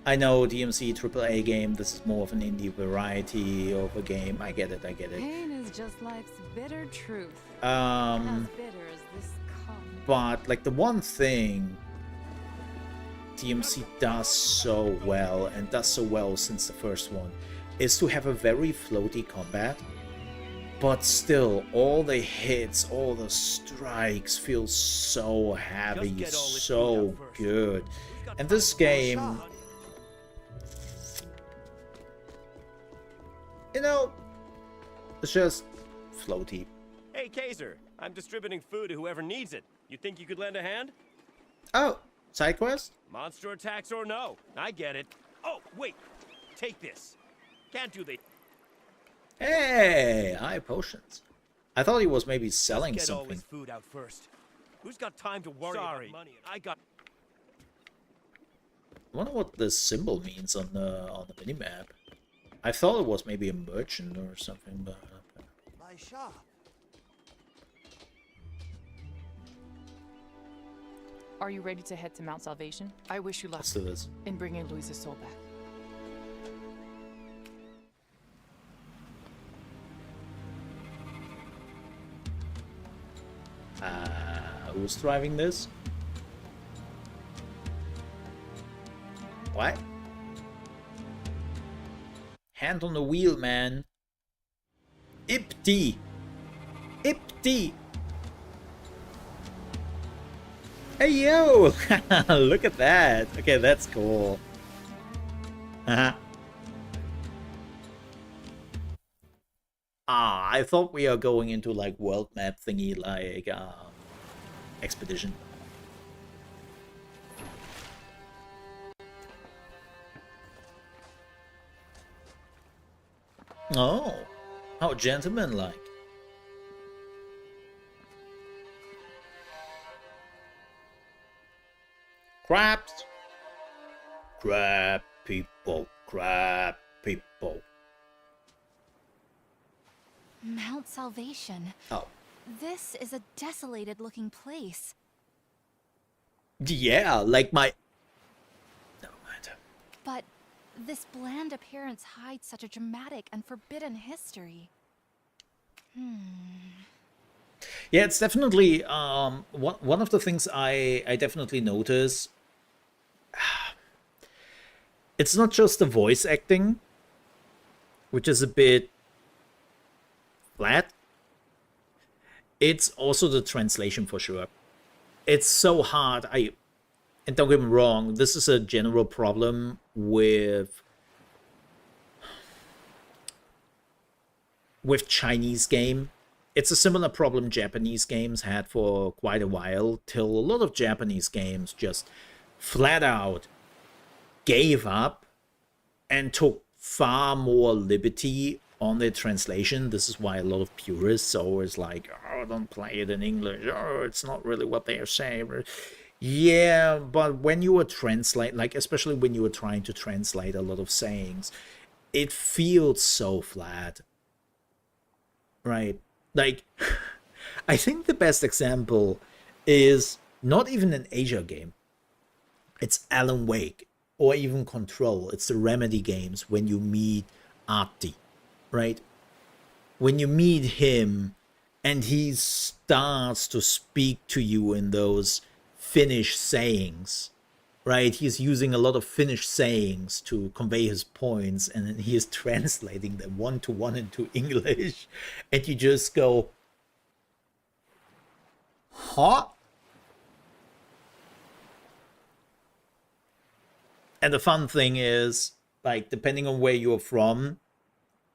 I know DMC AAA game, this is more of an indie variety of a game. I get it, I get it. Pain is just life's bitter truth. As bitter as this coffee. But, like, the one thing DMC does so well, and does so well since the first one, is to have a very floaty combat, but still all the hits, all the strikes feel so heavy, so good. And this game, you know, it's just floaty. Hey, Kaiser, I'm distributing food to whoever needs it. You think you could lend a hand? Oh, side quest? Monster attacks or no, I get it. Oh, wait, take this. Can't do the... Hey, eye potions. I thought he was maybe selling Get all something. this food out first. Who's got time to worry about money? I got... I wonder what this symbol means on the minimap. I thought it was maybe a merchant or something, but... My shop. Are you ready to head to Mount Salvation? I wish you luck Let's do this. in bringing Louisa's soul back. Who's driving this? What? Hand on the wheel, man. Ipti. Ipti. Hey, yo. Look at that. Okay, that's cool. I thought we are going into like world map thingy, like expedition. Oh, how gentlemanlike. Crabs. Crab people. Crab people. Mount Salvation. Oh. This is a desolated looking place. Yeah, like my... Never mind. But this bland appearance hides such a dramatic and forbidden history. Yeah, it's definitely one of the things I definitely notice. It's not just the voice acting, which is a bit flat. It's also the translation for sure. It's so hard. And don't get me wrong, this is a general problem with Chinese game. It's a similar problem Japanese games had for quite a while, till a lot of Japanese games just flat out gave up and took far more liberty on their translation. This is why a lot of purists are always like, oh, don't play it in English. Oh, it's not really what they are saying. Yeah, but when you are translate, like especially when you are trying to translate a lot of sayings, it feels so flat. Right? Like, I think the best example is not even an Asia game. It's Alan Wake or even Control. It's the Remedy games when you meet Artie, right? When you meet him and he starts to speak to you in those Finnish sayings, right? He's using a lot of Finnish sayings to convey his points, and then he is translating them one-to-one into English, and you just go, huh? And the fun thing is, like, depending on where you're from,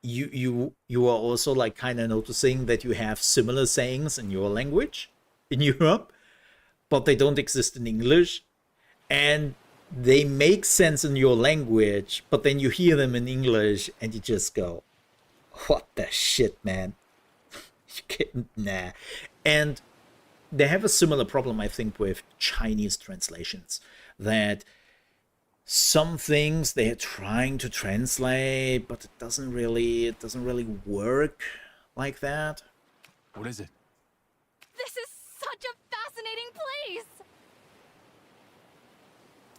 you are also like kind of noticing that you have similar sayings in your language in Europe, but they don't exist in English, and they make sense in your language, but then you hear them in English and you just go, what the shit, man? You can't, nah. And they have a similar problem, I think, with Chinese translations, that some things they're trying to translate, but it doesn't really work like that. What is it? This is such a fascinating place!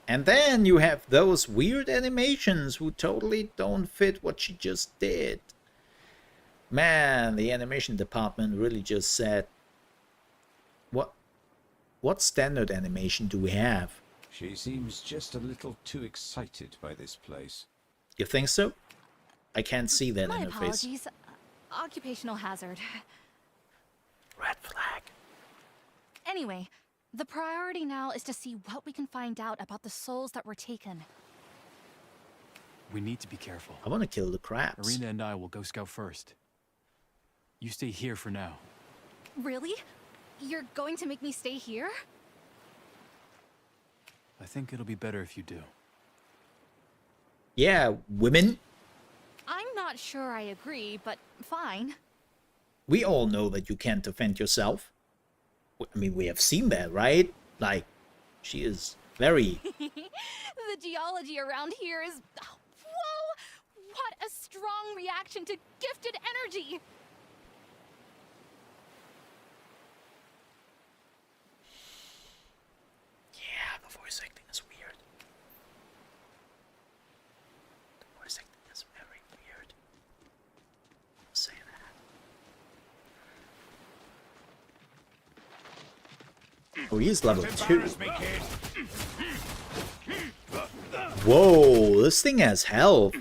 And then you have those weird animations who totally don't fit what she just did. Man, the animation department really just said, what standard animation do we have? She seems just a little too excited by this place. You think so? I can't see that My in her face. apologies. Occupational hazard. Red flag. Anyway, the priority now is to see what we can find out about the souls that were taken. We need to be careful. I want to kill the crabs. Arena and I will go scout first. You stay here for now. Really? You're going to make me stay here? I think it'll be better if you do. Yeah, women. I'm not sure I agree, but fine. We all know that you can't defend yourself. I mean, we have seen that, right? Like, she is very... The geology around here is... Whoa! What a strong reaction to gifted energy! Yeah, the voice acting is weird. The voice acting is very weird. I'll say that. Oh, he's level 2. Whoa, this thing has health.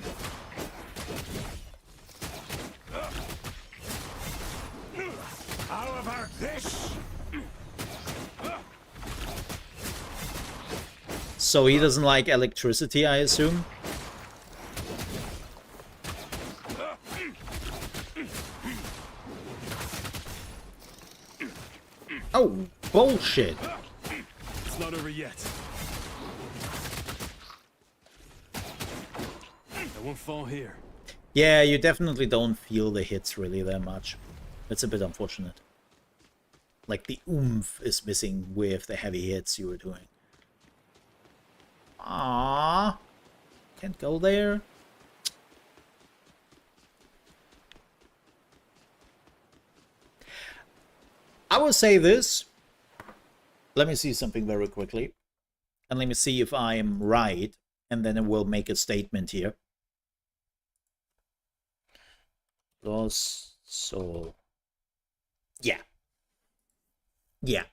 How about this? So he doesn't like electricity, I assume? Oh, bullshit. It's not over yet. I won't fall here. Yeah, you definitely don't feel the hits really that much. It's a bit unfortunate. Like the oomph is missing with the heavy hits you were doing. Ah, can't go there. I will say this. Let me see something very quickly. And let me see if I am right. And then I will make a statement here. Lost soul. Yeah. Yeah.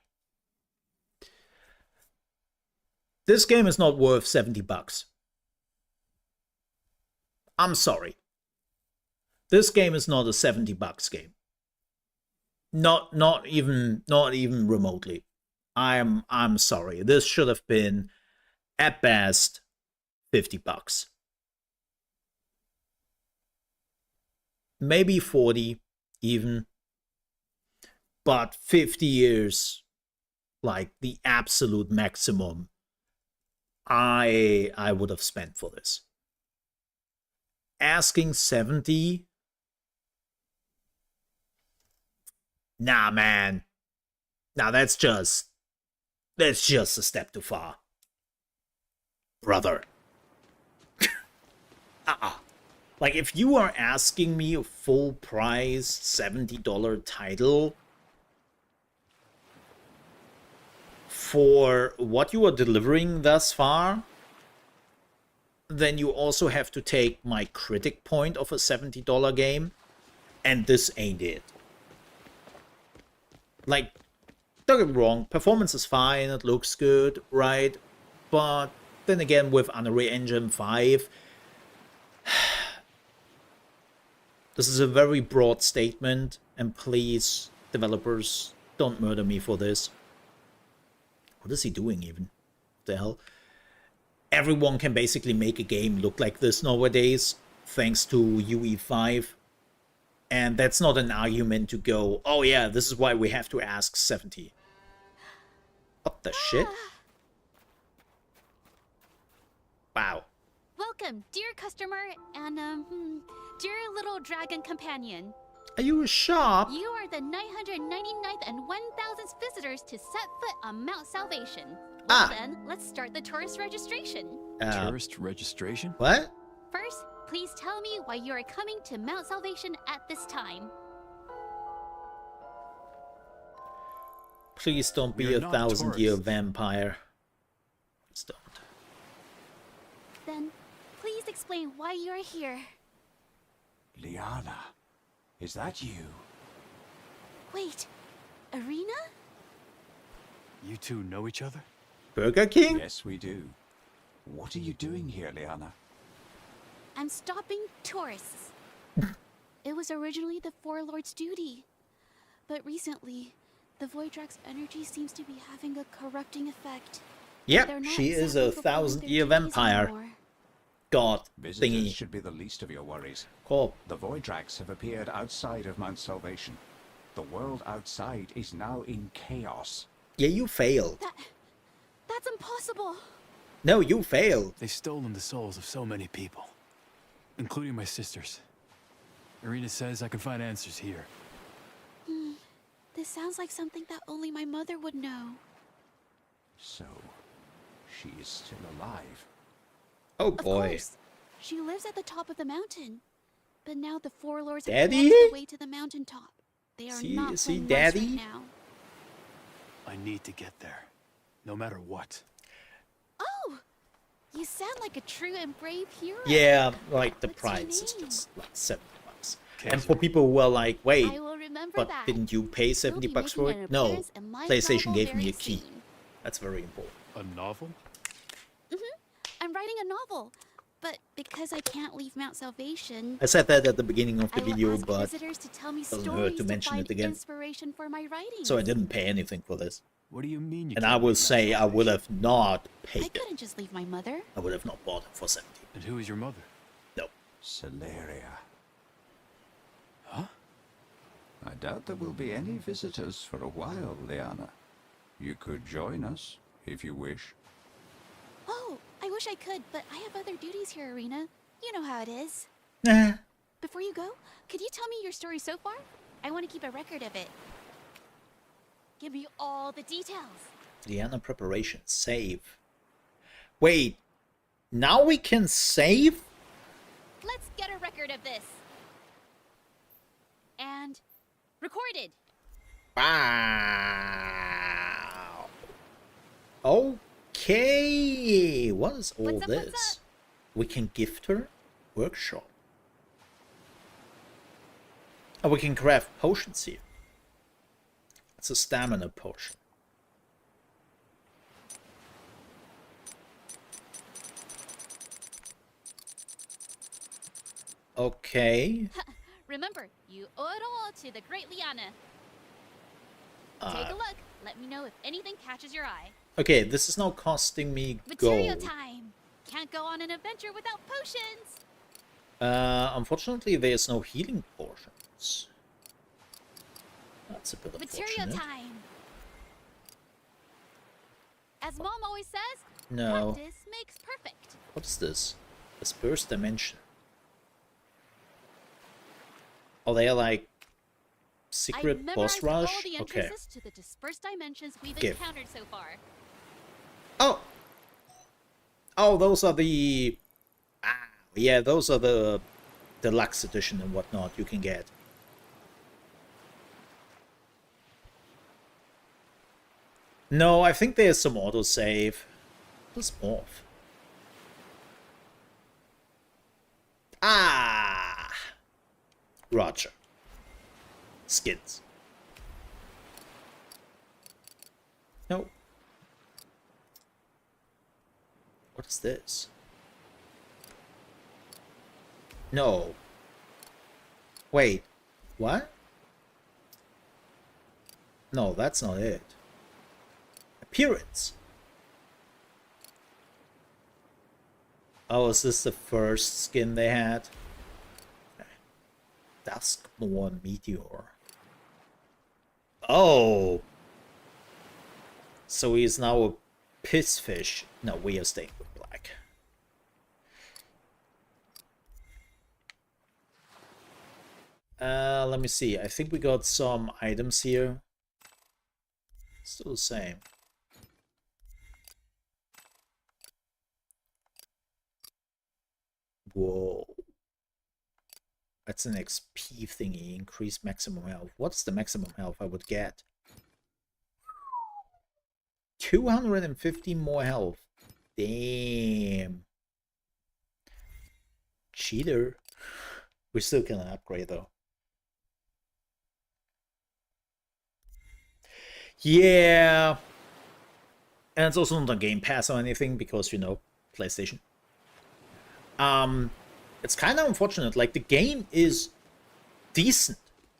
This game is not worth $70. I'm sorry. This game is not a $70 game. Not even remotely. I'm sorry. This should have been at best $50. Maybe 40 even. But 50 years, like the absolute maximum I would have spent for this. Asking 70? Nah, man. Nah, that's just a step too far. Brother. Like, if you are asking me a full price $70 title for what you are delivering thus far, then you also have to take my critic point of a $70 game, and this ain't it. Like, don't get me wrong, performance is fine, it looks good, right? But then again, with Unreal Engine 5, this is a very broad statement, and please, developers, don't murder me for this. What is he doing even? What the hell? Everyone can basically make a game look like this nowadays, thanks to UE5. And that's not an argument to go, oh yeah, this is why we have to ask 70. What the shit? Wow. Welcome, dear customer, and dear little dragon companion. Are you a shop? You are the 999th and 1000th visitors to set foot on Mount Salvation. Well then, let's start the tourist registration. Tourist registration? What? First, please tell me why you are coming to Mount Salvation at this time. Please don't be We are a not 1000-year tourists. vampire. Please don't. Then, please explain why you are here. Liana, is that you? Wait, Arena? You two know each other? Burger King? Yes, we do. What are you doing here, Liana? I'm stopping tourists. It was originally the Four Lords' duty. But recently, the Voidrak's energy seems to be having a corrupting effect. Yep, They're not she is a exactly fulfilling 1000-year their duties vampire. anymore. God Visitors thingy. should be the least of your worries. Cool. The Voidraks have appeared outside of Mount Salvation. The world outside is now in chaos. Yeah, you failed. That's impossible. No, you failed. They've stolen the souls of so many people, including my sisters. Irina says I can find answers here. This sounds like something that only my mother would know. So, she is still alive. Oh Of boy. course. She lives at the top of the mountain. But now the Four Lords have Daddy? blocked the way to the mountaintop. They are See- not see, playing nice Daddy? right now. I need to get there, no matter what. Oh! You sound like a true and brave hero. Yeah, like the What's your price is name? just like $70. Okay, And for people who are like, wait, I will remember but that. didn't you pay You'll 70 be bucks for making it? an No, appearance in my PlayStation novel gave me very a key. soon. That's very important. A novel? I'm writing a novel. But because I can't leave Mount Salvation, I said that at the beginning of the I will video, ask but visitors to tell me doesn't stories hurt to mention find it again. inspiration for my writing. so I didn't pay anything for this. What do you mean you And can't I will leave say Mount I would Salvation? have not I paid it. couldn't just leave my mother. I would have not bought it for 70. And who is your mother? No. Celeria. Huh? I doubt there will be any visitors for a while, Liana. You could join us, if you wish. Oh, I wish I could, but I have other duties here, Irina. You know how it is. Nah. Before you go, could you tell me your story so far? I want to keep a record of it. Give me all the details. Liana preparation. Save. Wait. Now we can save? Let's get a record of this. And recorded. Wow. Okay. What is all What's up, what's this? up? We can gift her workshop. Oh, we can craft potions here. It's a stamina potion. Okay. Remember, you owe it all to the great Liana. Take a look. Let me know if anything catches your eye. Okay, this is now costing me Material gold. time. Can't go on an adventure without potions. Unfortunately, there's no healing potions. That's a bit Material unfortunate. time. As Mom always says, No. practice makes perfect. What is this? Dispersed dimension. Are they like secret I've boss memorized all rush? the Okay. entrances to the dispersed dimensions we've Give. encountered so far. Oh! Oh, those are the... Ah, yeah, those are the deluxe edition and whatnot you can get. No, I think there's some autosave. What's morph? Ah! Roger. Skins. No. What is this? No. Wait. What? No, that's not it. Appearance. Oh, is this the first skin they had? Okay. Duskmourn Meteor. Oh! So he is now a pissfish. No, we are staying with black. Let me see. I think we got some items here. Still the same. Whoa. That's an XP thingy. Increase maximum health. What's the maximum health I would get? 250 more health. Damn. Cheater. We still can upgrade though. Yeah. And it's also not on Game Pass or anything because, you know, PlayStation. It's kind of unfortunate. Like, the game is decent.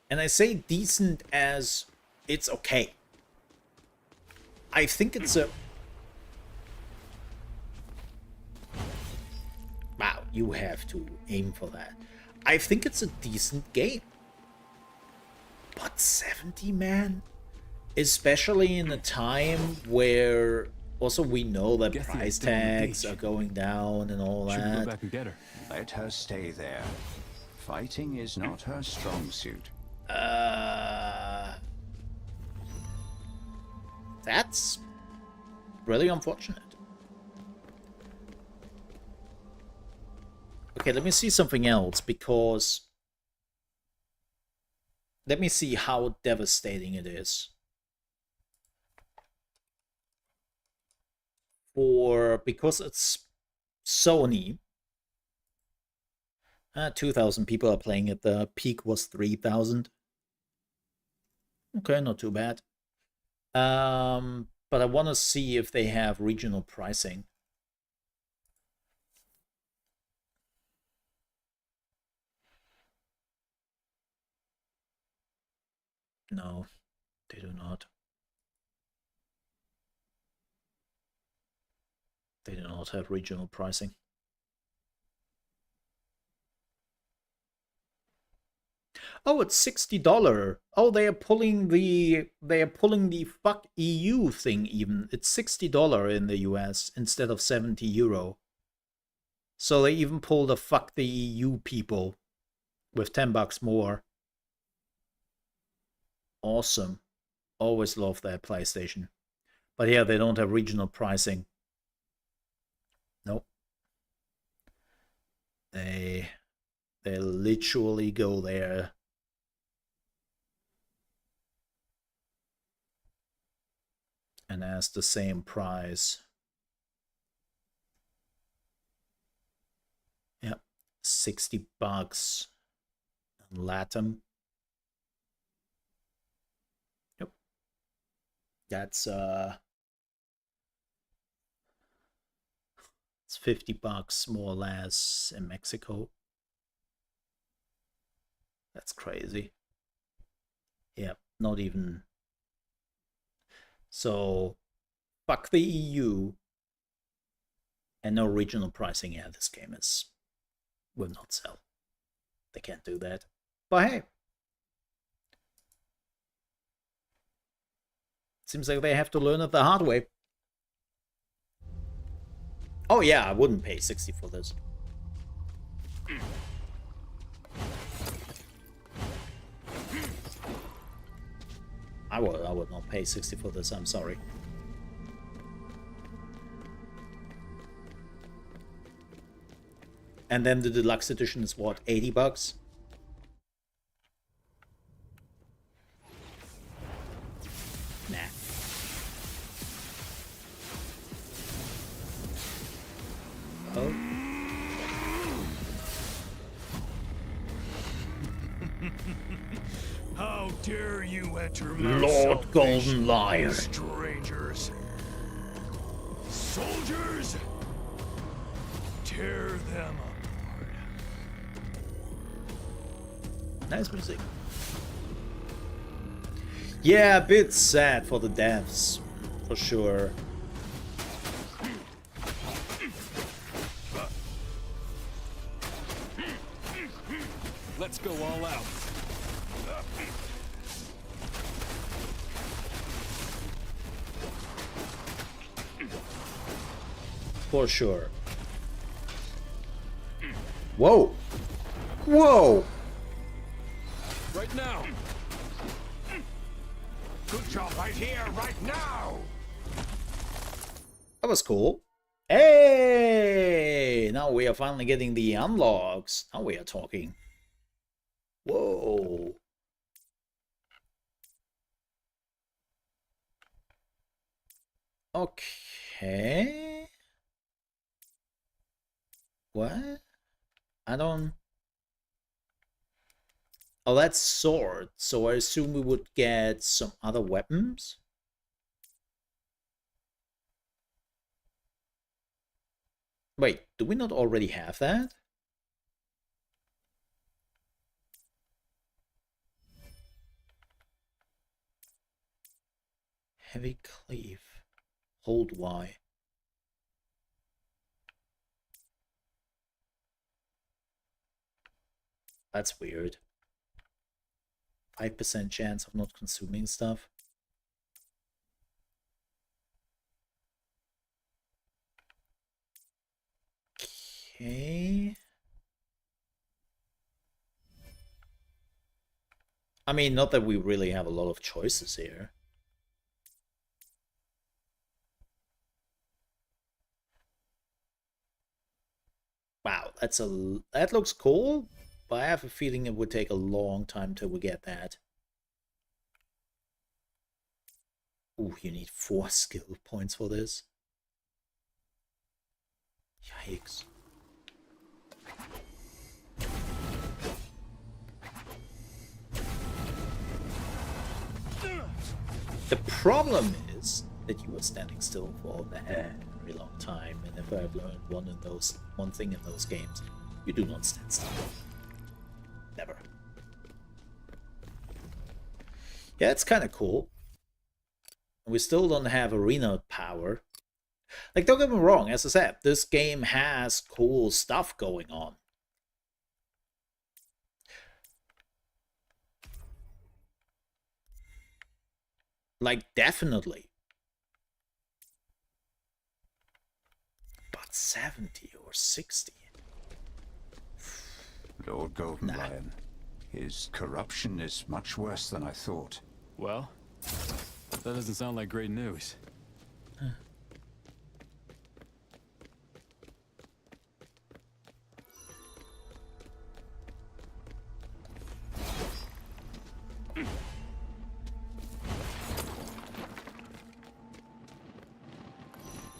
And I say decent as it's okay. I think it's a... Wow, you have to aim for that. I think it's a decent game. But 70, man? Especially in a time where also we know that price tags are going down and all Should we that. go back and get her? Let her stay there. Fighting is not her strong suit. That's really unfortunate. Okay, let me see something else, because let me see how devastating it is. Because it's Sony, 2,000 people are playing it. The peak was 3,000. Okay, not too bad. But I want to see if they have regional pricing. No, they do not. They do not have regional pricing. Oh, it's $60. Oh, they are pulling the fuck EU thing even. It's $60 in the US instead of €70. So they even pull the fuck the EU people with $10 more. Awesome. Always love that PlayStation. But yeah, they don't have regional pricing. Nope. They literally go there. And ask the same price. Yep, $60 in Latin. Yep. That's it's $50 more or less in Mexico. That's crazy. Yep, not even. So, fuck the EU and no regional pricing. Yeah, this game will not sell. They can't do that. But hey, seems like they have to learn it the hard way. Oh yeah, I wouldn't pay 60 for this. I would not pay 60 for this, I'm sorry. And then the deluxe edition is what, $80? Nah. Oh. How dare you enter my Lord Golden Lion. Strangers. Soldiers, tear them apart. Nice music. Yeah, a bit sad for the devs, for sure. Let's go all out. For sure. Whoa! Whoa! Right now. Good job right here, right now. That was cool. Hey! Now we are finally getting the unlocks. Now we are talking. Whoa. Okay. What? I don't... Oh, that's sword. So I assume we would get some other weapons? Wait, do we not already have that? Heavy cleave. Hold Y. That's weird. 5% chance of not consuming stuff. Okay. I mean, not that we really have a lot of choices here. Wow, that looks cool, but I have a feeling it would take a long time till we get that. Ooh, you need 4 skill points for this. Yikes. The problem is that you were standing still for a very long time, and if I've learned one thing in those games, you do not stand still. Never. Yeah, it's kind of cool. We still don't have arena power. Like, don't get me wrong, as I said, this game has cool stuff going on. Like, definitely. But 70 or 60? Lord Golden Lion, his corruption is much worse than I thought. Well, that doesn't sound like great news.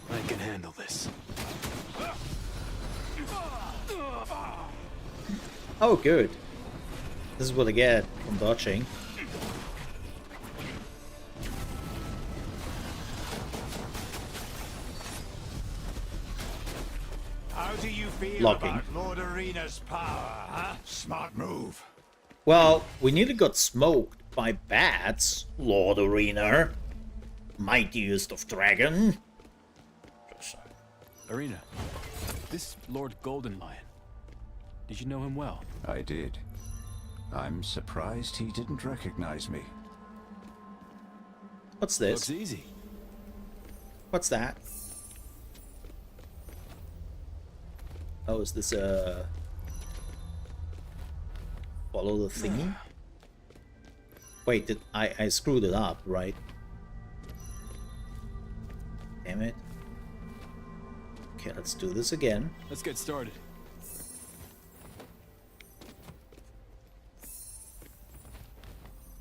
I can handle this. Oh, good. This is what I get from dodging. How do you feel Blocking. about Lord Arena's power, huh? Smart move. Well, we nearly got smoked by bats, Lord Arena. Mightiest of Dragon. Arena, this Lord Golden Lion, did you know him well? I did. I'm surprised he didn't recognize me. What's this? Looks easy. What's that? Oh, is this a... follow the thingy? Wait, did I screwed it up, right? Damn it. Okay, let's do this again. Let's get started.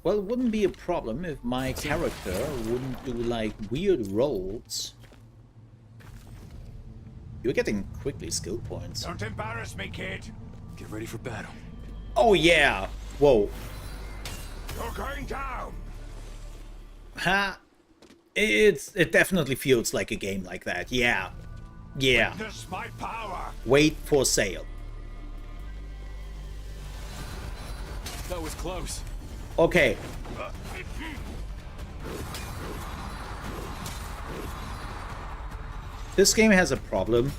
Well, it wouldn't be a problem if my character wouldn't do like weird rolls. You're getting quickly skill points. Don't embarrass me, kid. Get ready for battle. Oh yeah! Whoa. You're going down. Ha! It definitely feels like a game like that. Yeah. Yeah. Witness my power. Wait for sale. That was close. Okay. This game has a problem.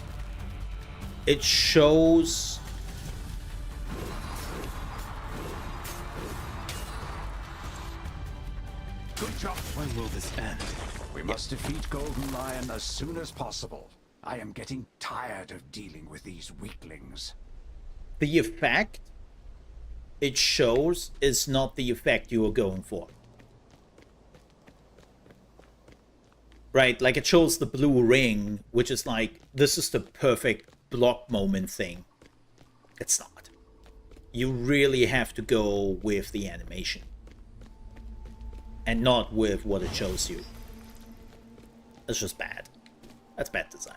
It shows... Good job. When will this end? We must defeat Golden Lion as soon as possible. I am getting tired of dealing with these weaklings. The effect it shows is not the effect you are going for. Right, like it shows the blue ring, which is like, this is the perfect block moment thing. It's not. You really have to go with the animation. And not with what it shows you. It's just bad. That's bad design.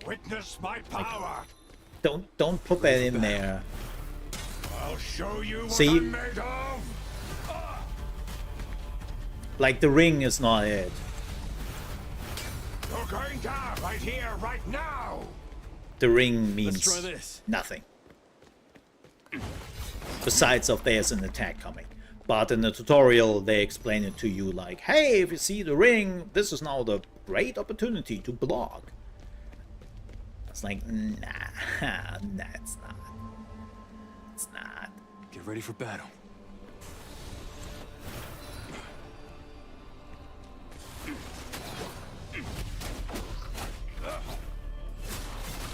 Witness my power. Don't put that in there. I'll show you what See? I'm made of. Like the ring is not it. You're going down right here, right now. the ring Let's try means this. nothing. Besides of there's an attack coming. But in the tutorial, they explain it to you like, hey, if you see the ring, this is now the great opportunity to block. It's like, nah, it's not. It's not. Get ready for battle.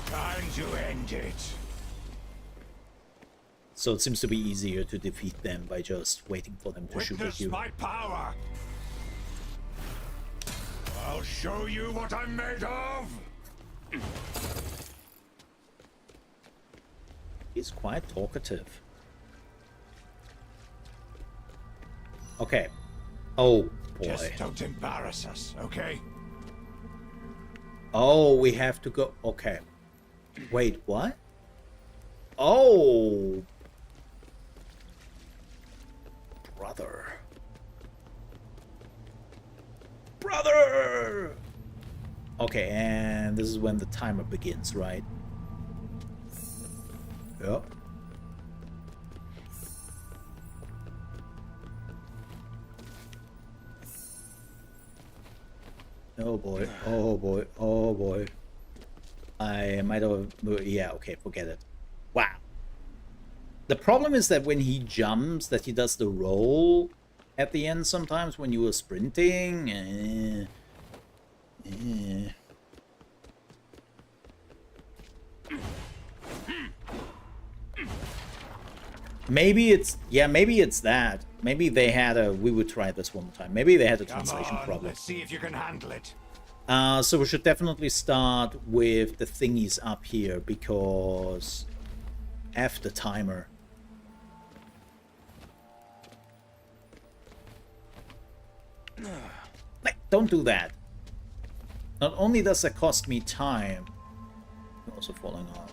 Time to end it. So it seems to be easier to defeat them by just waiting for them to shoot at Witness you. my power. I'll show you what I'm made of. He's quite talkative. Okay. Oh, boy. Just don't embarrass us, okay? Oh, we have to go... Okay. Wait, what? Oh! Brother. Brother! Okay, and this is when the timer begins, right? Yep. Oh boy, oh boy, oh boy. I might have... Yeah, okay, forget it. Wow. The problem is that when he jumps, that he does the roll at the end sometimes when you were sprinting. Maybe it's... Yeah, maybe it's that. Maybe they had a... We would try this one more time. Maybe they had a translation problem. Let's see if you can handle it. So we should definitely start with the thingies up here, because F the timer. Like, don't do that. Not only does that cost me time, you're also falling off.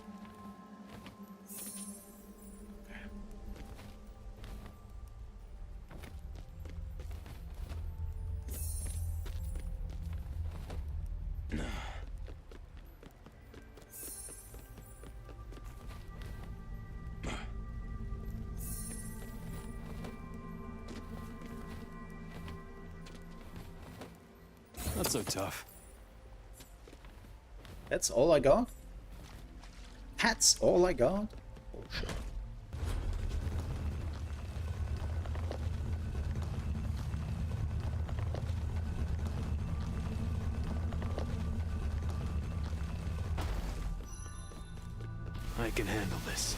Not so tough. That's all I got? That's all I got? Oh shit. I can handle this.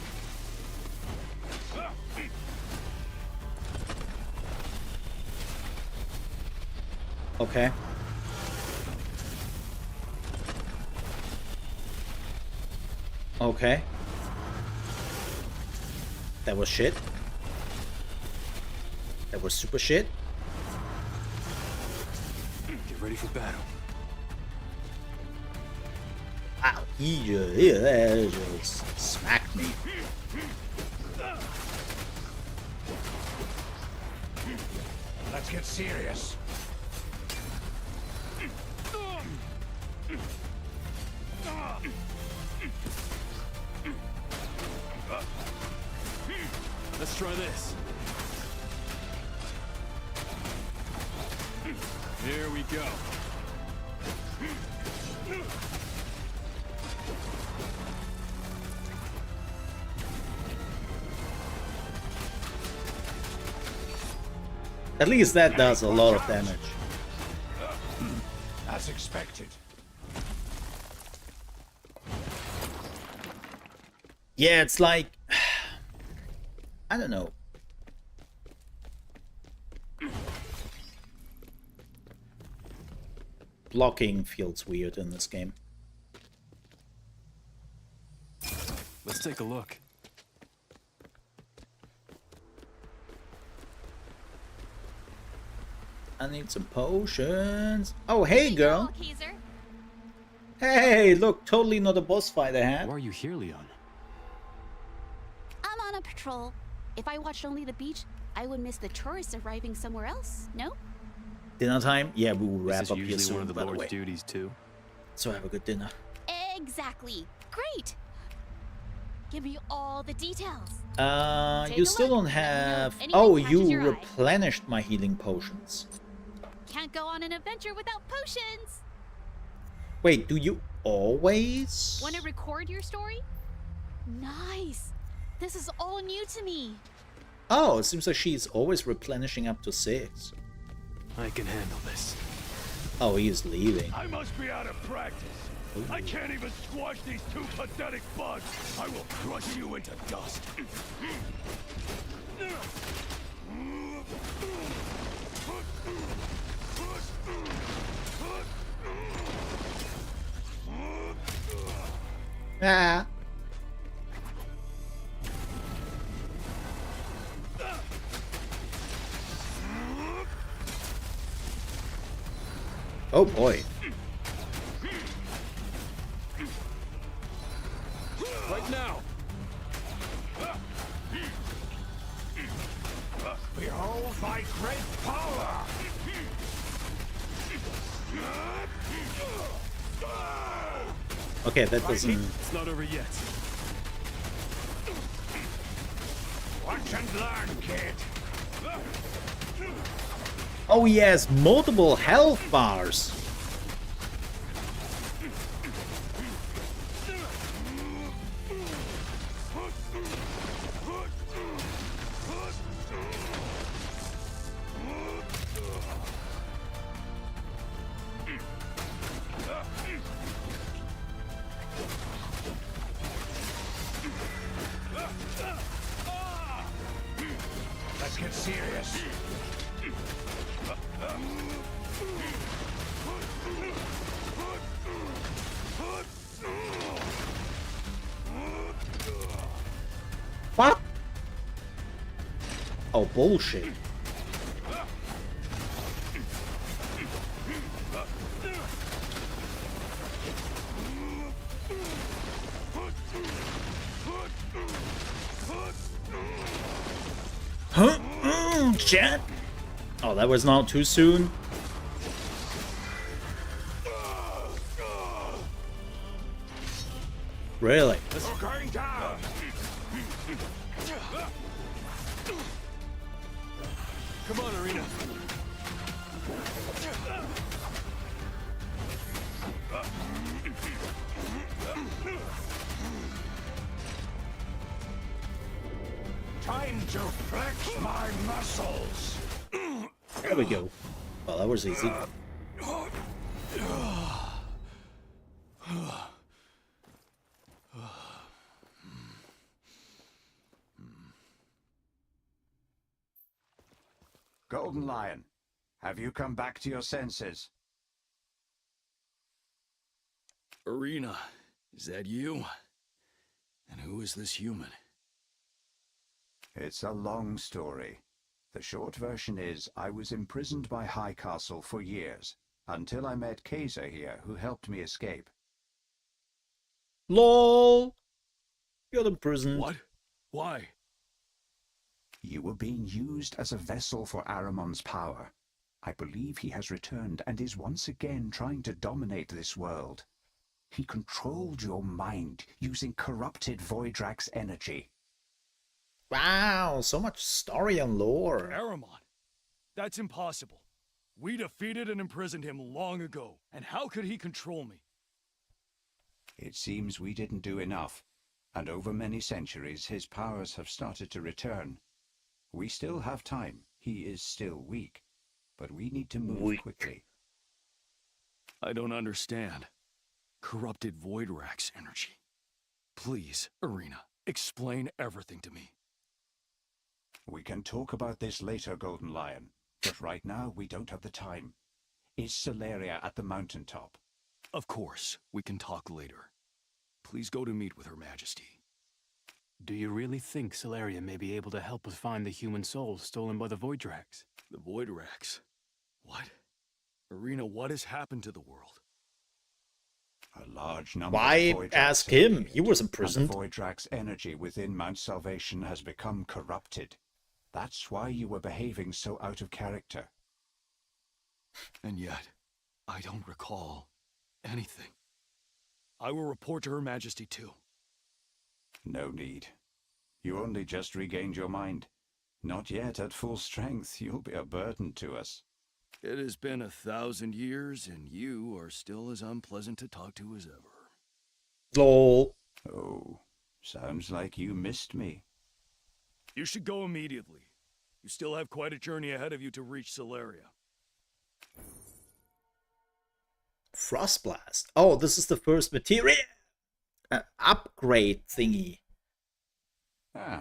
Okay. Okay. That was shit. That was super shit. Get ready for battle. Wow, he just smacked me. Let's get serious. Let's try this. Here we go. At least that does a lot of damage. As expected. Yeah, it's like... I don't know. Blocking feels weird in this game. Let's take a look. I need some potions. Oh, hey, girl. Kaiser. Hey, look, totally not a boss fight I had. Why are you here, Leon? I'm on a patrol. If I watched only the beach, I would miss the tourists arriving somewhere else, no? Dinner time? Yeah, we will wrap This is up here usually soon, one of the by the Lord's way. duties, too. So have a good dinner. Exactly. Great! Give me all the details. You still don't have... Oh, you replenished my healing potions. Can't go on an adventure without potions! Wait, do you always? Want to record your story? Nice! This is all new to me. Oh, it seems like she's always replenishing up to 6. I can handle this. Oh, he is leaving. I must be out of practice. I can't even squash these 2 pathetic bugs. I will crush you into dust. Ah. Oh boy. Right now. Behold my great power! Okay, that doesn't... It's not over yet. Watch and learn, kid. Oh yes, multiple health bars. Let's get serious. What? Oh, bullshit. Huh? Chat? Oh, that was not too soon. Really? We're going down. Come on, Arena. Time to flex my muscles. There we go. Well, that was easy. Golden Lion, have you come back to your senses? Arena, is that you? And who is this human? It's a long story. The short version is, I was imprisoned by High Castle for years, until I met Kaiser here, who helped me escape. LOL! You're imprisoned. What? Why? You were being used as a vessel for Aramon's power. I believe he has returned and is once again trying to dominate this world. He controlled your mind using corrupted Voidrak's energy. Wow, so much story and lore. Aramon? That's impossible. We defeated and imprisoned him long ago, and how could he control me? It seems we didn't do enough, and over many centuries his powers have started to return. We still have time. He is still weak, but we need to move quickly. I don't understand. Corrupted Voidrak's energy. Please, Arena, explain everything to me. We can talk about this later, Golden Lion, but right now we don't have the time. Is Celeria at the mountaintop? Of course, we can talk later. Please go to meet with Her Majesty. Do you really think Celeria may be able to help us find the human souls stolen by the Voidraks? The Voidraks? What? Arena, what has happened to the world? A large number Why of Voidraks ask have him? appeared, He was and imprisoned. the Voidrak's energy within Mount Salvation has become corrupted. That's why you were behaving so out of character. And yet, I don't recall anything. I will report to Her Majesty too. No need. You only just regained your mind. Not yet at full strength. You'll be a burden to us. It has been 1,000 years, and you are still as unpleasant to talk to as ever. Lol. Oh, sounds like you missed me. You should go immediately. You still have quite a journey ahead of you to reach Solaria. Frostblast. Oh, this is the first material upgrade thingy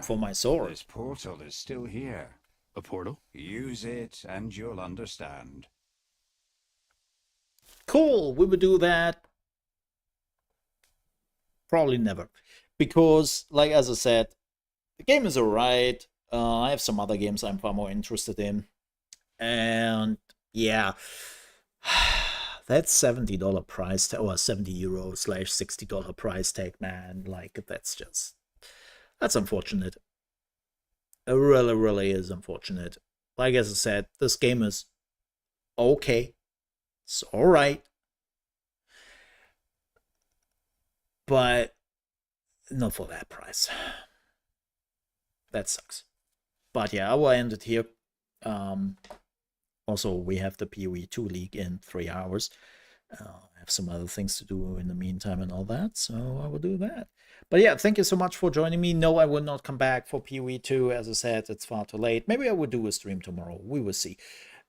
for my sword. This portal is still here. A portal? Use it and you'll understand. Cool, we would do that. Probably never. Because, like as I said, the game is alright. I have some other games I'm far more interested in. And yeah, that $70 price tag, or 70 euro / $60 price tag, man, like that's unfortunate. It really, really is unfortunate. Like as I said, this game is okay. It's alright. But not for that price. That sucks. But yeah, I will end it here. Also, we have the PoE 2 League in 3 hours. I have some other things to do in the meantime and all that, so I will do that. But yeah, thank you so much for joining me. No, I will not come back for PoE 2. As I said, it's far too late. Maybe I will do a stream tomorrow. We will see.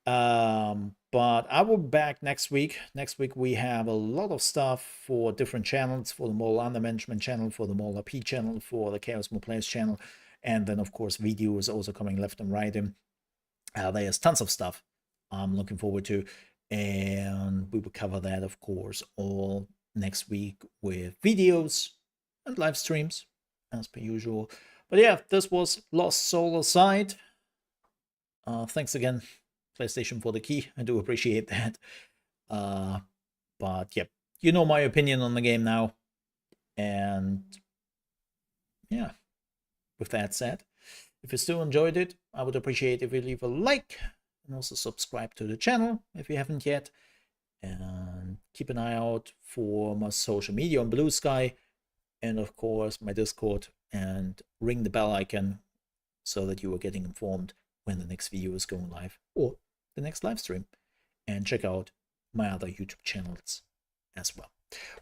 But I will be back next week. Next week we have a lot of stuff for different channels, for the Mole Under Management channel, for the Mole RP channel, for the ChaosMole Plays channel, and then of course videos also coming left and right in. There's tons of stuff I'm looking forward to, and we will cover that of course all next week with videos and live streams as per usual. But yeah, this was Lost Soul Aside. Thanks again, PlayStation, for the key. I do appreciate that. But yep, you know my opinion on the game now. And yeah, with that said, if you still enjoyed it, I would appreciate if you leave a like and also subscribe to the channel if you haven't yet. And keep an eye out for my social media on Blue Sky, and of course my Discord, and ring the bell icon so that you are getting informed when the next video is going live or the next live stream. And check out my other YouTube channels as well.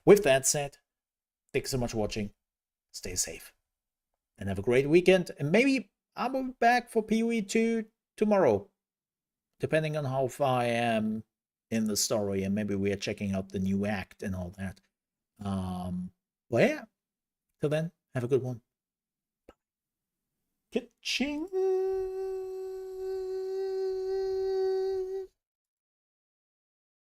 With that said, thanks so much for watching. Stay safe and have a great weekend. And maybe I'll be back for PoE 2 tomorrow, depending on how far I am in the story, and maybe we are checking out the new act and all that. Well, yeah. Till then, have a good one. Ka-ching!